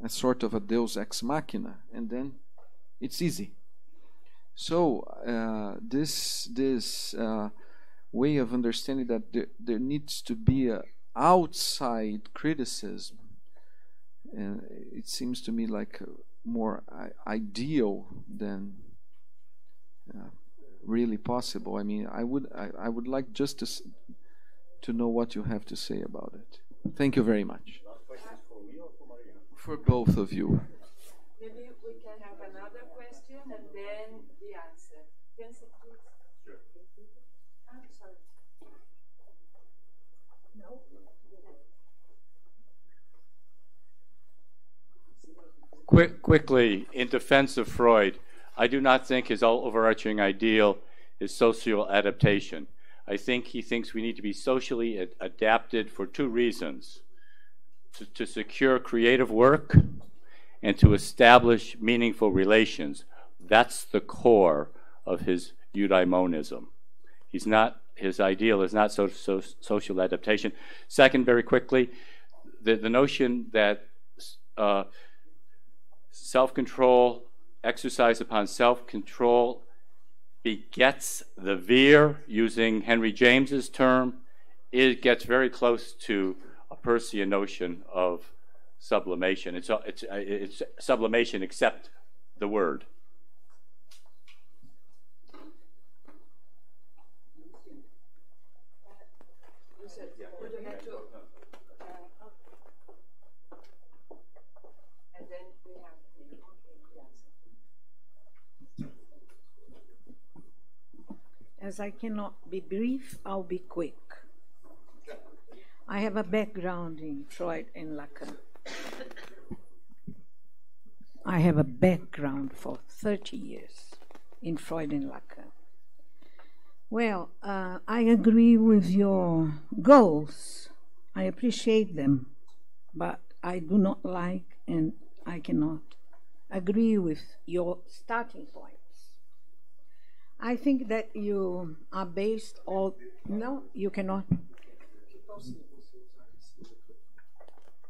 Speaker 11: a sort of a deus ex machina, and then it's easy. So this way of understanding that there needs to be a outside criticism, and it seems to me like more ideal than really possible. I mean, I would like just to know what you have to say about it. Thank you very much. For both of you.
Speaker 4: Maybe we can have another question and then the answer. Yes, please. Sure. I'm sorry. No.
Speaker 5: Quickly, in defense of Freud, I do not think his overarching ideal is social adaptation. I think he thinks we need to be socially adapted for two reasons: to secure creative work and to establish meaningful relations. That's the core of his eudaimonism. His ideal is not social adaptation. Second, very quickly, the notion that self-control, exercise upon self-control begets the veer, using Henry James's term, it gets very close to a Peircean notion of sublimation. It's sublimation except the word.
Speaker 2: As I cannot be brief, I'll be quick. I have a background in Freud and Lacan. I have a background for 30 years in Freud and Lacan. Well, I agree with your goals. I appreciate them, but I do not like and I cannot agree with your starting points. I think that you are based on... No, you cannot.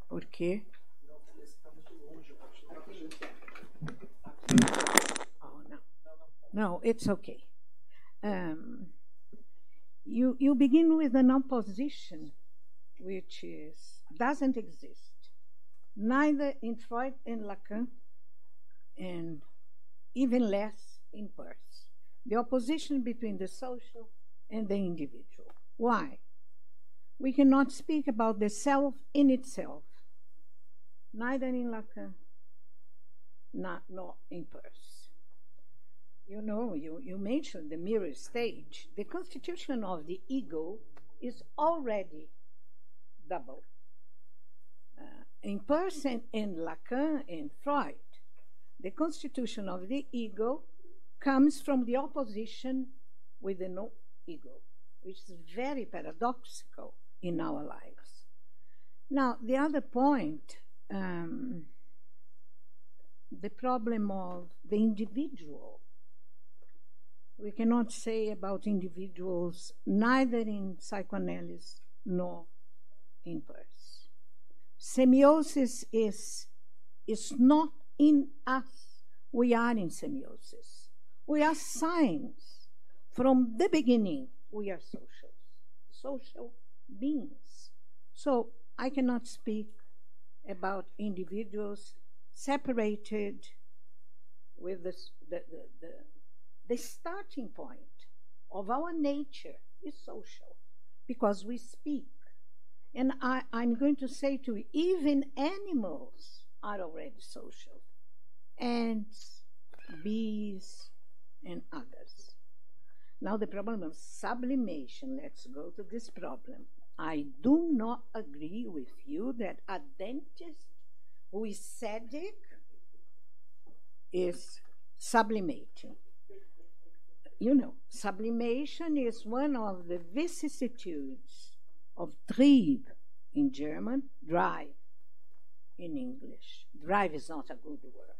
Speaker 2: Por quê? Oh, no. No, it's okay. You begin with an opposition which doesn't exist, neither in Freud and Lacan, and even less in Peirce. The opposition between the social and the individual. Why? We cannot speak about the self in itself, neither in Lacan, nor in Peirce. You know, you mentioned the mirror stage. The constitution of the ego is already double. In Peirce and Lacan and Freud, the constitution of the ego comes from the opposition with the no ego, which is very paradoxical in our lives. Now, the other point, the problem of the individual. We cannot say about individuals neither in psychoanalysis nor in Peirce. Semiosis is not in us. We are in semiosis. We are signs. From the beginning, we are social beings. So I cannot speak about individuals separated with the starting point of our nature is social, because we speak. And I'm going to say to you, even animals are already social. Ants, bees, and others. Now the problem of sublimation, let's go to this problem. I do not agree with you that a dentist who is sadic is sublimating. You know, sublimation is one of the vicissitudes of Trieb in German, drive in English. Drive is not a good word.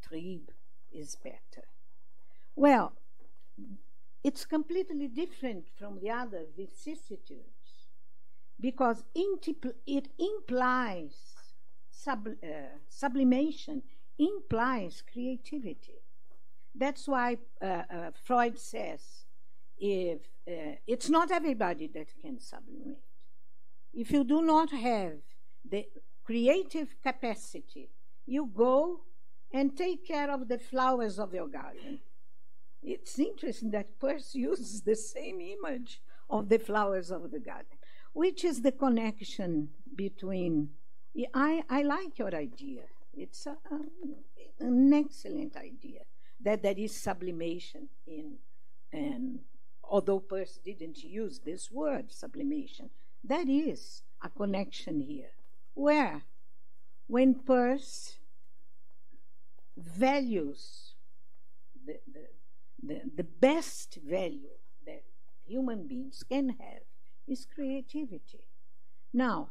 Speaker 2: Trieb is better. Well, it's completely different from the other vicissitudes because it implies, sublimation implies creativity. That's why Freud says, if it's not everybody that can sublimate. If you do not have the creative capacity, you go and take care of the flowers of your garden. It's interesting that Peirce uses the same image of the flowers of the garden, which is the connection between. I like your idea. It's an excellent idea that there is sublimation in, and although Peirce didn't use this word, sublimation, there is a connection here. Where? When Peirce values the best value that human beings can have is creativity. Now,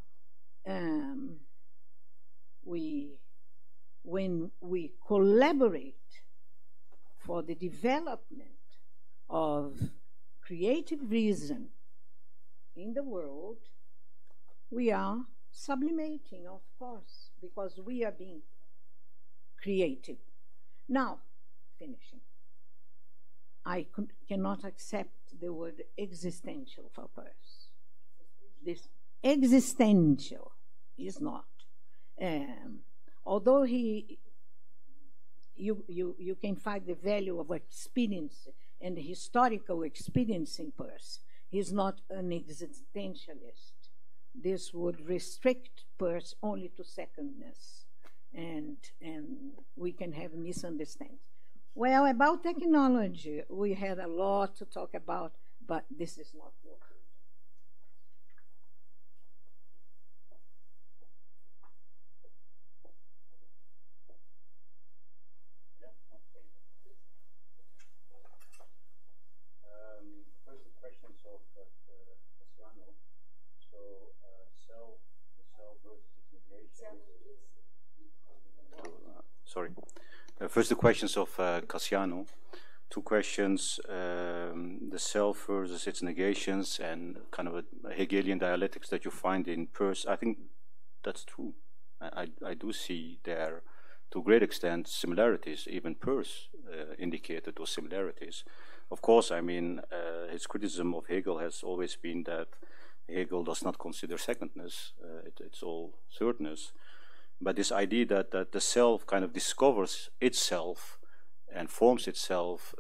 Speaker 2: when we collaborate for the development of creative reason in the world, we are sublimating, of course, because we are being creative. Now, finishing. I cannot accept the word existential for Peirce. This existential is not. Although you can find the value of experience and historical experience in Peirce, he's not an existentialist. This would restrict Peirce only to secondness, and we can have misunderstandings. Well, about technology, we had a lot to talk about, but this is not the occasion.
Speaker 10: First, the questions of Cassiano. So, the self versus its negation. Sorry. First, the questions of Cassiano. Two questions, the self versus its negations and kind of a Hegelian dialectics that you find in Peirce. I think that's true. I do see there, to a great extent, similarities. Even Peirce indicated those similarities. Of course, I mean, his criticism of Hegel has always been that Hegel does not consider secondness. It's all thirdness. But this idea that the self kind of discovers itself and forms itself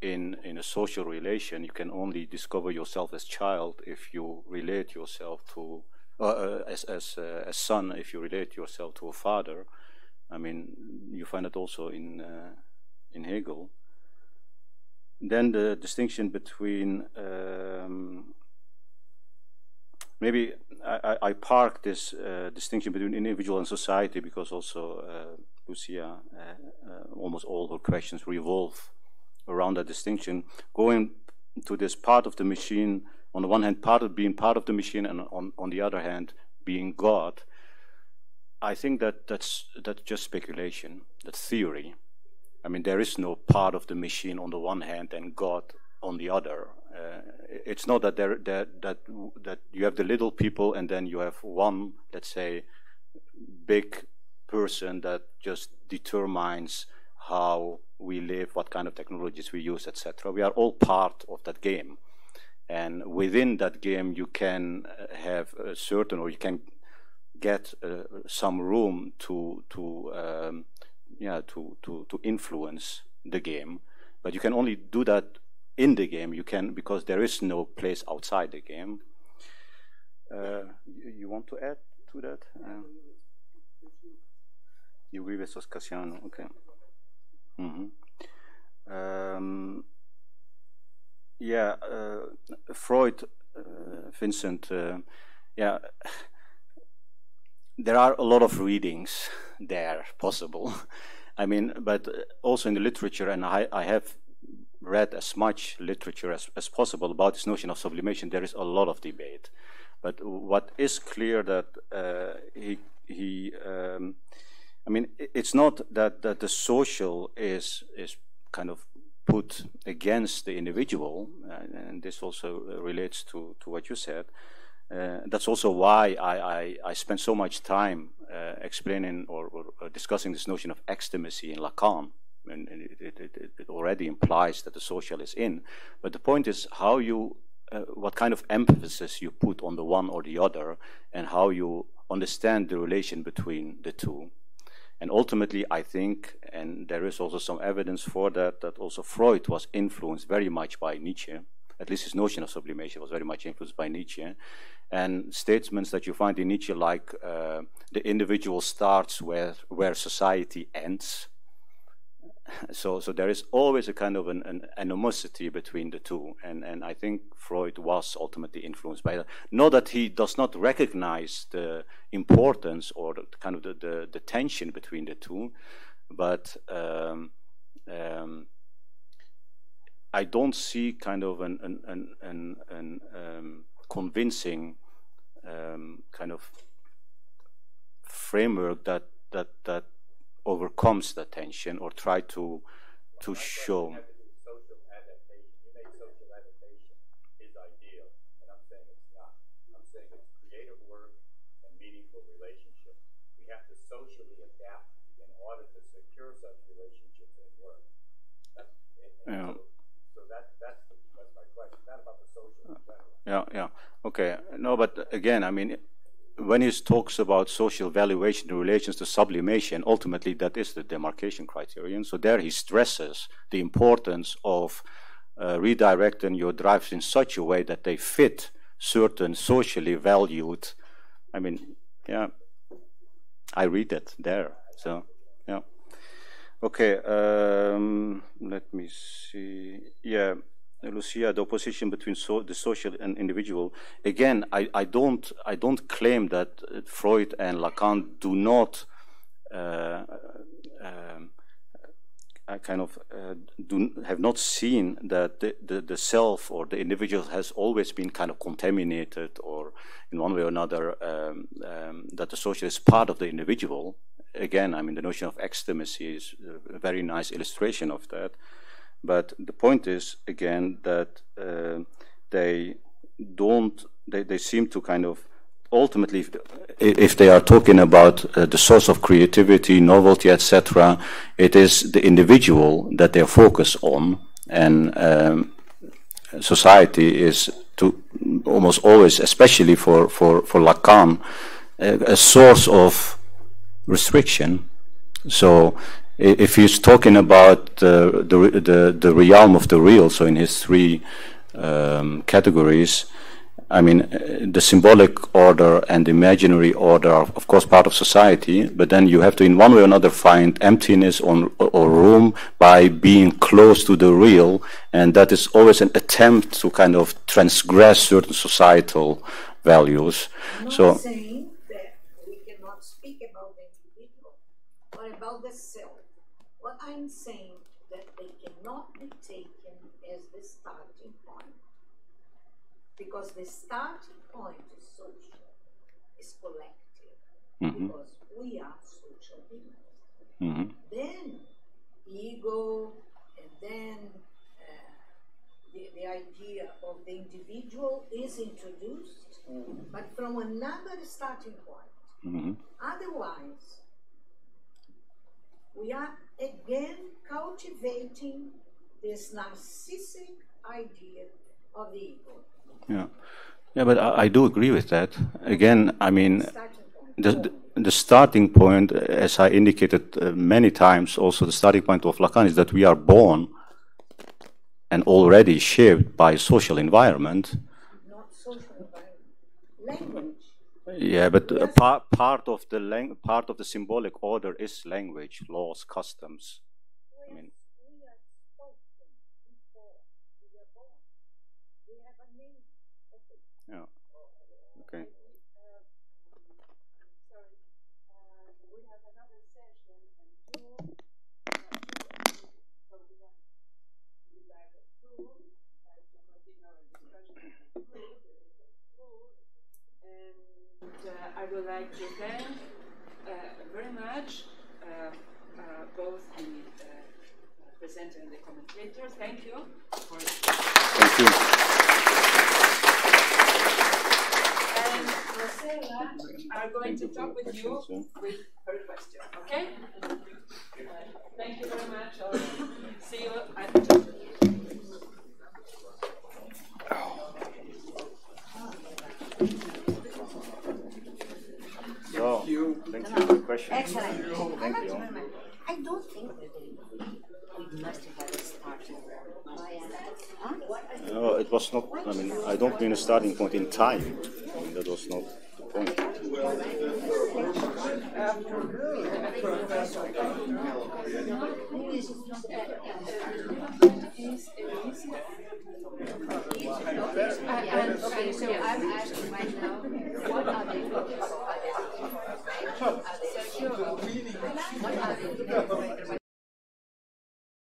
Speaker 10: in a social relation. You can only discover yourself as child if you relate yourself to, as son, if you relate yourself to a father. I mean, you find it also in Hegel. Then the distinction between maybe I park this distinction between individual and society because also Lucia, almost all her questions revolve around that distinction. Going to this part of the machine, on the one hand, part of being part of the machine, and on the other hand, being God. I think that's just speculation. That's theory. I mean, there is no part of the machine on the one hand and God on the other. It's not that that you have the little people and then you have one, let's say, big person that just determines how we live, what kind of technologies we use, etc. We are all part of that game, and within that game, you can have a certain, or you can get some room to influence the game, but you can only do that in the game. You can, because there is no place outside the game. You want to add to that? You agree with Cassiano? Okay. Freud, Vincent. There are a lot of readings there possible. I mean, but also in the literature, and I have read as much literature as possible about this notion of sublimation. There is a lot of debate, but what is clear that I mean, it's not that the social is kind of put against the individual, and this also relates to what you said. That's also why I spent so much time explaining or discussing this notion of extimacy in Lacan. And already implies that the social is in. But the point is how you, what kind of emphasis you put on the one or the other, and how you understand the relation between the two. And ultimately, I think, and there is also some evidence for that, that also Freud was influenced very much by Nietzsche. At least his notion of sublimation was very much influenced by Nietzsche. And statements that you find in Nietzsche, like the individual starts where society ends. So there is always a kind of an animosity between the two. And I think Freud was ultimately influenced by that. Not that he does not recognize the importance or the kind of the tension between the two, but I don't see kind of an convincing kind of framework that overcomes that tension or try to show.
Speaker 5: Social adaptation. You make social adaptation is ideal, and I'm saying it's not. I'm saying it's creative work and meaningful relationships. We have to socially adapt in order to secure such relationships and work.
Speaker 10: Yeah.
Speaker 5: So that's my question. It's not about the social in general.
Speaker 10: Yeah. Okay. No, but again, I mean, when he talks about social valuation in relations to sublimation, ultimately that is the demarcation criterion. So there he stresses the importance of redirecting your drives in such a way that they fit certain socially valued. I mean, yeah, I read it there. So, yeah. Okay, let me see. Yeah. Lucia, the opposition between the social and individual. Again, I don't claim that Freud and Lacan do not have not seen that the self or the individual has always been kind of contaminated, or in one way or another that the social is part of the individual. Again, I mean, the notion of extimacy is a very nice illustration of that. But the point is, again, that they seem to kind of, ultimately, if they are talking about the source of creativity, novelty, etc., it is the individual that they focus on, and society is to almost always, especially for Lacan, a source of restriction. So if he's talking about the realm of the real, so in his three categories, I mean, the symbolic order and the imaginary order are, of course, part of society, but then you have to, in one way or another, find emptiness or room by being close to the real, and that is always an attempt to kind of transgress certain societal values.
Speaker 2: I'm not
Speaker 10: so
Speaker 2: saying that we cannot speak about the individual or about the self. What I'm saying that they cannot be taken as the starting point, because the starting point is social, is collective, because we are social beings. Then ego, and then the idea of the individual is introduced, but from another starting point. Otherwise, we are again cultivating this narcissistic idea of the ego.
Speaker 10: Yeah, but I do agree with that. Again, I mean, the starting point, as I indicated many times, also the starting point of Lacan is that we are born and already shaped by social environment.
Speaker 2: Not social environment, language.
Speaker 10: Yeah, but part of the symbolic order is language, laws, customs. I mean,
Speaker 2: we are spoken before we are born. We have a name. Okay.
Speaker 10: Yeah. Okay.
Speaker 7: Sorry. We have another session and so we have to continue our discussion on food.
Speaker 4: And I would like to thank very much both the presenter and the commentator. Thank you.
Speaker 10: Thank you.
Speaker 4: Marcela are going to talk with you with her question. Okay? Thank you very much. See you at
Speaker 10: So, thank you for the question.
Speaker 12: Excellent.
Speaker 10: Thank you.
Speaker 12: I don't think that we must have started.
Speaker 10: No, it was not, I mean, I don't mean a starting point in time. I mean, that was not the point.
Speaker 12: Okay, so I'm asking right now, what are they looking for? What are they